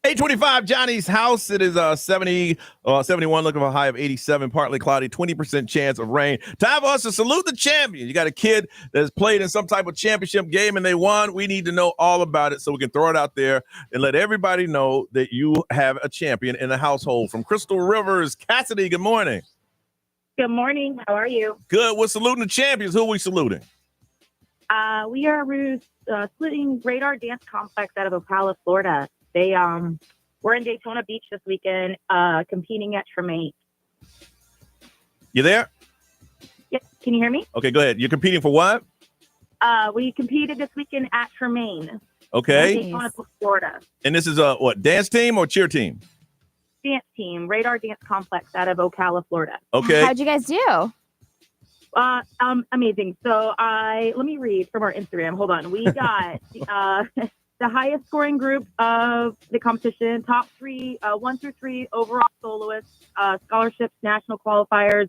Speaker 5: 825 Johnny's house. It is 71, looking for a high of 87, partly cloudy, 20% chance of rain. Time for us to salute the champion. You got a kid that's played in some type of championship game and they won. We need to know all about it so we can throw it out there and let everybody know that you have a champion in the household. From Crystal Rivers, Cassidy, good morning.
Speaker 18: Good morning. How are you?
Speaker 5: Good. We're saluting the champions. Who are we saluting?
Speaker 18: We are splitting Radar Dance Complex out of Ocala, Florida. They we're in Daytona Beach this weekend, competing at Tremaine.
Speaker 5: You there?
Speaker 18: Yep. Can you hear me?
Speaker 5: Okay, go ahead. You're competing for what?
Speaker 18: We competed this weekend at Tremaine.
Speaker 5: Okay.
Speaker 18: In Daytona, Florida.
Speaker 5: And this is a what, dance team or cheer team?
Speaker 18: Dance team, Radar Dance Complex out of Ocala, Florida.
Speaker 5: Okay.
Speaker 6: How'd you guys do?
Speaker 18: Amazing. So let me read from our Instagram. Hold on. We got the highest scoring group of the competition, top 3, 1 through 3 overall soloists, scholarships, national qualifiers,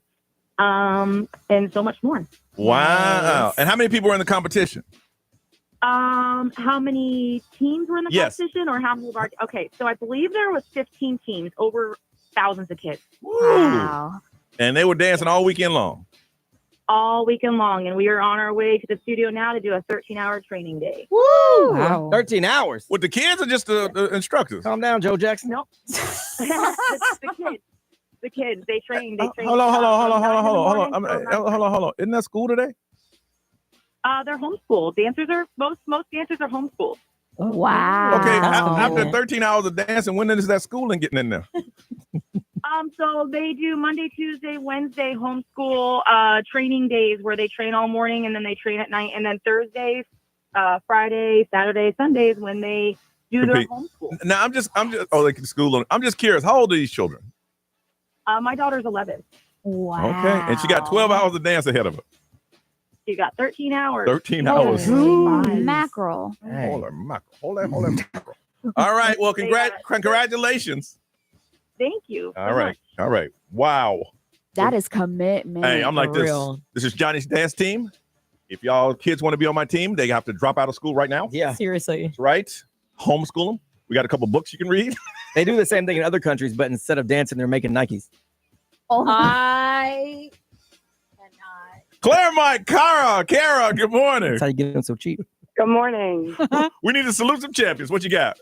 Speaker 18: and so much more.
Speaker 5: Wow. Nice. And how many people were in the competition?
Speaker 18: How many teams were in the
Speaker 5: Yes.
Speaker 18: competition, or how many of our? Okay, so I believe there was 15 teams, over thousands of kids.
Speaker 6: Wow.
Speaker 5: And they were dancing all weekend long.
Speaker 18: All weekend long, and we are on our way to the studio now to do a 13-hour training day.
Speaker 8: Woo! Wow. 13 hours.
Speaker 5: With the kids or just the instructors?
Speaker 8: Calm down, Joe Jackson.
Speaker 18: Nope. The kids, they train.
Speaker 5: Hold on. Isn't that school today?
Speaker 18: They're homeschooled. Dancers are most dancers are homeschooled.
Speaker 6: Wow.
Speaker 5: Okay, after 13 hours of dancing, when is that schooling getting in there?
Speaker 18: So they do Monday, Tuesday, Wednesday homeschool training days where they train all morning and then they train at night, and then Thursdays, Friday, Saturday, Sundays when they do their homeschool.
Speaker 5: Now I'm just they can school. I'm just curious. How old are these children?
Speaker 18: My daughter's 11.
Speaker 6: Wow.
Speaker 5: Okay, and she got 12 hours of dance ahead of her.
Speaker 18: She got 13 hours.
Speaker 5: 13 hours.
Speaker 6: Mackerel.
Speaker 5: Hey. Hold on, mackerel. All right. Well, congratulations.
Speaker 18: Thank you.
Speaker 5: All right. Wow.
Speaker 6: That is commitment.
Speaker 5: Hey, I'm like
Speaker 6: for
Speaker 5: this.
Speaker 6: real.
Speaker 5: This is Johnny's dance team. If y'all kids want to be on my team, they have to drop out of school right now.
Speaker 8: Yeah.
Speaker 14: Seriously.
Speaker 5: That's right. Homeschool them. We got a couple books you can read.
Speaker 8: They do the same thing in other countries, but instead of dancing, they're making Nikes.
Speaker 6: Oh,
Speaker 14: I
Speaker 5: Claremont, Kara, good morning.
Speaker 8: That's how you get them so cheap.
Speaker 19: Good morning.
Speaker 5: We need to salute some champions. What you got?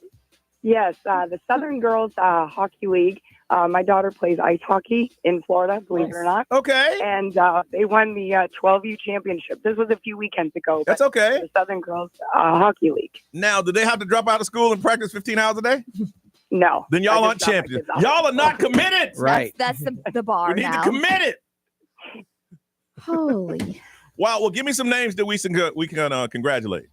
Speaker 19: Yes, the Southern Girls Hockey League. My daughter plays ice hockey in Florida, believe it or not.
Speaker 5: Okay.
Speaker 19: And they won the 12U championship. This was a few weekends ago.
Speaker 5: That's okay.
Speaker 19: The Southern Girls Hockey League.
Speaker 5: Now, do they have to drop out of school and practice 15 hours a day?
Speaker 19: No.
Speaker 5: Then y'all aren't champions. Y'all are not committed.
Speaker 8: Right.
Speaker 6: That's the bar
Speaker 5: We need
Speaker 6: now.
Speaker 5: to commit it.
Speaker 6: Holy.
Speaker 5: Wow. Well, give me some names that we can congratulate.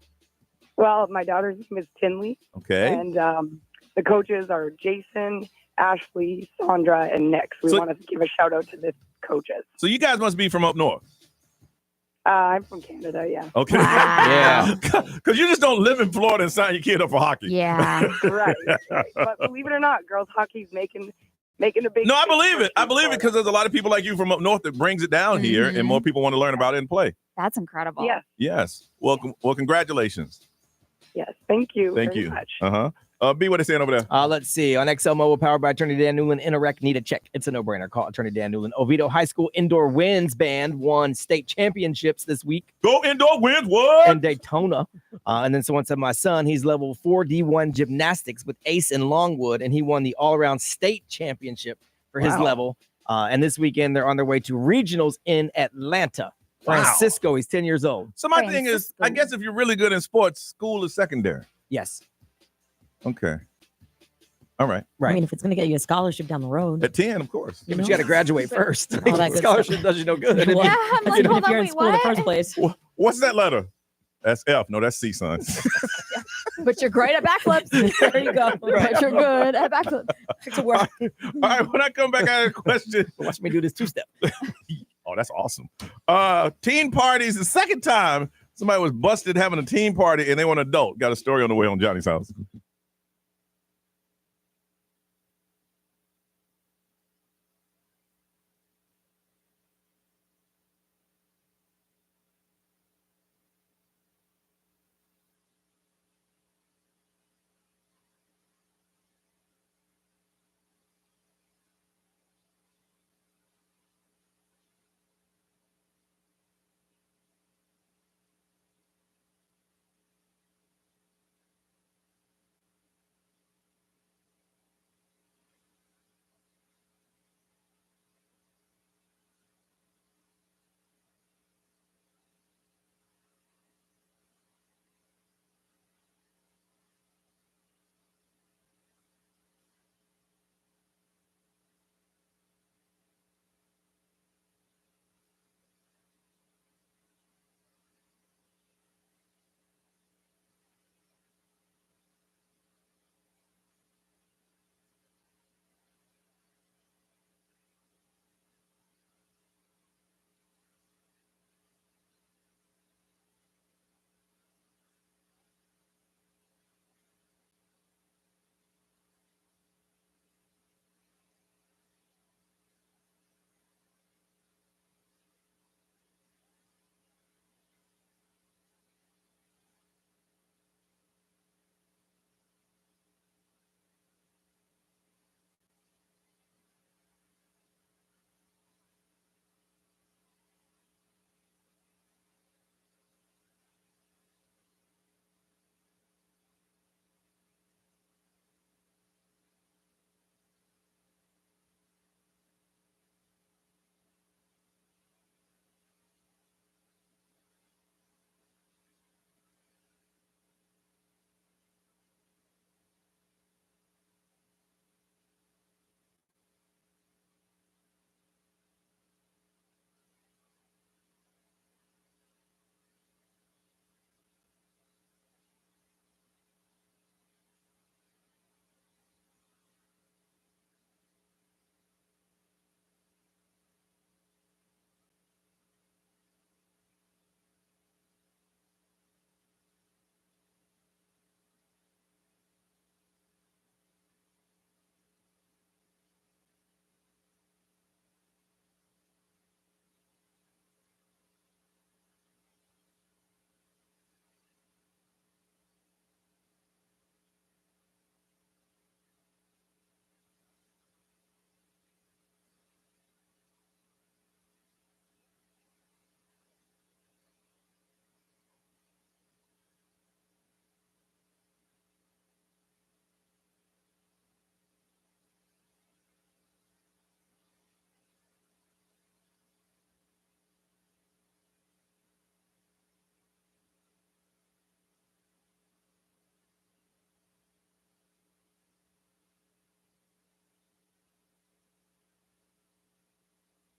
Speaker 19: Well, my daughter's name is Tinley.
Speaker 5: Okay.
Speaker 19: And the coaches are Jason, Ashley, Sandra, and Nick. We want to give a shout out to the coaches.
Speaker 5: So you guys must be from up north.
Speaker 19: I'm from Canada, yeah.
Speaker 5: Okay.
Speaker 8: Yeah.
Speaker 5: Because you just don't live in Florida and sign your kid up for hockey.
Speaker 6: Yeah.
Speaker 19: Right. But believe it or not, girls hockey's making a big.
Speaker 5: No, I believe it. I believe it because there's a lot of people like you from up north that brings it down here, and more people want to learn about it and play.
Speaker 6: That's incredible.
Speaker 19: Yes.
Speaker 5: Yes. Welcome. Well, congratulations.
Speaker 19: Yes. Thank you.
Speaker 5: Thank
Speaker 19: very
Speaker 5: you.
Speaker 19: much.
Speaker 5: B, what they saying over there?
Speaker 8: Let's see. On XL Mobile, powered by Attorney Dan Newland, Interact, need a check. It's a no-brainer. Call Attorney Dan Newland. Oviedo High School Indoor Winds Band won state championships this week.
Speaker 5: Go Indoor Winds, what?
Speaker 8: In Daytona. And then someone said, my son, he's level 4 D1 gymnastics with Ace in Longwood, and he won the all-around state championship for his level. And this weekend, they're on their way to regionals in Atlanta.
Speaker 5: Wow.
Speaker 8: Francisco, he's 10 years old.
Speaker 5: So my thing is, I guess if you're really good in sports, school is secondary.
Speaker 8: Yes.
Speaker 5: Okay. All right.
Speaker 14: I mean, if it's going to get you a scholarship down the road.
Speaker 5: At 10, of course.
Speaker 8: Yeah, but you got to graduate first.
Speaker 14: All that good
Speaker 8: Scholarship
Speaker 14: stuff.
Speaker 8: does you no good.
Speaker 14: Well,
Speaker 6: Yeah, I'm like, hold
Speaker 14: if
Speaker 6: on,
Speaker 14: you're in
Speaker 6: wait,
Speaker 14: school in the
Speaker 6: what?
Speaker 14: first place.
Speaker 5: What's that letter? That's F. No, that's C, son.
Speaker 6: But you're great at backflips. There you go. But you're good at backflips.
Speaker 5: All right, when I come back, I have a question.
Speaker 8: Watch me do this two-step.
Speaker 5: Oh, that's awesome. Teen parties, the second time somebody was busted having a teen party and they were an adult. Got a story on the way on Johnny's house.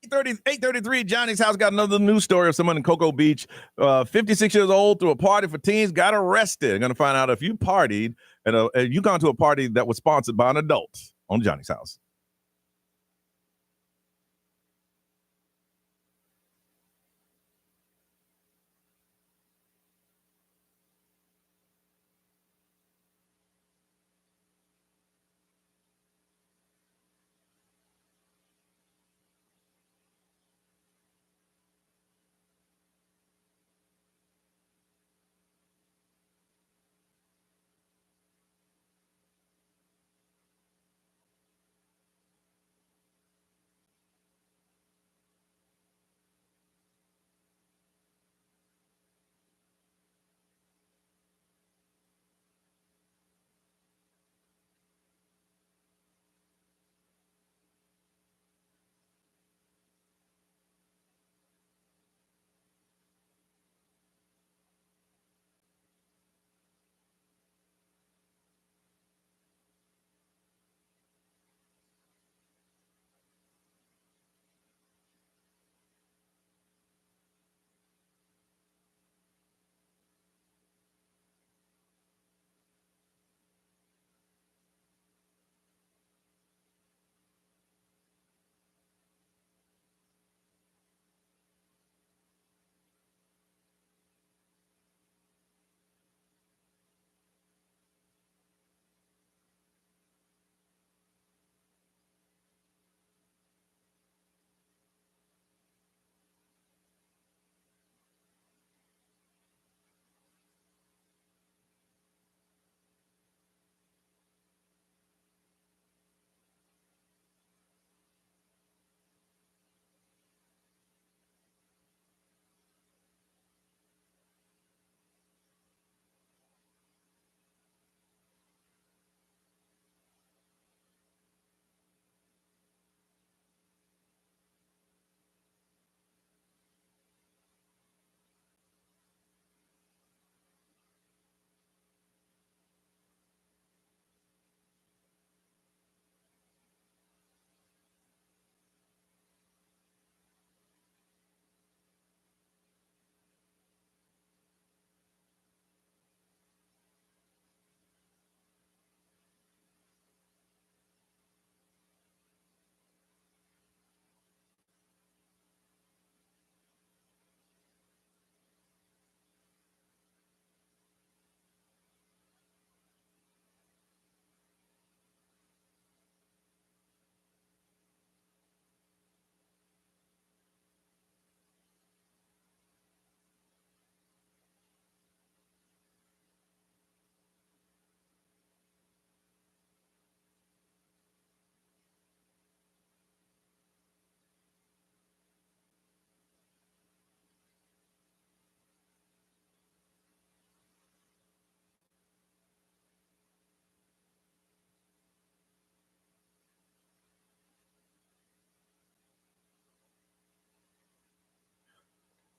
Speaker 5: 8:33, Johnny's House got another news story of someone in Cocoa Beach, 56 years old, threw a party for teens, got arrested. I'm going to find out if you partied and you gone to a party that was sponsored by an adult on Johnny's House.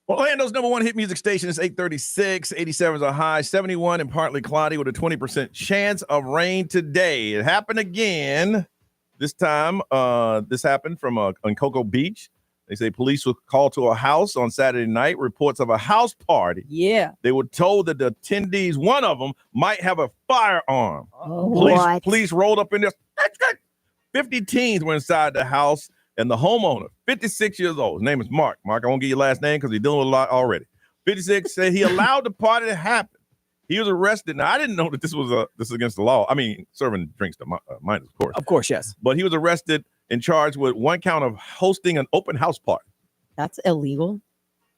Speaker 5: Orlando's number one hit music station is 836. 87 is a high, 71 and partly cloudy with a 20% chance of rain today. It happened again. This time, this happened on Cocoa Beach. They say police were called to a house on Saturday night. Reports of a house party.
Speaker 14: Yeah.
Speaker 5: They were told that the attendees, one of them, might have a firearm.
Speaker 14: What?
Speaker 5: Police rolled up in there. 50 teens were inside the house. And the homeowner, 56 years old, his name is Mark. Mark, I won't give you your last name because he's dealing with a lot already. 56 said he allowed the party to happen. He was arrested. Now, I didn't know that this is against the law. I mean, serving drinks to minors, of course.
Speaker 8: Of course, yes.
Speaker 5: But he was arrested and charged with one count of hosting an open house party.
Speaker 14: That's illegal.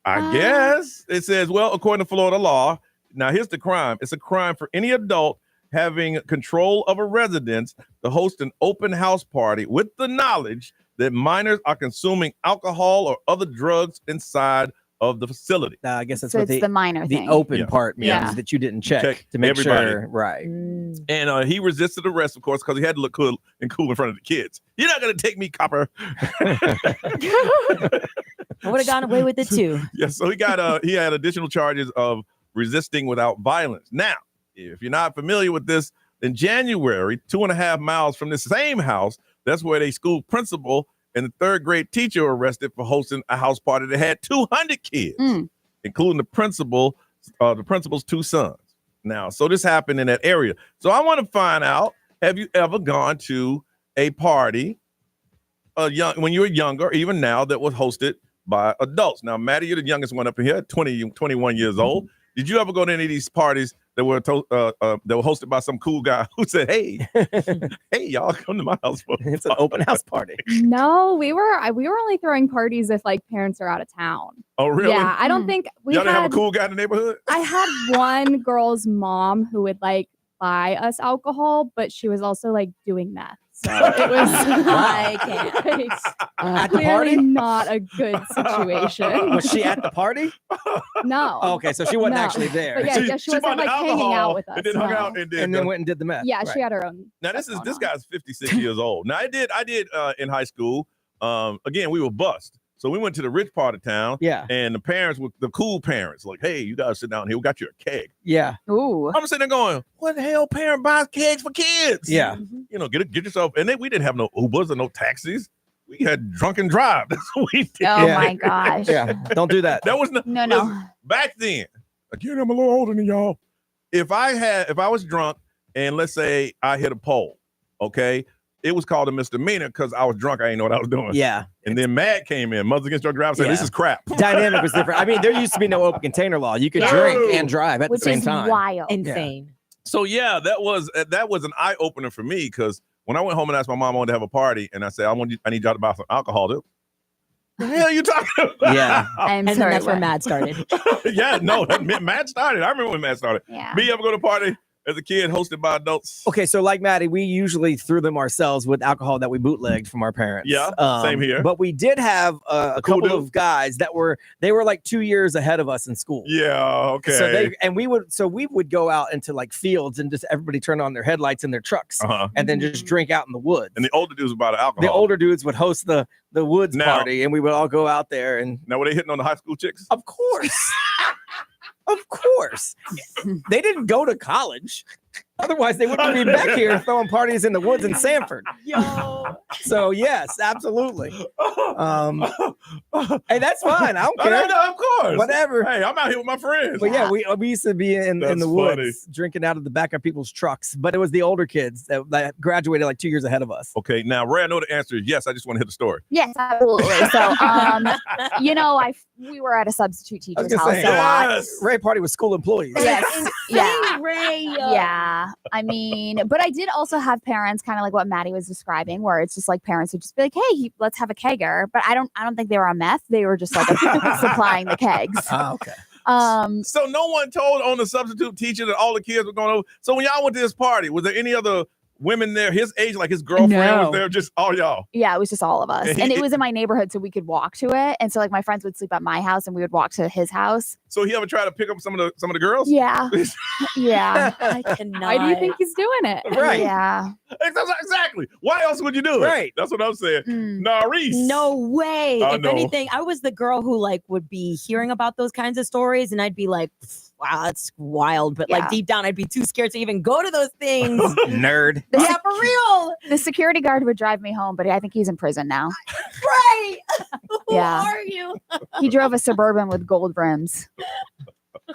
Speaker 5: I guess. It says, well, according to Florida law, now here's the crime. It's a crime for any adult having control of a residence to host an open house party with the knowledge that minors are consuming alcohol or other drugs inside of the facility.
Speaker 8: I guess that's
Speaker 6: So
Speaker 8: what
Speaker 6: it's the minor
Speaker 8: the
Speaker 6: thing.
Speaker 8: open part means,
Speaker 6: Yeah.
Speaker 8: that you didn't check to make
Speaker 5: everybody.
Speaker 8: sure. Right.
Speaker 5: And he resisted arrest, of course, because he had to look cool in front of the kids. You're not going to take me, copper.
Speaker 14: I would have gone away with it too.
Speaker 5: Yeah, so he had additional charges of resisting without violence. Now, if you're not familiar with this, in January, 2.5 miles from this same house, that's where a school principal and the third grade teacher arrested for hosting a house party that had 200 kids, including the principal's two sons. Now, so this happened in that area. So I want to find out, have you ever gone to a party when you were younger, or even now, that was hosted by adults? Now, Maddie, you're the youngest one up in here, 21 years old. Did you ever go to any of these parties that were hosted by some cool guy who said, "Hey, hey, y'all, come to my house for
Speaker 8: it's an open house party"?
Speaker 2: No, we were only throwing parties if like parents are out of town.
Speaker 5: Oh, really?
Speaker 2: Yeah, I don't think we
Speaker 5: y'all didn't have a cool guy in the neighborhood.
Speaker 2: I had one girl's mom who would like buy us alcohol, but she was also like doing meth. So it was
Speaker 14: I can't.
Speaker 8: At the
Speaker 2: clearly
Speaker 8: party?
Speaker 2: not a good situation.
Speaker 8: Was she at the party?
Speaker 2: No.
Speaker 8: Oh, okay, so she wasn't
Speaker 2: No.
Speaker 8: actually there.
Speaker 2: But yeah, she wasn't
Speaker 5: bought the
Speaker 2: like hanging
Speaker 5: alcohol
Speaker 2: out with us.
Speaker 5: and then hung
Speaker 2: no.
Speaker 5: out and
Speaker 8: then went and did the meth.
Speaker 2: Yeah,
Speaker 8: Right.
Speaker 2: she had her own.
Speaker 5: Now this guy's 56 years old. Now I did in high school. Again, we were bused. So we went to the rich part of town.
Speaker 8: Yeah.
Speaker 5: And the parents were the cool parents, like, hey, you gotta sit down here. We got you a keg.
Speaker 8: Yeah.
Speaker 2: Ooh.
Speaker 5: I'm sitting there going, what the hell parent buys kegs for kids?
Speaker 8: Yeah.
Speaker 5: You know, get yourself. And then we didn't have no Ubers or no taxis. We had drunk and drive. That's what we did.
Speaker 6: Oh my gosh.
Speaker 8: Yeah. Don't do that.
Speaker 5: That was
Speaker 6: No.
Speaker 5: listen, back then. Again, I'm a little older than y'all. If I was drunk and let's say I hit a pole, okay, it was called a misdemeanor because I was drunk. I didn't know what I was doing.
Speaker 8: Yeah.
Speaker 5: And then MAD came in, Mothers Against Drunk Driving, said,
Speaker 8: Yeah.
Speaker 5: this is crap.
Speaker 8: Dynamic was different. I mean, there used to be no open container law. You could drink and drive at
Speaker 6: Which
Speaker 8: the same
Speaker 6: is
Speaker 8: time.
Speaker 6: wild.
Speaker 14: Insane.
Speaker 5: So yeah, that was an eye opener for me because when I went home and asked my mom I wanted to have a party, and I said I need y'all to buy some alcohol. The hell are you talking about?
Speaker 8: Yeah.
Speaker 6: I'm
Speaker 14: And then
Speaker 6: sorry.
Speaker 14: that's where
Speaker 6: what?
Speaker 14: Mad started.
Speaker 5: Yeah, no, Matt started. I remember when Matt started.
Speaker 6: Yeah.
Speaker 5: Me ever go to a party as a kid hosted by adults?
Speaker 8: Okay, so like Maddie, we usually threw them ourselves with alcohol that we bootlegged from our parents.
Speaker 5: Yeah, same here.
Speaker 8: But we did have a
Speaker 5: Cool
Speaker 8: couple
Speaker 5: dude.
Speaker 8: of guys that were like 2 years ahead of us in school.
Speaker 5: Yeah, okay.
Speaker 8: So we would go out into like fields and just everybody turn on their headlights in their trucks and then just drink out in the woods.
Speaker 5: And the older dudes about alcohol.
Speaker 8: The older dudes would host the woods
Speaker 5: Now-
Speaker 8: party, and we would all go out there. And
Speaker 5: Now, were they hitting on the high school chicks?
Speaker 8: of course, of course, they didn't go to college. Otherwise, they wouldn't be back here throwing parties in the woods in Sanford. So yes, absolutely. Hey, that's fine. I don't care.
Speaker 5: No, of course.
Speaker 8: Whatever.
Speaker 5: Hey, I'm out here with my friends.
Speaker 8: But yeah, we used to be in
Speaker 5: That's
Speaker 8: the woods
Speaker 5: funny.
Speaker 8: drinking out of the back of people's trucks. But it was the older kids that graduated like 2 years ahead of us.
Speaker 5: Okay, now Ray, I know the answer is yes. I just want to hit the story.
Speaker 6: Yes, absolutely. So, we were at a substitute
Speaker 8: I was
Speaker 6: teacher's
Speaker 8: gonna
Speaker 6: house
Speaker 8: say,
Speaker 6: a lot.
Speaker 5: Yes.
Speaker 8: Ray party with school employees.
Speaker 6: Yes. Yeah.
Speaker 14: Ray.
Speaker 6: Yeah. I mean, but I did also have parents kind of like what Maddie was describing, where it's just like parents would just be like, hey, let's have a kegger. But I don't think they were on meth. They were just like supplying the kegs.
Speaker 8: Oh, okay.
Speaker 5: So no one told on the substitute teacher that all the kids were going over. So when y'all went to this party, was there any other women there, his age, like his girlfriend
Speaker 2: No.
Speaker 5: was there, just all y'all?
Speaker 6: Yeah, it was just all of us.
Speaker 5: And
Speaker 6: And it was in my neighborhood, so we could walk to it. And so like my friends would sleep at my house and we would walk to his house.
Speaker 5: So he ever tried to pick up some of the girls?
Speaker 6: Yeah. Yeah.
Speaker 14: I cannot.
Speaker 2: Why do you think he's doing it?
Speaker 5: Right.
Speaker 6: Yeah.
Speaker 5: Exactly. Why else would you do it?
Speaker 8: Right.
Speaker 5: That's what I'm saying.
Speaker 6: Mm.
Speaker 5: Nah, Reese.
Speaker 14: No way.
Speaker 5: I
Speaker 14: If
Speaker 5: know.
Speaker 14: anything, I was the girl who like would be hearing about those kinds of stories and I'd be like, wow, that's wild. But
Speaker 6: Yeah.
Speaker 14: like deep down, I'd be too scared to even go to those things.
Speaker 8: Nerd.
Speaker 14: Yeah, for real.
Speaker 6: The security guard would drive me home, but I think he's in prison now.
Speaker 14: Right. Who
Speaker 6: Yeah.
Speaker 14: are you?
Speaker 6: He drove a Suburban with gold rims.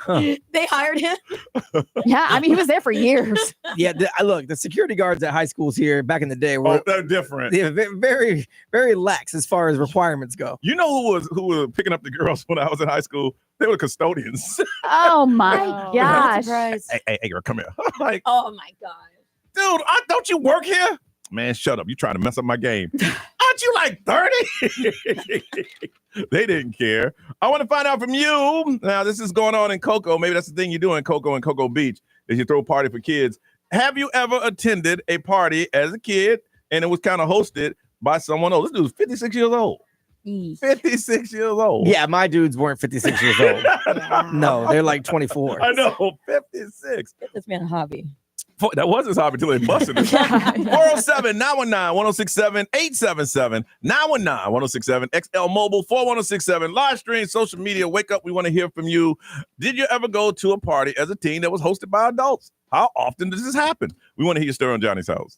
Speaker 14: They hired him.
Speaker 6: Yeah, I mean, he was there for years.
Speaker 8: Yeah, look, the security guards at high schools here back in the day were
Speaker 5: Oh, they're different.
Speaker 8: yeah, very, very lax as far as requirements go.
Speaker 5: You know who was picking up the girls when I was in high school? They were custodians.
Speaker 6: Oh my
Speaker 14: Not
Speaker 6: gosh.
Speaker 14: surprised.
Speaker 5: hey, girl, come here. Like,
Speaker 14: Oh my God.
Speaker 5: dude, don't you work here? Man, shut up. You trying to mess up my game. Aren't you like 30? They didn't care. I want to find out from you. Now, this is going on in Cocoa. Maybe that's the thing you do in Cocoa and Cocoa Beach is you throw a party for kids. Have you ever attended a party as a kid and it was kind of hosted by someone else? This dude's 56 years old. 56 years old.
Speaker 8: Yeah, my dudes weren't 56 years old. No, they're like 24.
Speaker 5: I know, 56.
Speaker 14: Get this man a hobby.
Speaker 5: That was his hobby until they busted it. 407 919 1067 877 919 1067 XL Mobile 41067 live stream, social media. Wake up. We want to hear from you. Did you ever go to a party as a teen that was hosted by adults? How often does this happen? We want to hear your story on Johnny's House.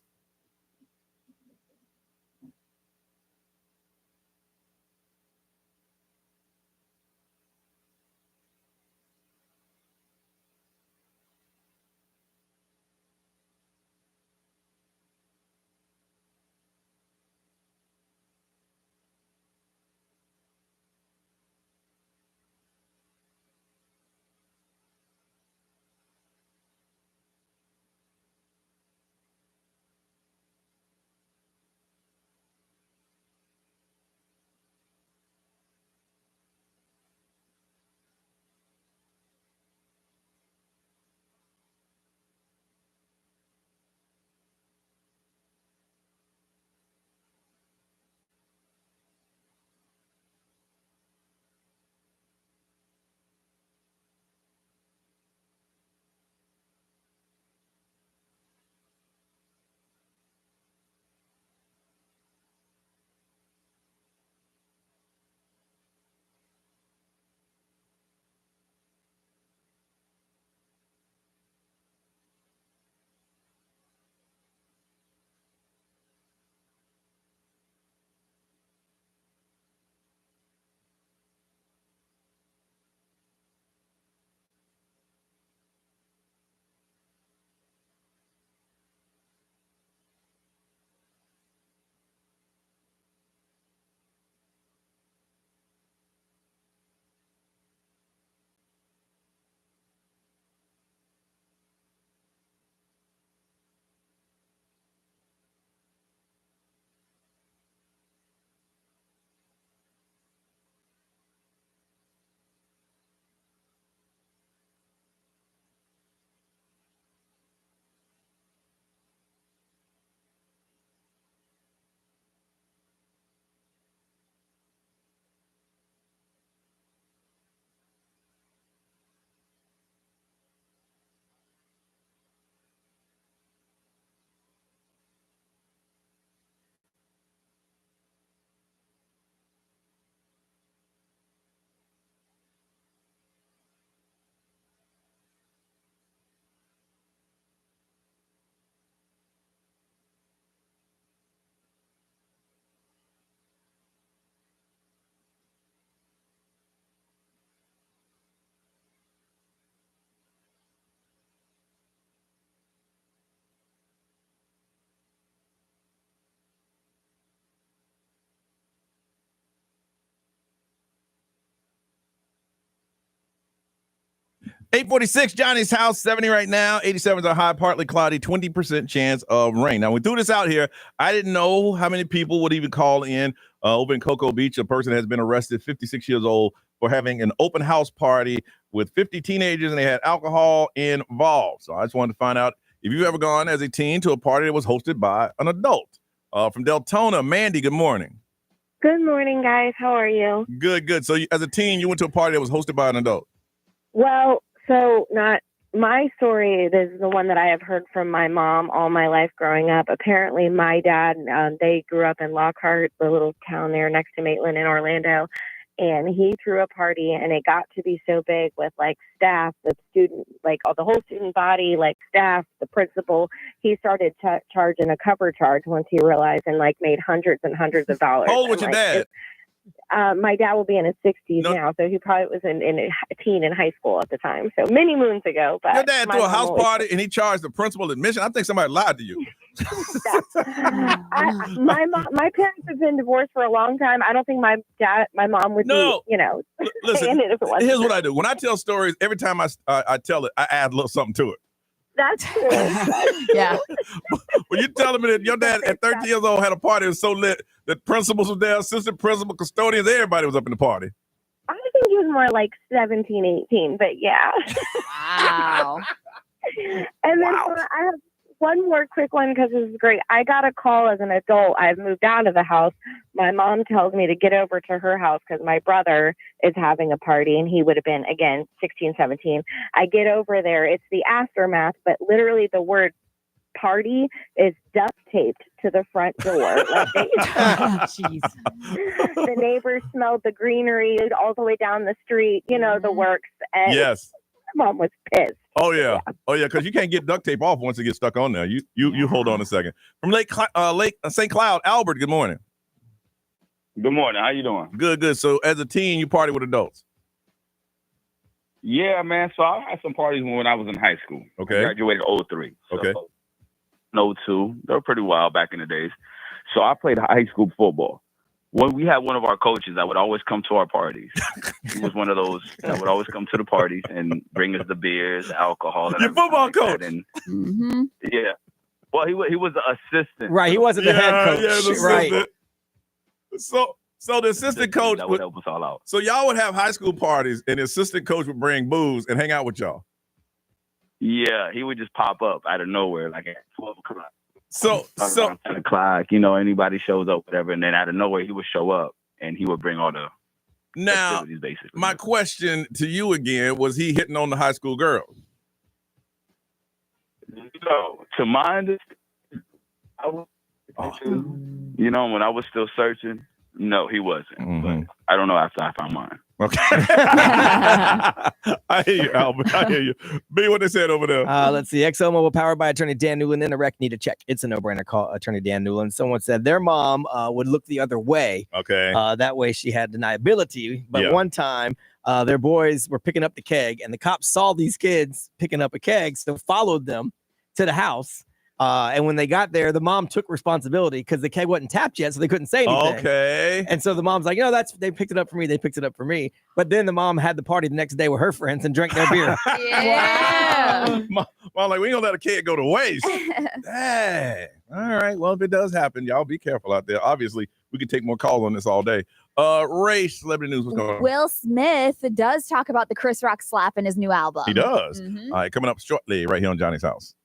Speaker 5: 846, Johnny's house, 70 right now. 87 is a high, partly cloudy, 20% chance of rain. Now, we threw this out here. I didn't know how many people would even call in. Over in Cocoa Beach, a person has been arrested, 56 years old, for having an open house party with 50 teenagers, and they had alcohol involved. So I just wanted to find out if you've ever gone as a teen to a party that was hosted by an adult. From Deltona, Mandy, good morning.
Speaker 20: Good morning, guys. How are you?
Speaker 5: Good, good. So as a teen, you went to a party that was hosted by an adult.
Speaker 20: Well, so not my story. This is the one that I have heard from my mom all my life growing up. Apparently, my dad, they grew up in Lockhart, the little town there next to Maitland in Orlando. And he threw a party, and it got to be so big with like staff, the student, like all the whole student body, like staff, the principal. He started charging a cover charge once he realized, and like made hundreds and hundreds of dollars.
Speaker 5: How old was your dad?
Speaker 20: My dad will be in his 60s now, so he probably was in a teen in high school at the time. So many moons ago. But
Speaker 5: Your dad threw a house party and he charged the principal admission. I think somebody lied to you.
Speaker 20: My parents have been divorced for a long time. I don't think my mom would be,
Speaker 5: Listen,
Speaker 20: saying it if it wasn't.
Speaker 5: here's what I do. When I tell stories, every time I tell it, I add a little something to it.
Speaker 20: That's true.
Speaker 2: Yeah.
Speaker 5: When you telling me that your dad at 13 years old had a party that was so lit that principals were there, assistant principal, custodians, everybody was up in the party.
Speaker 20: I think he was more like 17, 18, but yeah.
Speaker 6: Wow.
Speaker 20: And then I have one more quick one because this is great. I got a call as an adult. I've moved out of the house. My mom tells me to get over to her house because my brother is having a party and he would have been, again, 16, 17. I get over there. It's the aftermath, but literally the word party is duct taped to the front door.
Speaker 2: Jeez.
Speaker 20: The neighbors smelled the greenery all the way down the street, the works. And
Speaker 5: Yes.
Speaker 20: my mom was pissed.
Speaker 5: Oh yeah, because you can't get duct tape off once it gets stuck on there. You hold on a second. From Lake St. Cloud, Albert. Good morning.
Speaker 21: Good morning. How you doing?
Speaker 5: Good, good. So as a teen, you party with adults.
Speaker 21: Yeah, man. So I had some parties when I was in high school.
Speaker 5: Okay.
Speaker 21: I graduated 03.
Speaker 5: Okay.
Speaker 21: 02. They were pretty wild back in the days. So I played high school football. When we had one of our coaches that would always come to our parties. He was one of those that would always come to the parties and bring us the beers, alcohol. And
Speaker 5: your football coach.
Speaker 21: And, yeah. Well, he was the assistant.
Speaker 8: Right. He wasn't the head coach.
Speaker 5: Yeah, the
Speaker 8: right.
Speaker 5: assistant. So the assistant coach
Speaker 21: that would help us all out.
Speaker 5: So y'all would have high school parties and the assistant coach would bring booze and hang out with y'all.
Speaker 21: Yeah, he would just pop up out of nowhere like at 12 o'clock.
Speaker 5: So
Speaker 21: 10 o'clock, anybody shows up, whatever, and then out of nowhere he would show up and he would bring all the activities, basically.
Speaker 5: My question to you again, was he hitting on the high school girls?
Speaker 21: No, to my understanding, when I was still searching, no, he wasn't. But I don't know after I found mine.
Speaker 5: Okay. I hear you, Albert. I hear you. B, what they said over there?
Speaker 8: Let's see. XO Mobile powered by Attorney Dan Newland. In the rec, need a check. It's a no-brainer. Call Attorney Dan Newland. Someone said their mom would look the other way.
Speaker 5: Okay.
Speaker 8: That way she had deniability. But one time, their boys were picking up the keg, and the cops saw these kids picking up a keg, so followed them to the house. And when they got there, the mom took responsibility because the keg wasn't tapped yet, so they couldn't say anything.
Speaker 5: Okay.
Speaker 8: And so the mom's like, they picked it up for me. They picked it up for me. But then the mom had the party the next day with her friends and drank their beer.
Speaker 6: Yeah.
Speaker 5: Mom, like, we ain't gonna let a kid go to waste. Dang. All right. Well, if it does happen, y'all be careful out there. Obviously, we could take more calls on this all day. Ray, celebrity news, what's going on?
Speaker 6: Will Smith does talk about the Chris Rock slap in his new album.
Speaker 5: He does. All right, coming up shortly right here on Johnny's House.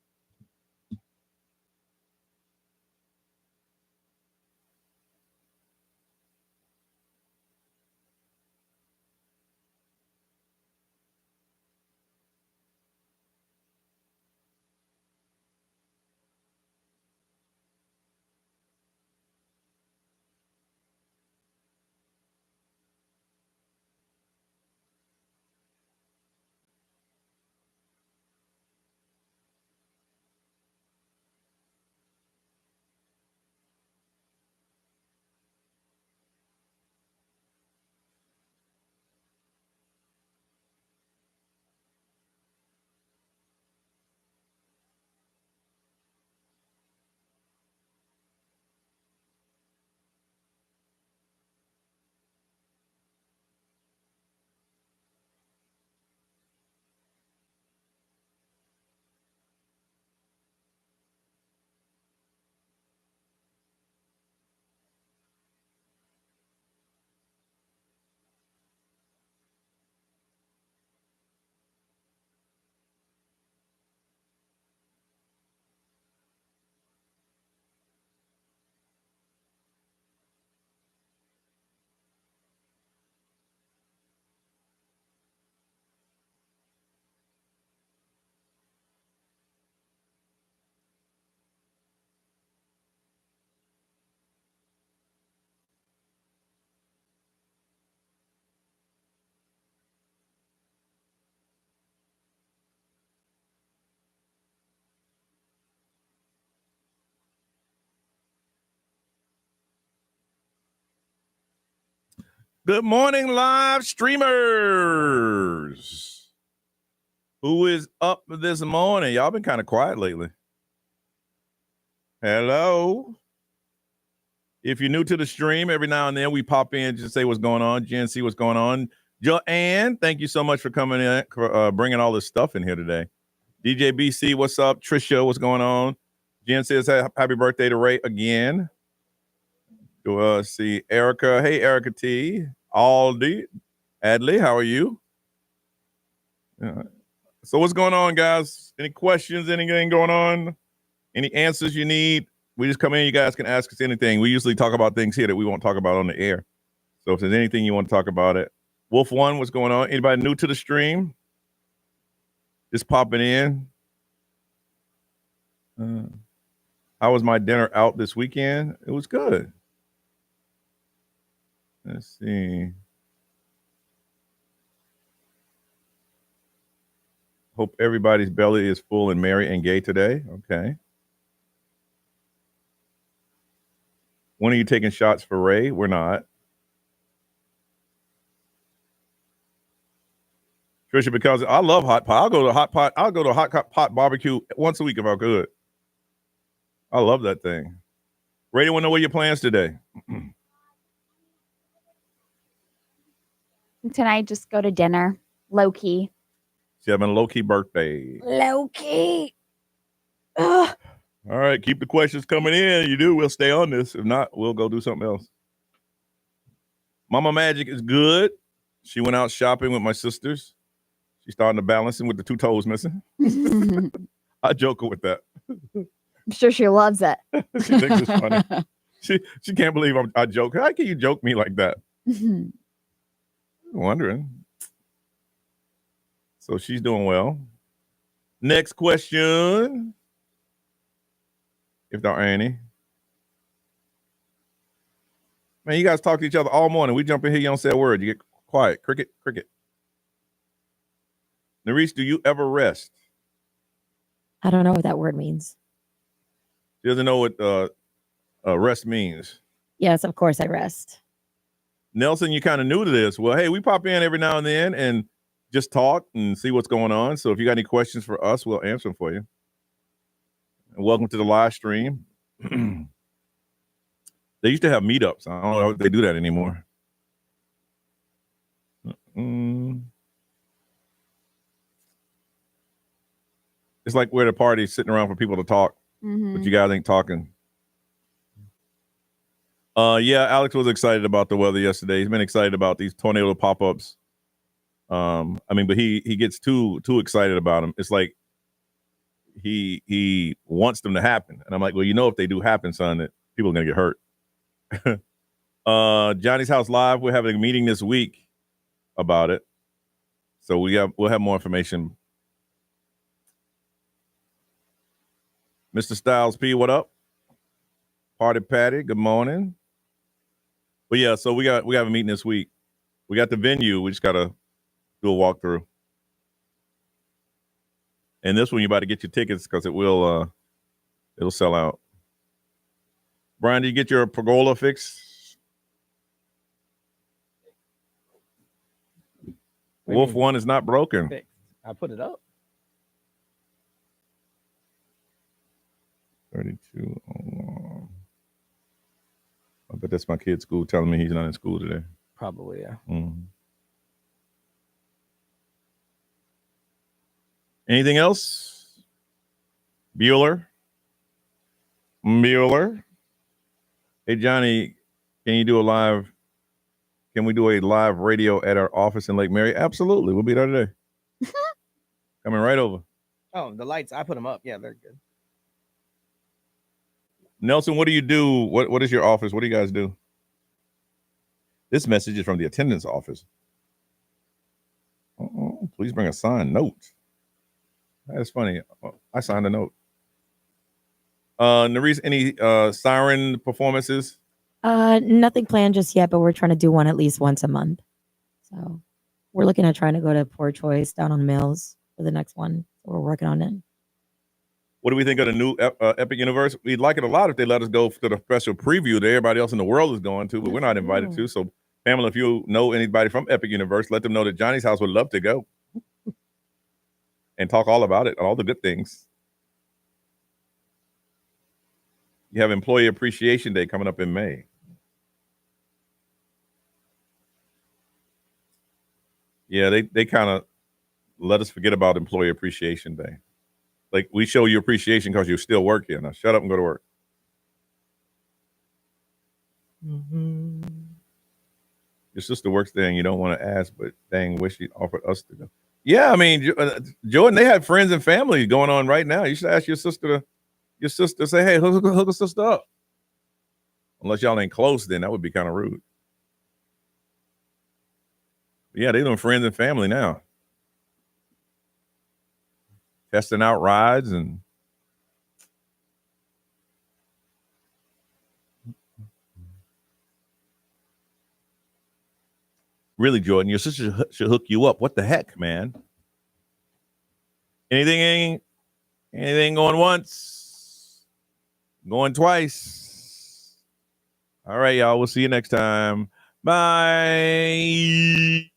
Speaker 5: Good morning, live streamers. Who is up this morning? Y'all been kind of quiet lately. Hello. If you're new to the stream, every now and then we pop in just say what's going on. Jen, see what's going on. Joanne, thank you so much for coming in, bringing all this stuff in here today. DJ BC, what's up? Trisha, what's going on? Jen says happy birthday to Ray again. See Erica. Hey, Erica T. Aldi. Adley, how are you? So what's going on, guys? Any questions? Anything going on? Any answers you need? We just come in. You guys can ask us anything. We usually talk about things here that we won't talk about on the air. So if there's anything you want to talk about it. Wolf One, what's going on? Anybody new to the stream? Just popping in. How was my dinner out this weekend? It was good. Let's see. Hope everybody's belly is full and merry and gay today. Okay. When are you taking shots for Ray? We're not. Trisha, because I love hot pot. I'll go to hot pot barbecue once a week if I could. I love that thing. Ray, want to know what your plans today?
Speaker 6: Tonight, just go to dinner, low key.
Speaker 5: She's having a low key birthday.
Speaker 6: Low key.
Speaker 5: All right, keep the questions coming in. You do, we'll stay on this. If not, we'll go do something else. Mama Magic is good. She went out shopping with my sisters. She's starting to balance with the 2 toes missing. I joke her with that.
Speaker 6: I'm sure she loves it.
Speaker 5: She thinks it's funny. She can't believe I joke. How can you joke me like that? I'm wondering. So she's doing well. Next question. If there are any. Man, you guys talk to each other all morning. We jump in here, you don't say a word. You get quiet. Cricket. Nerese, do you ever rest?
Speaker 14: I don't know what that word means.
Speaker 5: She doesn't know what rest means.
Speaker 14: Yes, of course I rest.
Speaker 5: Nelson, you're kind of new to this. Well, hey, we pop in every now and then and just talk and see what's going on. So if you got any questions for us, we'll answer them for you. And welcome to the live stream. They used to have meetups. I don't know if they do that anymore. It's like we're at a party sitting around for people to talk, but you guys ain't talking. Yeah, Alex was excited about the weather yesterday. He's been excited about these tornado pop-ups. But he gets too excited about them. It's like he wants them to happen. And I'm like, well, if they do happen, son, that people are gonna get hurt. Johnny's House Live, we're having a meeting this week about it. So we'll have more information. Mr. Styles P, what up? Party Patty, good morning. But yeah, so we have a meeting this week. We got the venue. We just gotta do a walkthrough. And this one, you about to get your tickets because it'll sell out. Brian, did you get your pergola fixed? Wolf One is not broken.
Speaker 8: I put it up.
Speaker 5: 32. I bet that's my kid's school telling me he's not in school today.
Speaker 8: Probably, yeah.
Speaker 5: Anything else? Bueller? Hey, Johnny, can we do a live radio at our office in Lake Mary? Absolutely. We'll be there today. Coming right over.
Speaker 8: Oh, the lights, I put them up. Yeah, they're good.
Speaker 5: Nelson, what do you do? What is your office? What do you guys do? This message is from the attendance office. Please bring a signed note. That's funny. I signed a note. Nerese, any siren performances?
Speaker 14: Nothing planned just yet, but we're trying to do one at least once a month. So we're looking at trying to go to Poor Choice down on Mills for the next one. So we're working on it.
Speaker 5: What do we think of the new Epic Universe? We'd like it a lot if they let us go to the special preview that everybody else in the world is going to, but we're not invited to. So Pamela, if you know anybody from Epic Universe, let them know that Johnny's house would love to go and talk all about it, all the good things. You have Employee Appreciation Day coming up in May. Yeah, they kind of let us forget about Employee Appreciation Day. Like, we show you appreciation because you still work here. Now shut up and go to work.
Speaker 14: Mm-hmm.
Speaker 5: Your sister works there and you don't want to ask, but dang, wish she offered us to go. Yeah, I mean, Jordan, they have friends and family going on right now. You should ask your sister to say, hey, hook a sister up. Unless y'all ain't close, then that would be kind of rude. Yeah, they're doing friends and family now. Testing out rides and really, Jordan, your sister should hook you up. What the heck, man? Anything going once, going twice. All right, y'all. We'll see you next time. Bye.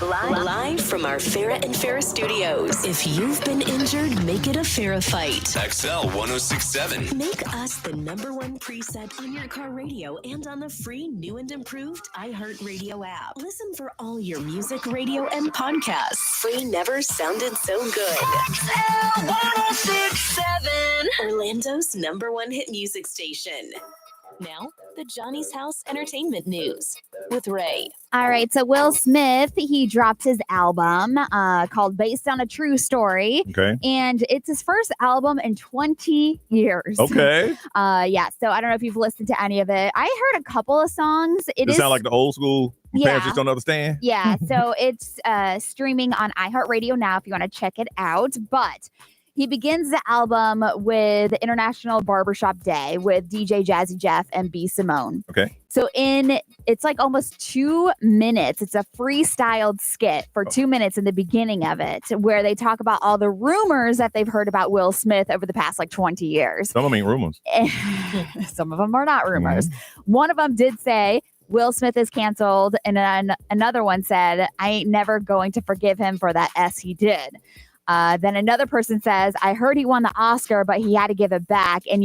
Speaker 1: Live from our Farrah and Farrah studios. If you've been injured, make it a Farrah fight.
Speaker 3: XL 1067.
Speaker 1: Make us the #1 preset on your car radio and on the free new and improved iHeartRadio app. Listen for all your music, radio, and podcasts. Free never sounded so good. XL 1067. Orlando's #1 hit music station. Now, the Johnny's House Entertainment News with Ray.
Speaker 6: All right, so Will Smith, he dropped his album called Based on a True Story.
Speaker 5: Okay.
Speaker 6: And it's his first album in 20 years.
Speaker 5: Okay.
Speaker 6: Yeah, so I don't know if you've listened to any of it. I heard a couple of songs.
Speaker 5: It sound like the old school parents just don't understand?
Speaker 6: Yeah, so it's streaming on iHeartRadio now if you want to check it out. But he begins the album with International Barbershop Day with DJ Jazzy Jeff and B. Simone.
Speaker 5: Okay.
Speaker 6: So it's like almost 2 minutes. It's a freestyled skit for 2 minutes in the beginning of it, where they talk about all the rumors that they've heard about Will Smith over the past like 20 years.
Speaker 5: Some of them ain't rumors.
Speaker 6: Some of them are not rumors. One of them did say Will Smith is canceled, and then another one said, I ain't never going to forgive him for that S he did. Then another person says, I heard he won the Oscar, but he had to give it back. And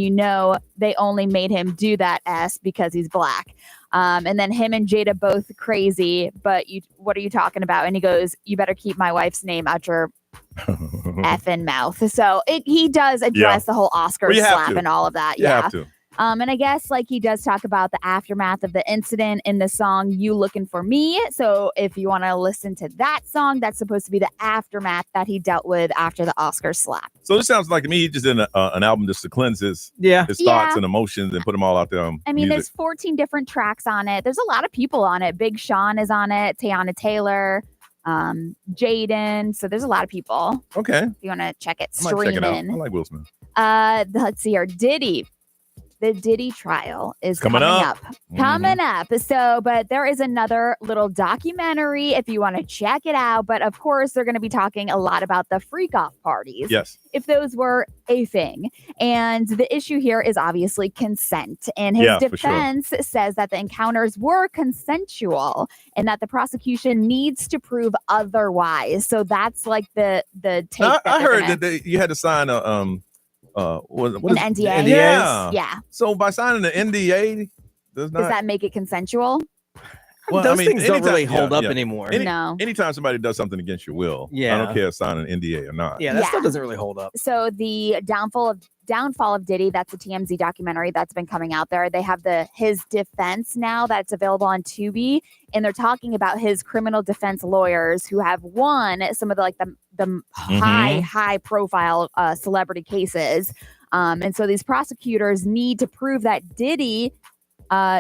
Speaker 6: they only made him do that S because he's black. And then him and Jada both crazy. But what are you talking about? And he goes, you better keep my wife's name out your effing mouth. So he does address the whole Oscar slap and all of that.
Speaker 5: You have to.
Speaker 6: And I guess like he does talk about the aftermath of the incident in the song You Looking For Me. So if you want to listen to that song, that's supposed to be the aftermath that he dealt with after the Oscar slap.
Speaker 5: So this sounds like to me he just did an album just to cleanse his thoughts
Speaker 6: Yeah.
Speaker 5: and emotions and put them all out there on
Speaker 6: I mean,
Speaker 5: music.
Speaker 6: there's 14 different tracks on it. There's a lot of people on it. Big Sean is on it, Teyana Taylor, Jaden. So there's a lot of people.
Speaker 5: Okay.
Speaker 6: If you want to check it,
Speaker 5: I might check it out.
Speaker 6: streaming.
Speaker 5: I like Will Smith.
Speaker 6: Let's see here. Diddy. The Diddy trial is coming up. Coming up. So, but there is another little documentary if you want to check it out. But of course, they're going to be talking a lot about the freak off parties.
Speaker 5: Yes.
Speaker 6: If those were a thing. And the issue here is obviously consent. And his
Speaker 5: Yeah, for sure.
Speaker 6: defense says that the encounters were consensual and that the prosecution needs to prove otherwise. So that's like the take.
Speaker 5: Now,
Speaker 6: that
Speaker 5: I
Speaker 6: they're
Speaker 5: heard
Speaker 6: gonna-
Speaker 5: that you had to sign a what
Speaker 6: An
Speaker 5: is it?
Speaker 6: NDA?
Speaker 5: Yeah.
Speaker 6: Yeah.
Speaker 5: So by signing the NDA, does not.
Speaker 6: Does that make it consensual?
Speaker 5: Well,
Speaker 8: Those things don't
Speaker 5: anytime-
Speaker 8: really hold
Speaker 5: yeah,
Speaker 8: up
Speaker 5: yeah.
Speaker 8: anymore.
Speaker 6: No.
Speaker 5: Anytime somebody does something against your will, I
Speaker 8: Yeah.
Speaker 5: don't care if signing an NDA or not.
Speaker 8: Yeah, that
Speaker 6: Yeah.
Speaker 8: stuff doesn't really hold up.
Speaker 6: So the downfall of Diddy, that's a TMZ documentary that's been coming out there. They have his defense now that's available on Tubi, and they're talking about his criminal defense lawyers who have won some of the high profile celebrity cases. And so these prosecutors need to prove that Diddy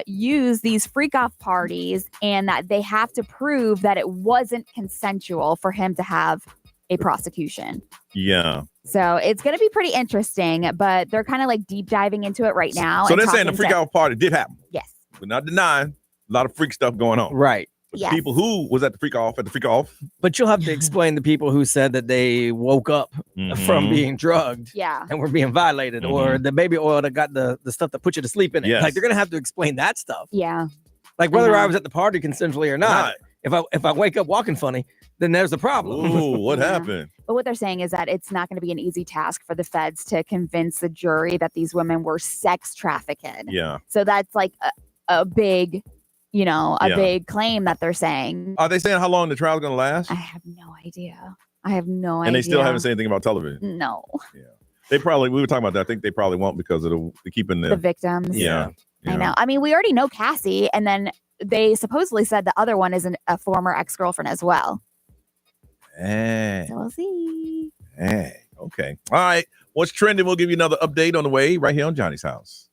Speaker 6: use these freak off parties and that they have to prove that it wasn't consensual for him to have a prosecution.
Speaker 5: Yeah.
Speaker 6: So it's going to be pretty interesting, but they're kind of like deep diving into it right now.
Speaker 5: So
Speaker 6: and
Speaker 5: they're saying the
Speaker 6: talking
Speaker 5: freak
Speaker 6: to-
Speaker 5: out party did happen.
Speaker 6: Yes.
Speaker 5: We're not denying a lot of freak stuff going on.
Speaker 8: Right.
Speaker 5: But
Speaker 6: Yes.
Speaker 5: the people who was at the freak off
Speaker 8: But you'll have to explain the people who said that they woke up from
Speaker 5: Mhm.
Speaker 8: being drugged
Speaker 6: Yeah.
Speaker 8: and were being violated, or the baby oil that got the stuff that put you to sleep in it.
Speaker 5: Yes.
Speaker 8: Like they're gonna have to explain that stuff.
Speaker 6: Yeah.
Speaker 8: Like whether I
Speaker 6: know.
Speaker 8: was at the party consensually or not. If I wake up walking funny, then there's a problem.
Speaker 5: Ooh, what happened?
Speaker 6: But what they're saying is that it's not going to be an easy task for the feds to convince the jury that these women were sex trafficked.
Speaker 5: Yeah.
Speaker 6: So that's like a big,
Speaker 5: Yeah.
Speaker 6: big claim that they're saying.
Speaker 5: Are they saying how long the trial's going to last?
Speaker 6: I have no idea. I have no idea.
Speaker 5: And they still haven't said anything about television.
Speaker 6: No.
Speaker 5: We were talking about that. I think they probably won't because of the keeping
Speaker 6: The victims.
Speaker 5: Yeah.
Speaker 6: I know. I mean, we already know Cassie, and then they supposedly said the other one is a former ex-girlfriend as well.
Speaker 5: Hey.
Speaker 6: So we'll see.
Speaker 5: Hey. Okay. All right. What's trending? We'll give you another update on the way right here on Johnny's House.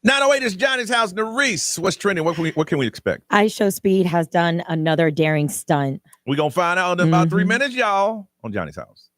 Speaker 5: 908 is Johnny's house. Reese, what's trending? What can we expect?
Speaker 14: iShowSpeed has done another daring stunt.
Speaker 5: We're going to find out in about 3 minutes, y'all, on Johnny's house.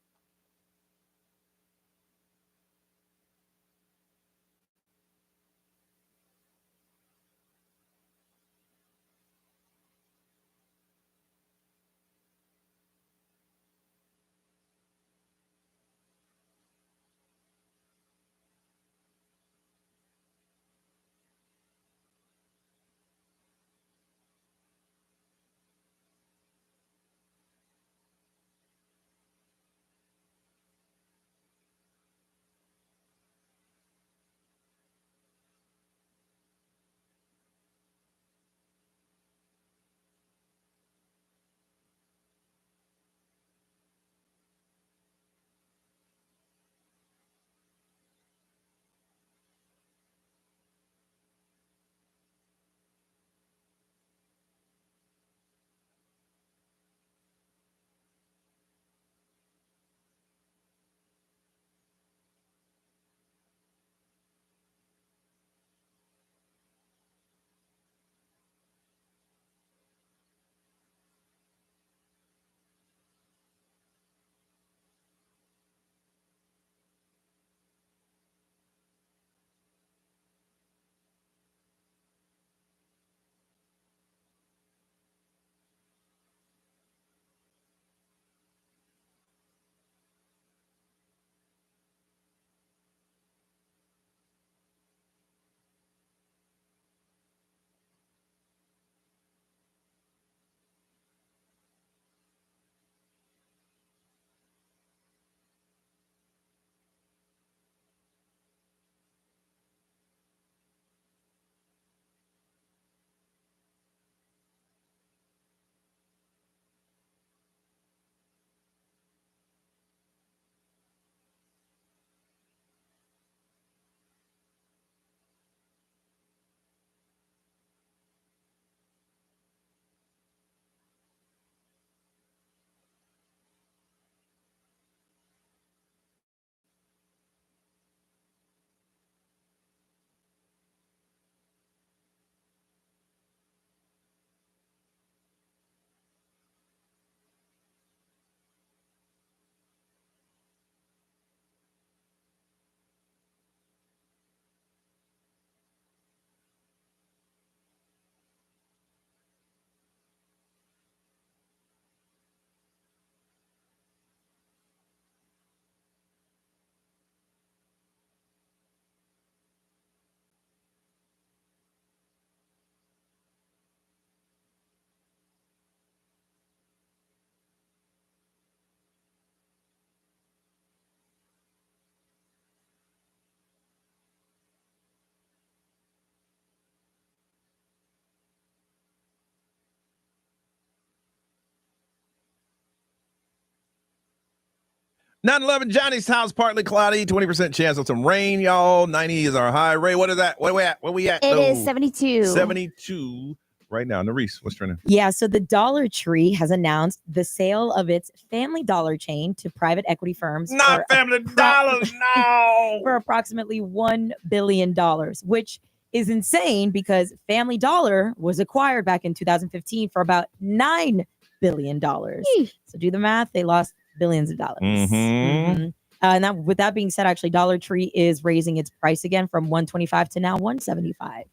Speaker 5: Nine 11 Johnny's house, partly cloudy, 20% chance of some rain, y'all. 90 is our high. Ray, what is that? Where we at?
Speaker 6: It is 72.
Speaker 5: 72 right now. Reese, what's trending?
Speaker 14: Yeah, so the Dollar Tree has announced the sale of its Family Dollar chain to private equity firms.
Speaker 5: Not Family Dollars, no!
Speaker 14: For approximately $1 billion, which is insane because Family Dollar was acquired back in 2015 for about $9 billion. So do the math, they lost billions of dollars. And with that being said, actually, Dollar Tree is raising its price again from $125 to now $175.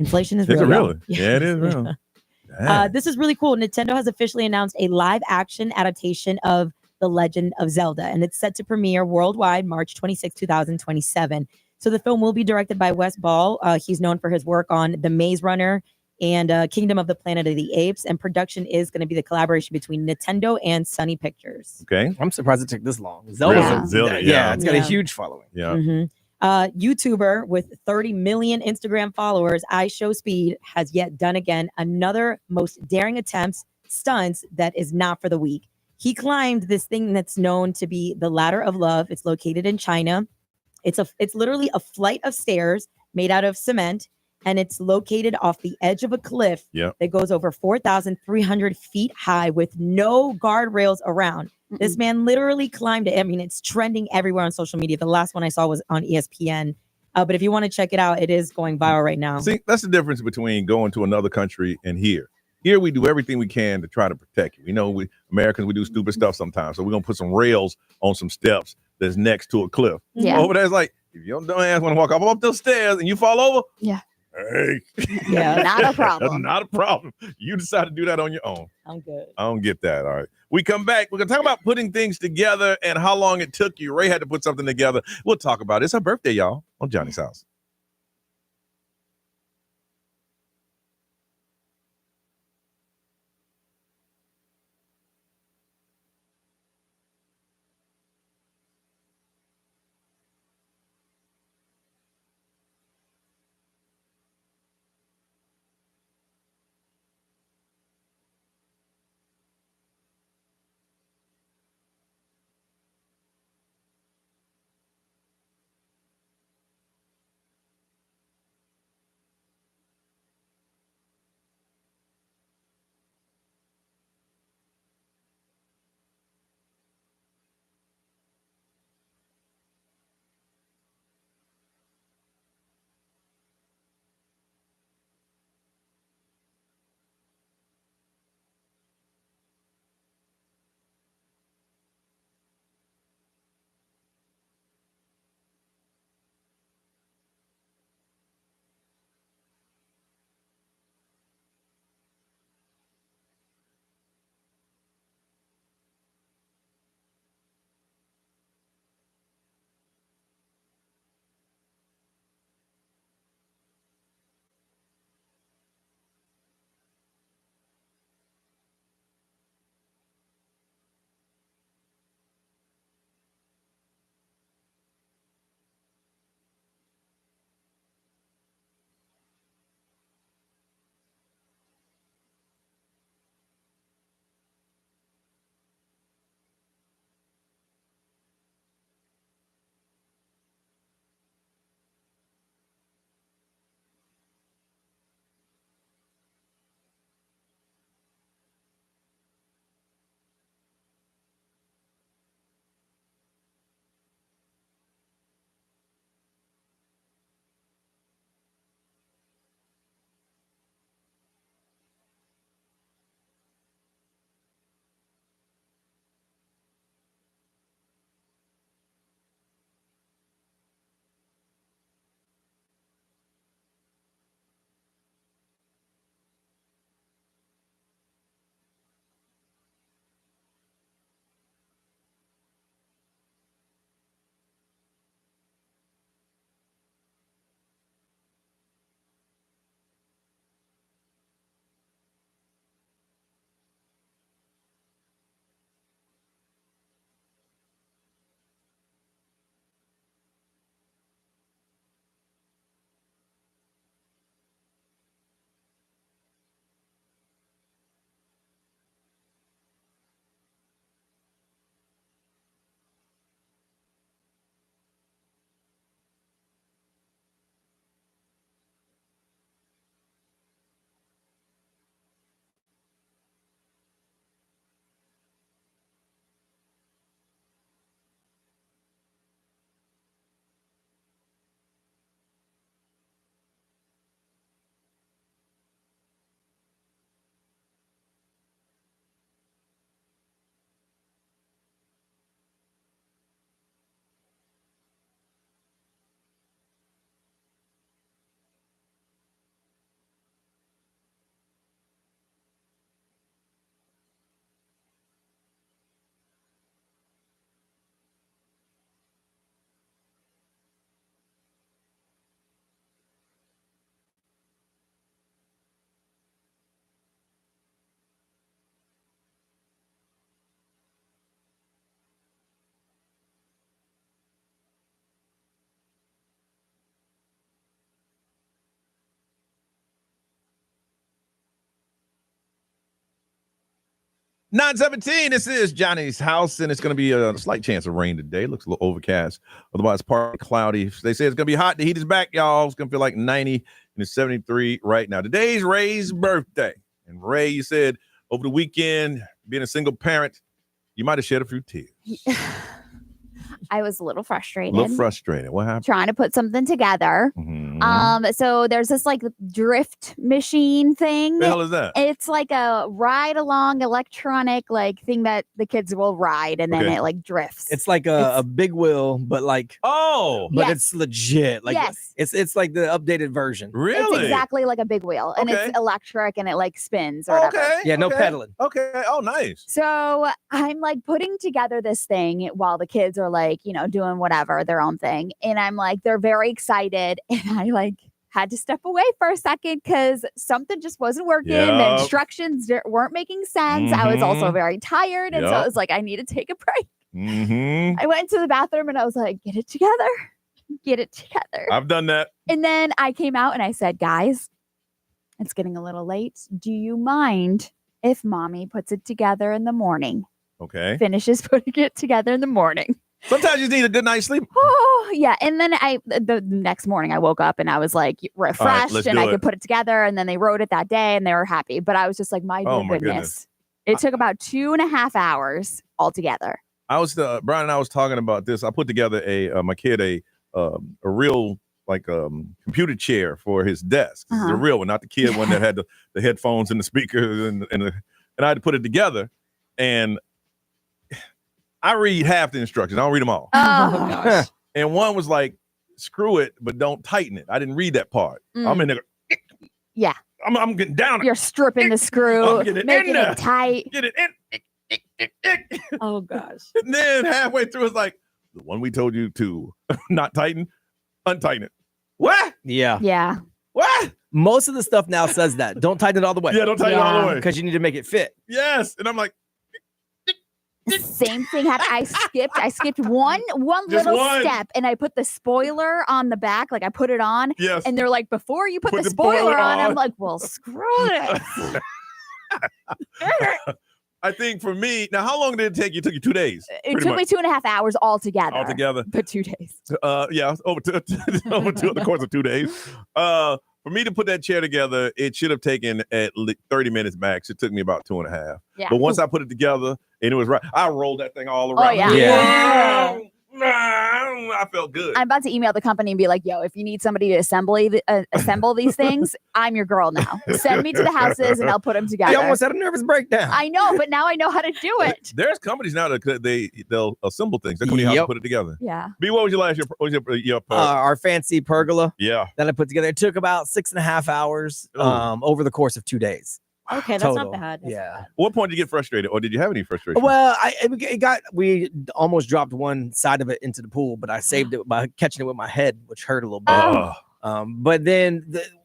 Speaker 14: Inflation is real.
Speaker 5: Is it really?
Speaker 14: Yes.
Speaker 5: Yeah, it is real.
Speaker 14: This is really cool. Nintendo has officially announced a live-action adaptation of The Legend of Zelda, and it's set to premiere worldwide March 26, 2027. So the film will be directed by Wes Ball. He's known for his work on The Maze Runner and Kingdom of the Planet of the Apes, and production is going to be the collaboration between Nintendo and Sony Pictures.
Speaker 5: Okay.
Speaker 8: I'm surprised it took this long.
Speaker 5: Zelda,
Speaker 8: yeah, it's got a huge following.
Speaker 5: Yeah.
Speaker 14: YouTuber with 30 million Instagram followers, iShowSpeed, has yet done again another most daring stunts that is not for the weak. He climbed this thing that's known to be the Ladder of Love. It's located in China. It's literally a flight of stairs made out of cement, and it's located off the edge of a cliff that goes over 4,300 feet high with no guardrails around. This man literally climbed it. I mean, it's trending everywhere on social media. The last one I saw was on ESPN. But if you want to check it out, it is going viral right now.
Speaker 5: See, that's the difference between going to another country and here. Here we do everything we can to try to protect you. You know, we Americans, we do stupid stuff sometimes. So we're going to put some rails on some steps that's next to a cliff.
Speaker 6: Yeah.
Speaker 5: Over there, it's like, if your dumb ass want to walk up those stairs and you fall over,
Speaker 2: yeah.
Speaker 5: Hey.
Speaker 14: Yeah.
Speaker 6: Not a problem.
Speaker 5: Not a problem. You decide to do that on your own.
Speaker 14: I'm good.
Speaker 5: I don't get that. All right. We come back. We're going to talk about putting things together and how long it took you. Ray had to put something together. We'll talk about it. It's her birthday, y'all, on Johnny's House. $9:17. This is Johnny's House, and it's going to be a slight chance of rain today. Looks a little overcast. Otherwise, partly cloudy. They say it's going to be hot. The heat is back, y'all. It's going to feel like 90, and it's 73 right now. Today's Ray's birthday. And Ray, you said over the weekend, being a single parent, you might have shed a few tears.
Speaker 6: I was a little frustrated.
Speaker 5: What happened?
Speaker 6: Trying to put something together.
Speaker 5: Mm-hmm.
Speaker 6: So there's this like drift machine thing.
Speaker 5: The hell is that?
Speaker 6: It's like a ride along electronic like thing that the kids will ride and then
Speaker 8: Okay.
Speaker 6: it like drifts.
Speaker 8: It's like a big wheel, but like
Speaker 5: but
Speaker 6: Yes.
Speaker 8: it's legit. Like
Speaker 6: Yes.
Speaker 8: it's like the updated version.
Speaker 6: It's exactly like a big wheel and
Speaker 5: Okay.
Speaker 6: it's electric and it like spins or whatever.
Speaker 5: Okay.
Speaker 8: Yeah, no
Speaker 5: okay.
Speaker 8: pedaling.
Speaker 5: Okay. Oh, nice.
Speaker 6: So I'm like putting together this thing while the kids are like, doing whatever, their own thing. And I'm like, they're very excited. And I like had to step away for a second because something just wasn't working. The
Speaker 5: Yup.
Speaker 6: instructions weren't making sense. I was also
Speaker 5: Mhm.
Speaker 6: very tired. And so I
Speaker 5: Yup.
Speaker 6: was like, I need to take a break.
Speaker 5: Mm-hmm.
Speaker 6: I went into the bathroom and I was like, get it together. Get it together.
Speaker 5: I've done that.
Speaker 6: And then I came out and I said, guys, it's getting a little late. Do you mind if mommy puts it together in the morning?
Speaker 5: Okay.
Speaker 6: Finishes putting it together in the morning.
Speaker 5: Sometimes you need a good night's sleep.
Speaker 6: Oh, yeah. And then the next morning I woke up and I was like refreshed
Speaker 5: let's
Speaker 6: and
Speaker 5: do
Speaker 6: I
Speaker 5: it.
Speaker 6: could put it together. And then they wrote it that day and they were happy. But I was just like, my
Speaker 5: Oh, my
Speaker 6: goodness.
Speaker 5: goodness.
Speaker 6: It took about 2.5 hours altogether.
Speaker 5: I was Brian and I was talking about this. I put together my kid a real computer chair for his desk. This is a real one, not the kid one that had the headphones and the speakers and I had to put it together. And I read half the instructions. I don't read them all.
Speaker 6: Oh, gosh.
Speaker 5: And one was like, screw it, but don't tighten it. I didn't read that part. I'm in there.
Speaker 6: Yeah.
Speaker 5: I'm getting down.
Speaker 6: You're stripping the screw,
Speaker 5: I'm getting in
Speaker 6: making
Speaker 5: there.
Speaker 6: it tight.
Speaker 5: Get it in.
Speaker 14: Oh gosh.
Speaker 5: And then halfway through, it's like, the one we told you to not tighten, untighten it. What?
Speaker 8: Yeah.
Speaker 6: Yeah.
Speaker 5: What?
Speaker 8: Most of the stuff now says that. Don't tighten it all the way.
Speaker 5: Yeah, don't tighten it all the way.
Speaker 8: Because you need to make it fit.
Speaker 5: Yes. And I'm like,
Speaker 6: Same thing happened. I skipped one
Speaker 5: Just
Speaker 6: little
Speaker 5: one.
Speaker 6: step and I put the spoiler on the back. Like I put it on.
Speaker 5: Yes.
Speaker 6: And they're like, before you put
Speaker 5: Put
Speaker 6: the
Speaker 5: the
Speaker 6: spoiler
Speaker 5: spoiler
Speaker 6: on, I'm
Speaker 5: on.
Speaker 6: like, well, screw this.
Speaker 5: I think for me, now, how long did it take you? It took you 2 days.
Speaker 6: It took me 2.5 hours altogether.
Speaker 5: Altogether.
Speaker 6: But 2 days.
Speaker 5: Yeah, over the course of 2 days. For me to put that chair together, it should have taken at least 30 minutes max. It took me about 2.5.
Speaker 6: Yeah.
Speaker 5: But once I put it together and it was right, I rolled that thing all around.
Speaker 6: yeah.
Speaker 8: Yeah.
Speaker 5: I felt good.
Speaker 6: I'm about to email the company and be like, yo, if you need somebody to assemble these things, I'm your girl now. Send me to the houses and I'll put them together.
Speaker 8: You almost had a nervous breakdown.
Speaker 6: I know, but now I know how to do it.
Speaker 5: There's companies now that they'll assemble things. They'll tell you how to
Speaker 8: Yep.
Speaker 5: put it together.
Speaker 6: Yeah.
Speaker 5: B, what was your last your
Speaker 8: Our fancy pergola
Speaker 5: yeah.
Speaker 8: that I put together. It took about 6.5 hours over the course of 2 days.
Speaker 14: Okay, that's
Speaker 8: Total.
Speaker 14: not bad. That's
Speaker 8: Yeah.
Speaker 5: At what point did you get frustrated, or did you have any frustration?
Speaker 8: Well, we almost dropped one side of it into the pool, but I saved it by catching it with my head, which hurt a little bit. But then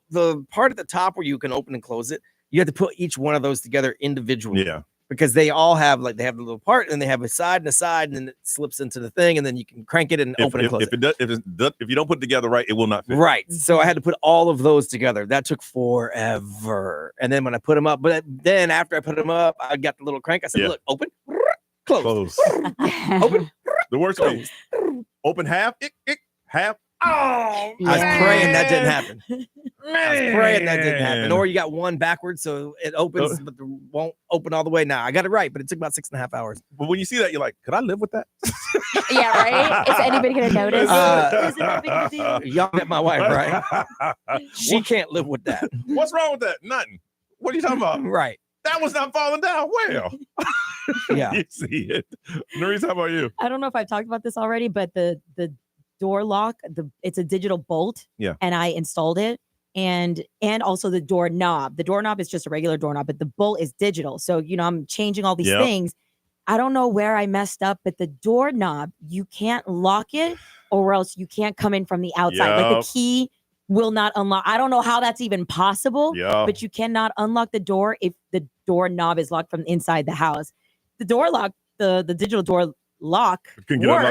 Speaker 8: the part at the top where you can open and close it, you have to put each one of those together individually.
Speaker 5: Yeah.
Speaker 8: Because they all have the little part, and they have a side and a side, and then it slips into the thing, and then you can crank it and open and close it.
Speaker 5: If you don't put it together right, it will not fit.
Speaker 8: Right. So I had to put all of those together. That took forever. And then when I put them up, but then after I put them up, I got the little crank. I said,
Speaker 5: Yeah.
Speaker 8: look, open, close.
Speaker 5: Open. The worst way. Open half, half. Oh,
Speaker 8: I was praying that didn't happen. I was praying that didn't happen.
Speaker 5: Man.
Speaker 8: Or you got one backwards, so it opens, but it won't open all the way. Now I got it right, but it took about 6.5 hours.
Speaker 5: But when you see that, you're like, could I live with that?
Speaker 6: Yeah, right? Is anybody going to notice?
Speaker 14: Is it a big deal?
Speaker 8: Y'all met my wife, right? She can't live with that.
Speaker 5: What's wrong with that? Nothing. What are you talking about?
Speaker 8: Right.
Speaker 5: That was not falling down. Well,
Speaker 8: Yeah.
Speaker 5: you see it. Nerys, how about you?
Speaker 14: I don't know if I've talked about this already, but the door lock, it's a digital bolt.
Speaker 5: Yeah.
Speaker 14: And I installed it. And also the doorknob. The doorknob is just a regular doorknob, but the bolt is digital. So, I'm changing all these
Speaker 5: Yep.
Speaker 14: things. I don't know where I messed up, but the doorknob, you can't lock it or else you can't come in from the outside. Like
Speaker 5: Yep.
Speaker 14: the key will not unlock. I don't know how that's even possible,
Speaker 5: Yeah.
Speaker 14: but you cannot unlock the door if the doorknob is locked from inside the house. The door lock, the digital door lock
Speaker 5: Can get unlocked.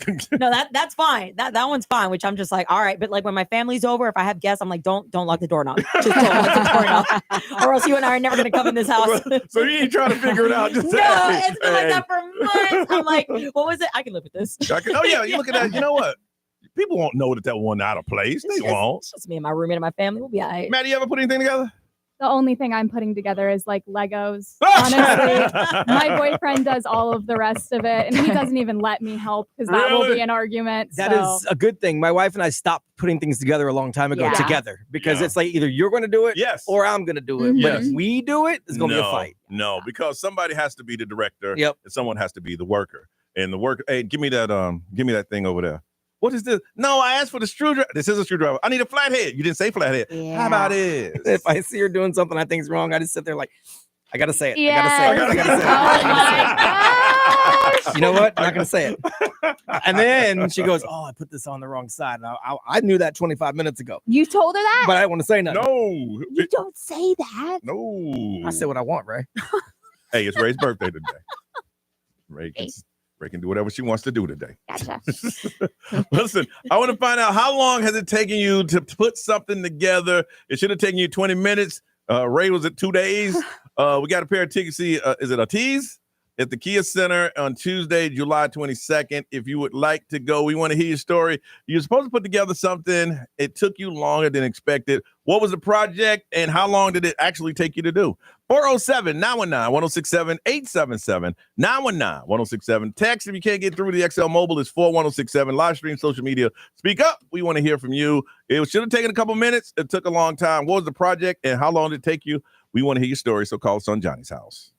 Speaker 14: works. No, that's fine. That one's fine, which I'm just like, all right. But like when my family's over, if I have guests, I'm like, don't lock the doorknob. Just don't lock the doorknob. Or else you and I are never gonna come in this house.
Speaker 5: So you ain't trying to figure it out. Just
Speaker 14: No, it's been like that for months. I'm like, what was it? I can live with this.
Speaker 5: Oh yeah, you look at that. You know what? People won't know that one out of place. They won't.
Speaker 14: It's just me and my roommate and my family. We'll be all right.
Speaker 5: Maddie, you ever put anything together?
Speaker 2: the only thing I'm putting together is like Legos. Honestly, my boyfriend does all of the rest of it, and he doesn't even let me help because that will be an argument.
Speaker 8: That is a good thing. My wife and I stopped putting things together a long time ago
Speaker 2: Yeah.
Speaker 8: together because it's like either you're going to do it or I'm going to do it. But if we do it, it's going to be a fight.
Speaker 5: No, because somebody has to be the director.
Speaker 8: Yep.
Speaker 5: And someone has to be the worker. And the worker, hey, give me that thing over there. What is this? No, I asked for the screwdriver. This is a screwdriver. I need a flathead. You didn't say flathead. How about this?
Speaker 8: If I see her doing something I think is wrong, I just sit there like, I got to say it.
Speaker 6: Yes.
Speaker 8: I got to say it. I gotta say it. You know what? I'm not going to say it. And then she goes, oh, I put this on the wrong side. And I knew that 25 minutes ago.
Speaker 6: You told her that?
Speaker 8: But I didn't want to say nothing.
Speaker 5: No.
Speaker 6: You don't say that.
Speaker 5: No.
Speaker 8: I say what I want, Ray.
Speaker 5: Hey, it's Ray's birthday today. Ray can do whatever she wants to do today.
Speaker 6: Gotcha.
Speaker 5: Listen, I want to find out, how long has it taken you to put something together? It should have taken you 20 minutes. Ray was at 2 days. We got a pair of tickets. See, is it a tease? At the Kia Center on Tuesday, July 22nd. If you would like to go, we want to hear your story. You're supposed to put together something. It took you longer than expected. What was the project and how long did it actually take you to do? 407-919-1067, 877-919-1067. Text if you can't get through the XL Mobile is 41067. Live stream, social media. Speak up. We want to hear from you. It should have taken a couple minutes. It took a long time. What was the project and how long did it take you? We want to hear your story, so call us on Johnny's House.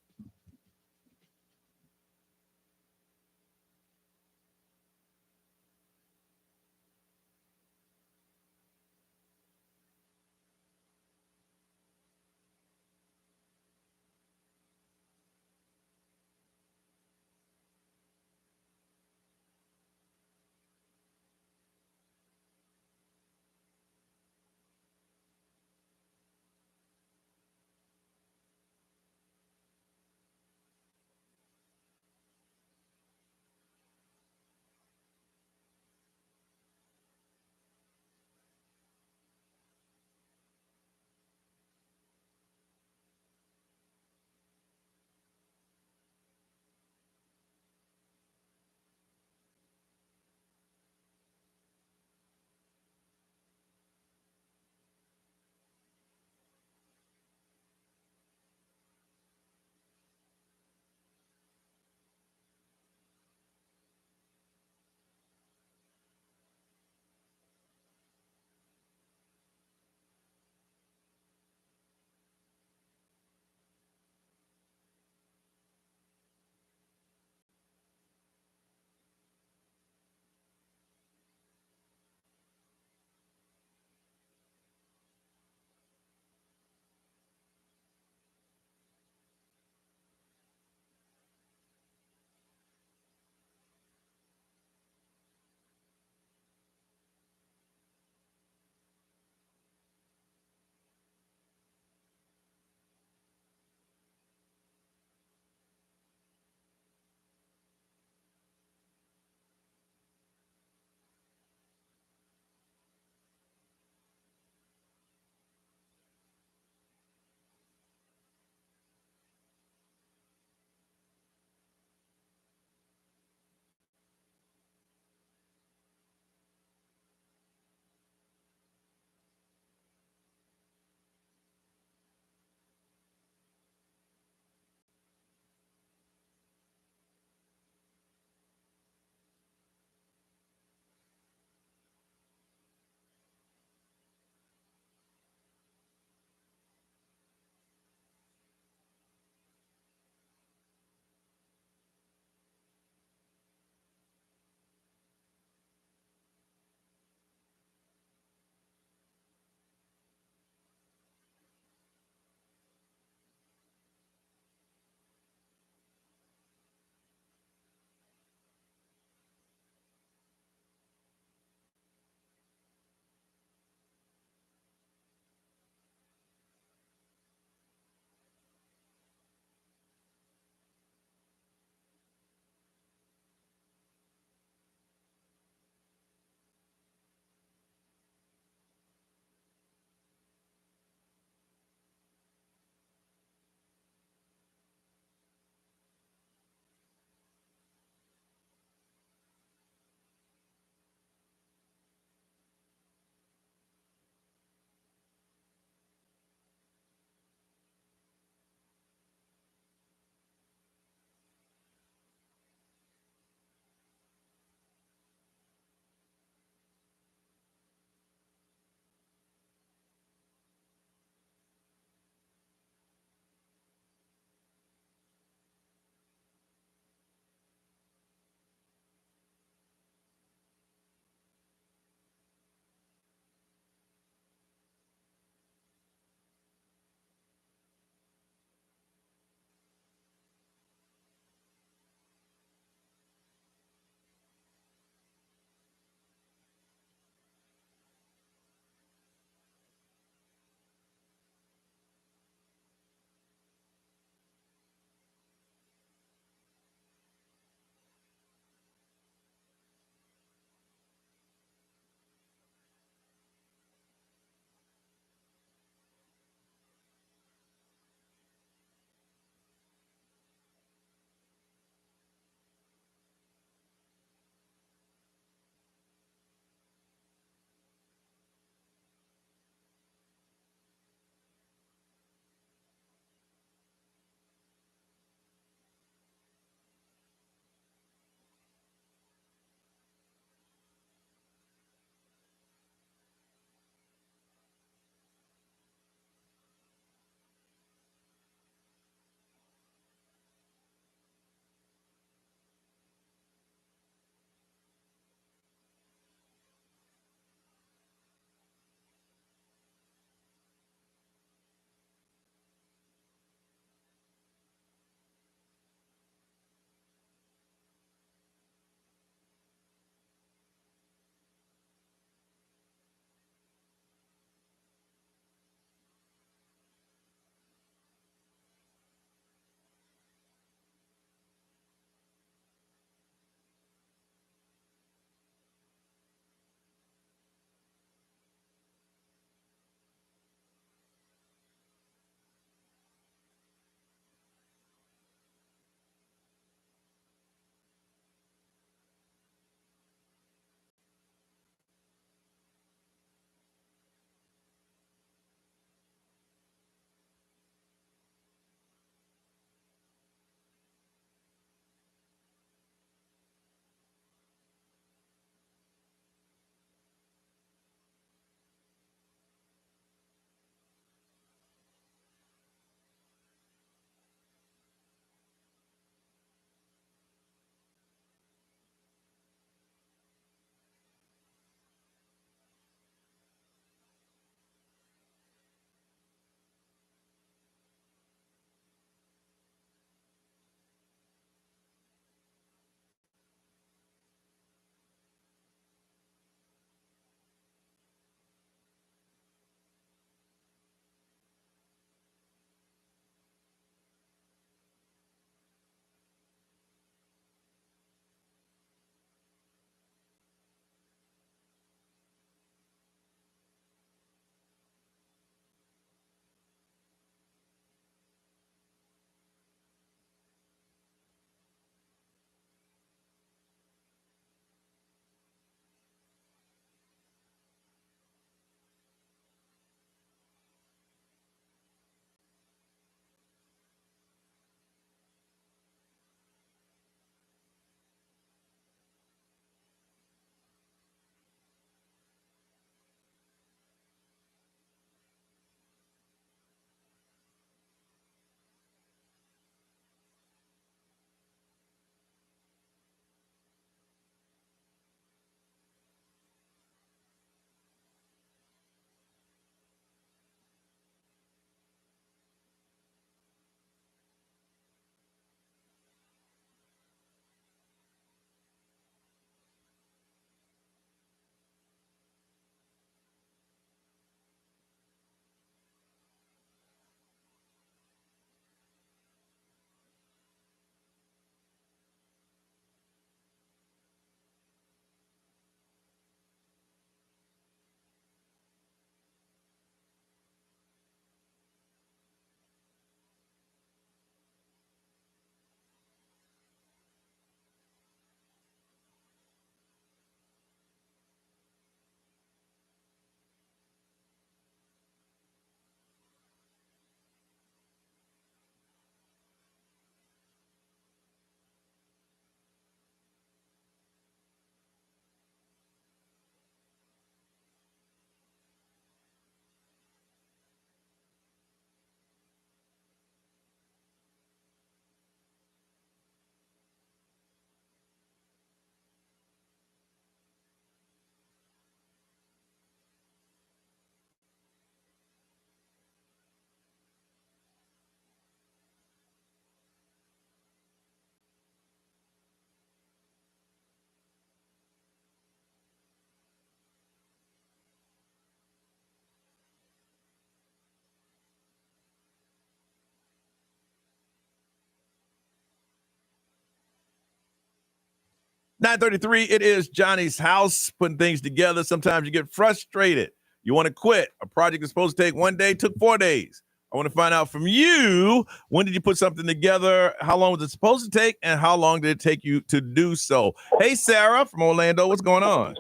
Speaker 5: 9:33, it is Johnny's house, putting things together. Sometimes you get frustrated. You want to quit. A project is supposed to take 1 day, took 4 days. I want to find out from you, when did you put something together? How long was it supposed to take? And how long did it take you to do so? Hey, Sarah from Orlando, what's going on?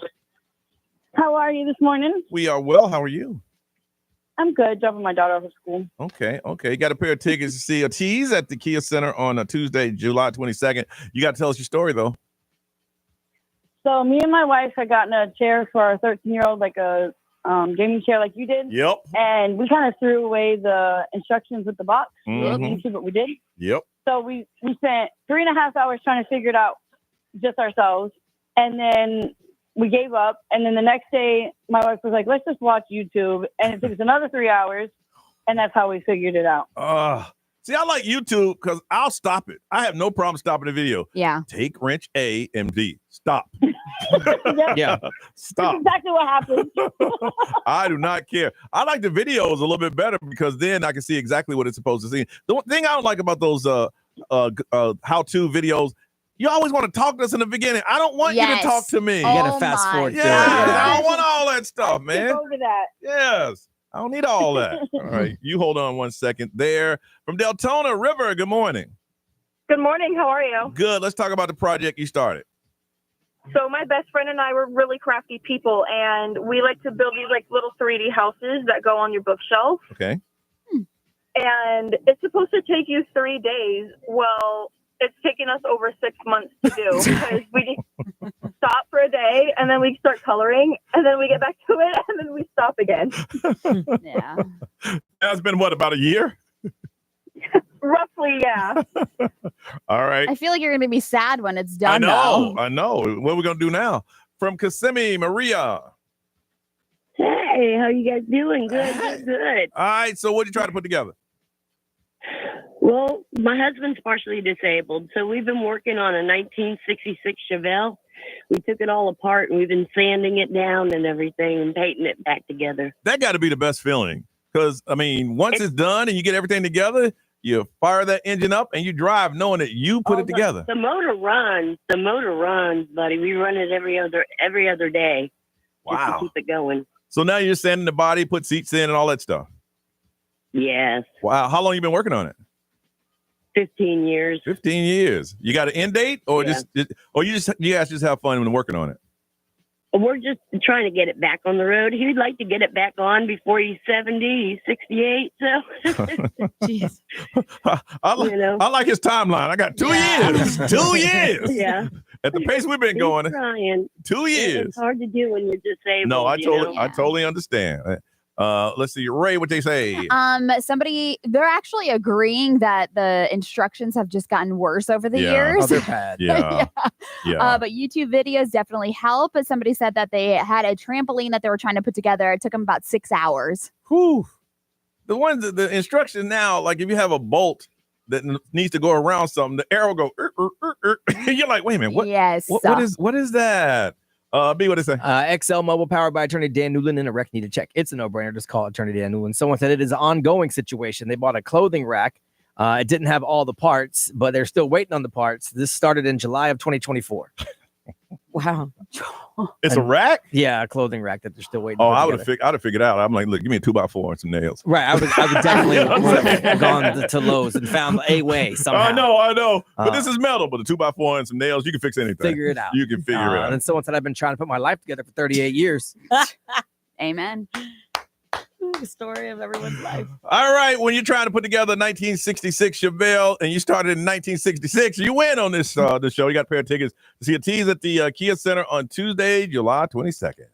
Speaker 7: How are you this morning?
Speaker 5: We are well. How are you?
Speaker 7: I'm good, dropping my daughter off at school.
Speaker 5: Okay. You got a pair of tickets to see a tease at the Kia Center on Tuesday, July 22nd. You got to tell us your story, though.
Speaker 7: So me and my wife had gotten a chair for our 13-year-old, like a gaming chair like you did.
Speaker 5: Yep.
Speaker 7: And we kind of threw away the instructions with the box. We
Speaker 5: Mhm.
Speaker 7: didn't see what we did.
Speaker 5: Yep.
Speaker 7: So we spent 3.5 hours trying to figure it out just ourselves. And then we gave up. And then the next day, my wife was like, let's just watch YouTube. And it took us another 3 hours. And that's how we figured it out.
Speaker 5: See, I like YouTube because I'll stop it. I have no problem stopping the video.
Speaker 6: Yeah.
Speaker 5: Take wrench A and D. Stop.
Speaker 7: Yeah.
Speaker 5: Stop.
Speaker 7: That's exactly what happened.
Speaker 5: I do not care. I like the videos a little bit better because then I can see exactly what it's supposed to see. The one thing I don't like about those how-to videos, you always want to talk to us in the beginning. I don't want you to talk to me.
Speaker 8: You gotta fast forward through it.
Speaker 5: I don't want all that stuff,
Speaker 7: Skip
Speaker 5: man.
Speaker 7: over that.
Speaker 5: Yes. I don't need all that. All right. You hold on 1 second there. From Deltona, River, good morning.
Speaker 10: Good morning. How are you?
Speaker 5: Good. Let's talk about the project you started.
Speaker 10: So my best friend and I were really crafty people, and we like to build these like little 3D houses that go on your bookshelf.
Speaker 5: Okay.
Speaker 10: And it's supposed to take you 3 days. Well, it's taken us over 6 months to do because we stop for a day and then we start coloring and then we get back to it and then we stop again.
Speaker 6: Yeah.
Speaker 5: That's been what, about a year?
Speaker 10: Roughly, yeah.
Speaker 5: All right.
Speaker 6: I feel like you're going to be sad when it's done, though.
Speaker 5: I know. What are we going to do now? From Kissimmee, Maria.
Speaker 22: Hey, how you guys doing? Good.
Speaker 5: All right. So what did you try to put together?
Speaker 22: Well, my husband's partially disabled, so we've been working on a 1966 Chevelle. We took it all apart, and we've been sanding it down and everything and painting it back together.
Speaker 5: That got to be the best feeling. Because, I mean, once it's done and you get everything together, you fire that engine up and you drive knowing that you put it together.
Speaker 22: The motor runs. The motor runs, buddy. We run it every other day. Just
Speaker 5: Wow.
Speaker 22: to keep it going.
Speaker 5: So now you're sanding the body, put seats in and all that stuff.
Speaker 22: Yes.
Speaker 5: Wow. How long you been working on it?
Speaker 22: 15 years.
Speaker 5: 15 years. You got an end date or you guys just have fun when working on it?
Speaker 22: We're just trying to get it back on the road. He'd like to get it back on before he's 70, he's 68. So,
Speaker 6: jeez.
Speaker 5: I like his timeline. I got 2 years. 2 years.
Speaker 22: Yeah.
Speaker 5: At the pace we've been
Speaker 22: He's
Speaker 5: going,
Speaker 22: trying.
Speaker 5: 2 years.
Speaker 22: It's hard to do when you're disabled.
Speaker 5: No, I
Speaker 22: you know?
Speaker 5: totally understand. Let's see, Ray, what they say.
Speaker 6: They're actually agreeing that the instructions have just gotten worse over the years.
Speaker 8: Oh, they're bad.
Speaker 5: Yeah.
Speaker 6: But YouTube videos definitely help. But somebody said that they had a trampoline that they were trying to put together. It took them about 6 hours.
Speaker 5: Whew. The instruction now, like if you have a bolt that needs to go around something, the arrow go. You're like, wait a minute, what?
Speaker 6: Yes.
Speaker 5: What is that? B, what did it say?
Speaker 8: XL Mobile, powered by attorney Dan Newland, and a wreck need to check. It's a no-brainer. Just call attorney Dan Newland. Someone said it is an ongoing situation. They bought a clothing rack. It didn't have all the parts, but they're still waiting on the parts. This started in July of 2024.
Speaker 14: Wow.
Speaker 5: It's a rack?
Speaker 8: Yeah, a clothing rack that they're still waiting.
Speaker 5: Oh,
Speaker 8: to put
Speaker 5: I'd
Speaker 8: together.
Speaker 5: have figured out. I'm like, look, give me a 2x4 and some nails.
Speaker 8: Right, I would definitely have gone to Lowe's and found a way somehow.
Speaker 5: I know. But this is metal, but a 2x4 and some nails, you can fix anything.
Speaker 8: Figure it out.
Speaker 5: You can figure it out.
Speaker 8: And someone said I've been trying to put my life together for 38 years.
Speaker 6: Amen.
Speaker 14: The story of everyone's life.
Speaker 5: All right, when you're trying to put together a 1966 Chevelle and you started in 1966, you win on this show. You got a pair of tickets to see a tease at the Kia Center on Tuesday, July 22nd.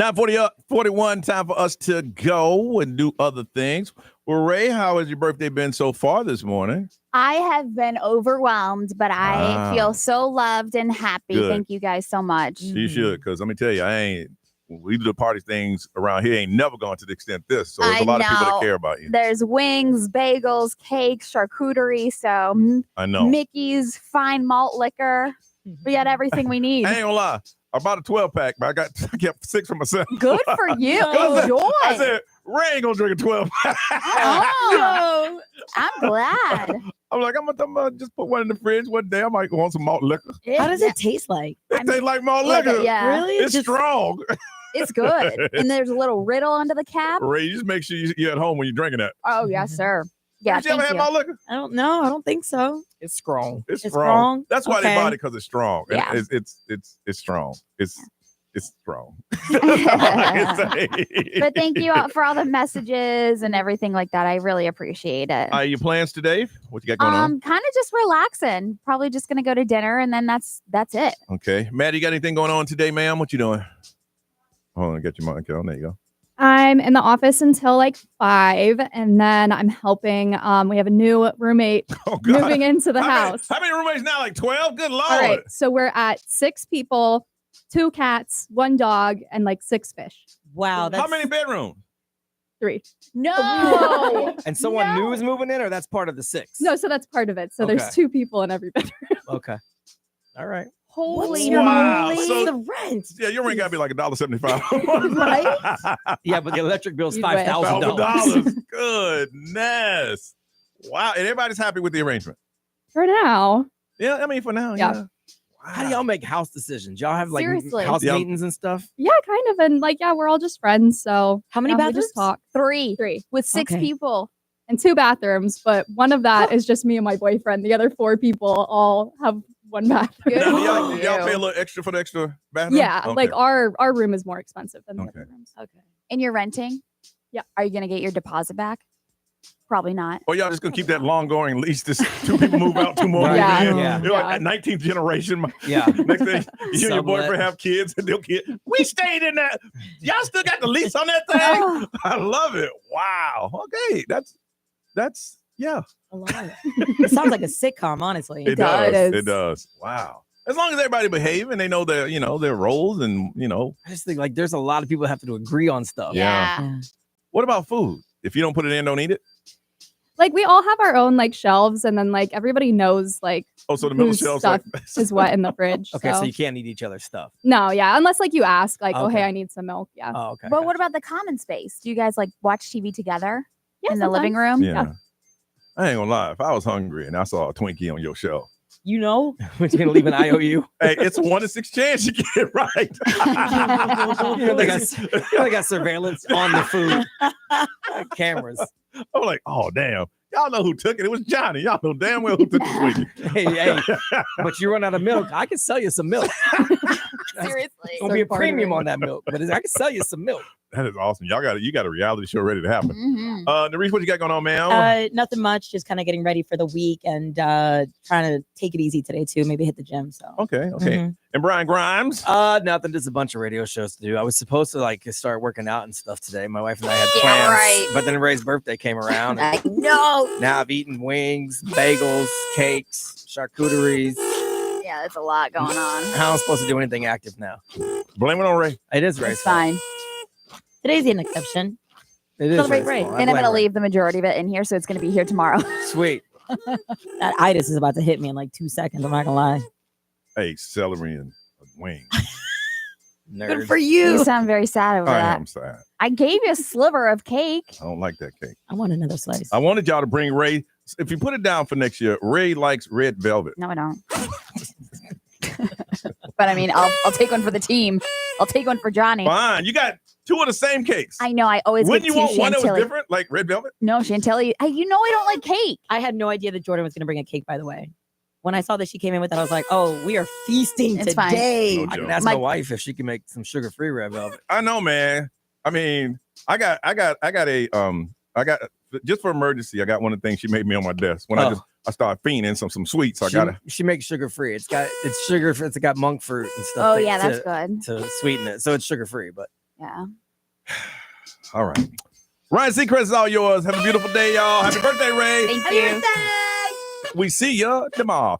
Speaker 5: 9:41, time for us to go and do other things. Well, Ray, how has your birthday been so far this morning?
Speaker 6: I have been overwhelmed, but I feel so loved and happy.
Speaker 5: Good.
Speaker 6: Thank you guys so much.
Speaker 5: You should, because let me tell you, when we do the party things around here, ain't never gone to the extent this. So there's a lot of people that care about you.
Speaker 6: There's wings, bagels, cakes, charcuterie. So
Speaker 5: I know.
Speaker 6: Mickey's fine malt liquor. We got everything we need.
Speaker 5: I ain't gonna lie. I bought a 12-pack, but I kept 6 for myself.
Speaker 6: Good for you. Enjoy.
Speaker 5: I said, Ray ain't gonna drink a 12-pack.
Speaker 6: Oh, I'm glad.
Speaker 5: I'm like, I'm gonna just put one in the fridge one day. I might want some malt liquor.
Speaker 14: How does it taste like?
Speaker 5: It tastes like malt liquor.
Speaker 6: Yeah.
Speaker 14: Really?
Speaker 5: It's strong.
Speaker 6: It's good. And there's a little riddle under the cap.
Speaker 5: Ray, just make sure you're at home when you're drinking that.
Speaker 6: Oh, yes, sir. Yeah,
Speaker 5: Did you ever have malt liquor?
Speaker 14: I don't know. I don't think so.
Speaker 8: It's strong.
Speaker 5: It's
Speaker 14: It's
Speaker 5: strong.
Speaker 14: strong?
Speaker 5: That's why they
Speaker 14: Okay.
Speaker 5: bought it, because it's strong. And
Speaker 6: Yeah.
Speaker 5: it's strong. It's strong. That's all I can say.
Speaker 6: But thank you for all the messages and everything like that. I really appreciate it.
Speaker 5: Your plans today? What you got going on?
Speaker 6: Kind of just relaxing. Probably just gonna go to dinner and then that's it.
Speaker 5: Okay. Maddie, you got anything going on today, ma'am? What you doing? Hold on, get your mic on. There you go.
Speaker 2: I'm in the office until like 5, and then I'm helping. We have a new roommate moving into the house.
Speaker 5: How many roommates now? Like 12? Good Lord.
Speaker 2: All right, so we're at 6 people, 2 cats, 1 dog, and like 6 fish.
Speaker 14: Wow,
Speaker 5: How many bedrooms?
Speaker 2: 3.
Speaker 6: No.
Speaker 8: And someone new is moving in, or that's part of the 6?
Speaker 2: No, so that's part of it. So
Speaker 8: Okay.
Speaker 2: there's 2 people in every bedroom.
Speaker 8: Okay. All right.
Speaker 6: Holy
Speaker 5: Wow.
Speaker 6: moly.
Speaker 5: So-
Speaker 14: the rent.
Speaker 5: Yeah, your rent got to be like $1.75.
Speaker 8: Yeah, but the electric bill's
Speaker 2: You wish.
Speaker 8: $5,000.
Speaker 5: Goodness. Wow. And everybody's happy with the arrangement.
Speaker 2: For now.
Speaker 5: Yeah, I mean, for now.
Speaker 2: Yeah.
Speaker 8: How do y'all make house decisions? Y'all have like
Speaker 2: Seriously.
Speaker 8: house
Speaker 5: Yeah.
Speaker 8: meetings and stuff?
Speaker 2: Yeah, kind of. And like, yeah, we're all just friends. So
Speaker 14: How many
Speaker 2: we
Speaker 14: bathrooms?
Speaker 2: just talk.
Speaker 6: 3
Speaker 2: 3
Speaker 6: with 6
Speaker 14: Okay.
Speaker 6: people.
Speaker 2: and 2 bathrooms, but one of that is just me and my boyfriend. The other 4 people all have 1 bathroom.
Speaker 5: Now, do y'all pay a little extra for the extra bathroom?
Speaker 2: Yeah,
Speaker 5: Okay.
Speaker 2: like our room is more expensive than the other rooms.
Speaker 6: Okay. And you're renting?
Speaker 2: Yeah.
Speaker 6: Are you going to get your deposit back? Probably not.
Speaker 5: Or y'all just gonna keep that long going lease? This 2 people move out, 2 more
Speaker 6: Right.
Speaker 5: move in.
Speaker 6: Yeah.
Speaker 5: You're like 19th generation.
Speaker 8: Yeah.
Speaker 5: Next thing, you and your
Speaker 8: Sublet.
Speaker 5: boyfriend have kids, and they'll kid. We stayed in that. Y'all still got the lease on that thing? I love it. Wow. Okay, that's yeah.
Speaker 14: I love it. It sounds like a sitcom, honestly.
Speaker 5: It does. It does. Wow. As long as everybody behave and they know their roles and
Speaker 8: I just think like there's a lot of people that have to agree on stuff.
Speaker 5: Yeah. What about food? If you don't put it in, don't eat it.
Speaker 2: Like we all have our own like shelves, and then like everybody knows like
Speaker 5: Oh, so the middle
Speaker 2: whose
Speaker 5: shelves
Speaker 2: stuff
Speaker 5: like
Speaker 2: is what in the fridge.
Speaker 8: Okay, so you can't eat each other's stuff.
Speaker 2: No, yeah, unless like you ask, like, oh
Speaker 8: Okay.
Speaker 2: hey, I need some milk. Yeah.
Speaker 8: Oh, okay.
Speaker 6: But what about the common space? Do you guys like watch TV together
Speaker 2: Yeah,
Speaker 6: in the living room?
Speaker 5: Yeah. I ain't gonna lie. If I was hungry and I saw a Twinkie on your shelf,
Speaker 14: You know,
Speaker 8: We're gonna leave an IOU.
Speaker 5: hey, it's a 1 in 6 chance you get it right.
Speaker 8: They got surveillance on the food, cameras.
Speaker 5: I'm like, oh damn, y'all know who took it. It was Johnny. Y'all know damn well who took the Twinkie.
Speaker 8: Hey, but you run out of milk. I can sell you some milk.
Speaker 6: Seriously.
Speaker 8: It's gonna be a premium on that milk, but I can sell you some milk.
Speaker 5: That is awesome. You got a reality show ready to happen.
Speaker 6: Mhm.
Speaker 5: Nerese, what you got going on, man?
Speaker 14: nothing much. Just kind of getting ready for the week and trying to take it easy today too. Maybe hit the gym. So
Speaker 5: Okay.
Speaker 14: Mhm.
Speaker 5: And Brian Grimes?
Speaker 8: Nothing. Just a bunch of radio shows to do. I was supposed to like start working out and stuff today. My wife and I had
Speaker 6: Yeah,
Speaker 8: plans,
Speaker 6: right.
Speaker 8: but then Ray's birthday came around.
Speaker 6: I know.
Speaker 8: Now I've eaten wings, bagels, cakes, charcuteries.
Speaker 6: Yeah, there's a lot going on.
Speaker 8: How am I supposed to do anything active now?
Speaker 5: Blame it on Ray.
Speaker 8: It is Ray's
Speaker 6: It's
Speaker 8: fault.
Speaker 6: fine.
Speaker 14: today's an exception.
Speaker 8: It is
Speaker 14: Celebrate
Speaker 8: Ray's
Speaker 14: Ray.
Speaker 8: fault. I
Speaker 6: And I'm
Speaker 8: blame
Speaker 6: going to
Speaker 8: Ray.
Speaker 6: leave the majority of it in here, so it's going to be here tomorrow.
Speaker 8: Sweet.
Speaker 14: That itis is about to hit me in like 2 seconds. I'm not gonna lie.
Speaker 5: Hey, celery and wings.
Speaker 8: Nerd.
Speaker 14: for
Speaker 6: You sound very sad over
Speaker 5: I
Speaker 6: that.
Speaker 5: am sad.
Speaker 6: I gave you a sliver of cake.
Speaker 5: I don't like that cake.
Speaker 14: I want another slice.
Speaker 5: I wanted y'all to bring Ray. If you put it down for next year, Ray likes red velvet.
Speaker 6: No, I don't. But I mean, I'll take one for the team. I'll take one for Johnny.
Speaker 5: Fine. You got 2 of the same cakes.
Speaker 6: I know. I always
Speaker 5: Wouldn't
Speaker 6: get
Speaker 5: you
Speaker 6: two
Speaker 5: want one that was
Speaker 6: Chantilly.
Speaker 5: different, like red velvet?
Speaker 6: No, Chantilly. You know I don't like cake.
Speaker 14: I had no idea that Jordan was gonna bring a cake. By the way, when I saw that she came in with that, I was like, "Oh, we are feasting
Speaker 6: It's fine.
Speaker 14: today."
Speaker 5: No
Speaker 8: I can
Speaker 5: joke.
Speaker 8: ask my wife if she can make some sugar-free red velvet.
Speaker 5: I know, man. I mean, I got just for emergency. I got one of the things she made me on my desk when I started fiending some sweets.
Speaker 8: She makes sugar-free. It's got sugar. It's got monk fruit and stuff.
Speaker 6: Oh, yeah, that's good.
Speaker 8: to sweeten it. So it's sugar-free, but
Speaker 6: Yeah.
Speaker 5: All right. Ryan Seacrest is all yours. Have a beautiful day, y'all. Happy birthday, Ray.
Speaker 6: Thank you.
Speaker 5: We see ya tomorrow.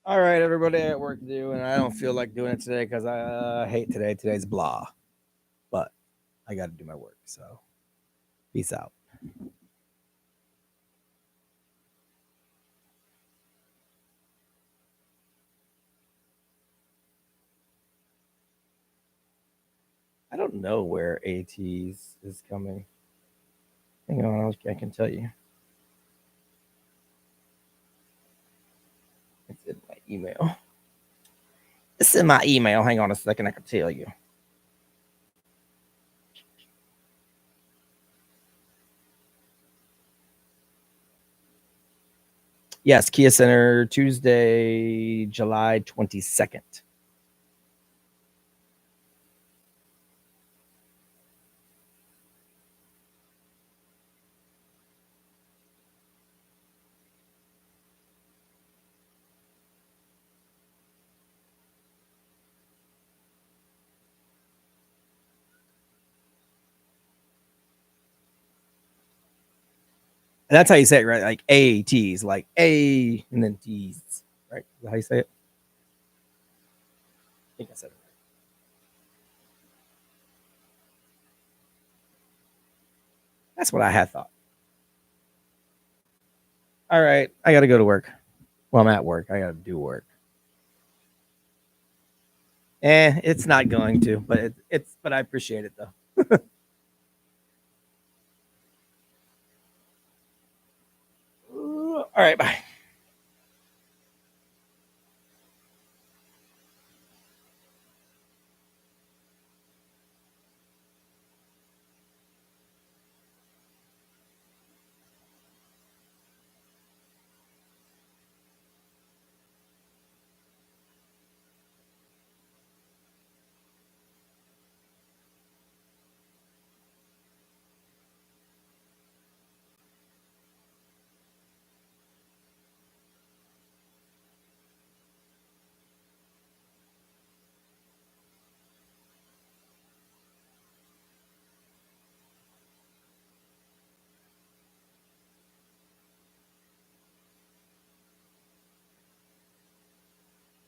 Speaker 8: All right, everybody at work to do, and I don't feel like doing it today because I hate today. Today's blah, but I got to do my work. So, peace out. I don't know where ATs is coming. Hang on, I can tell you. It's in my email. It's in my email. Hang on a second, I can tell you. Yes, Kia Center, Tuesday, July 22nd. And that's how you say it, right? Like ATs, like A and then T's, right? Is that how you say it? I think I said it right. That's what I had thought. All right, I got to go to work. Well, I'm at work. I got to do work. It's not going to, but but I appreciate it though. All right, bye.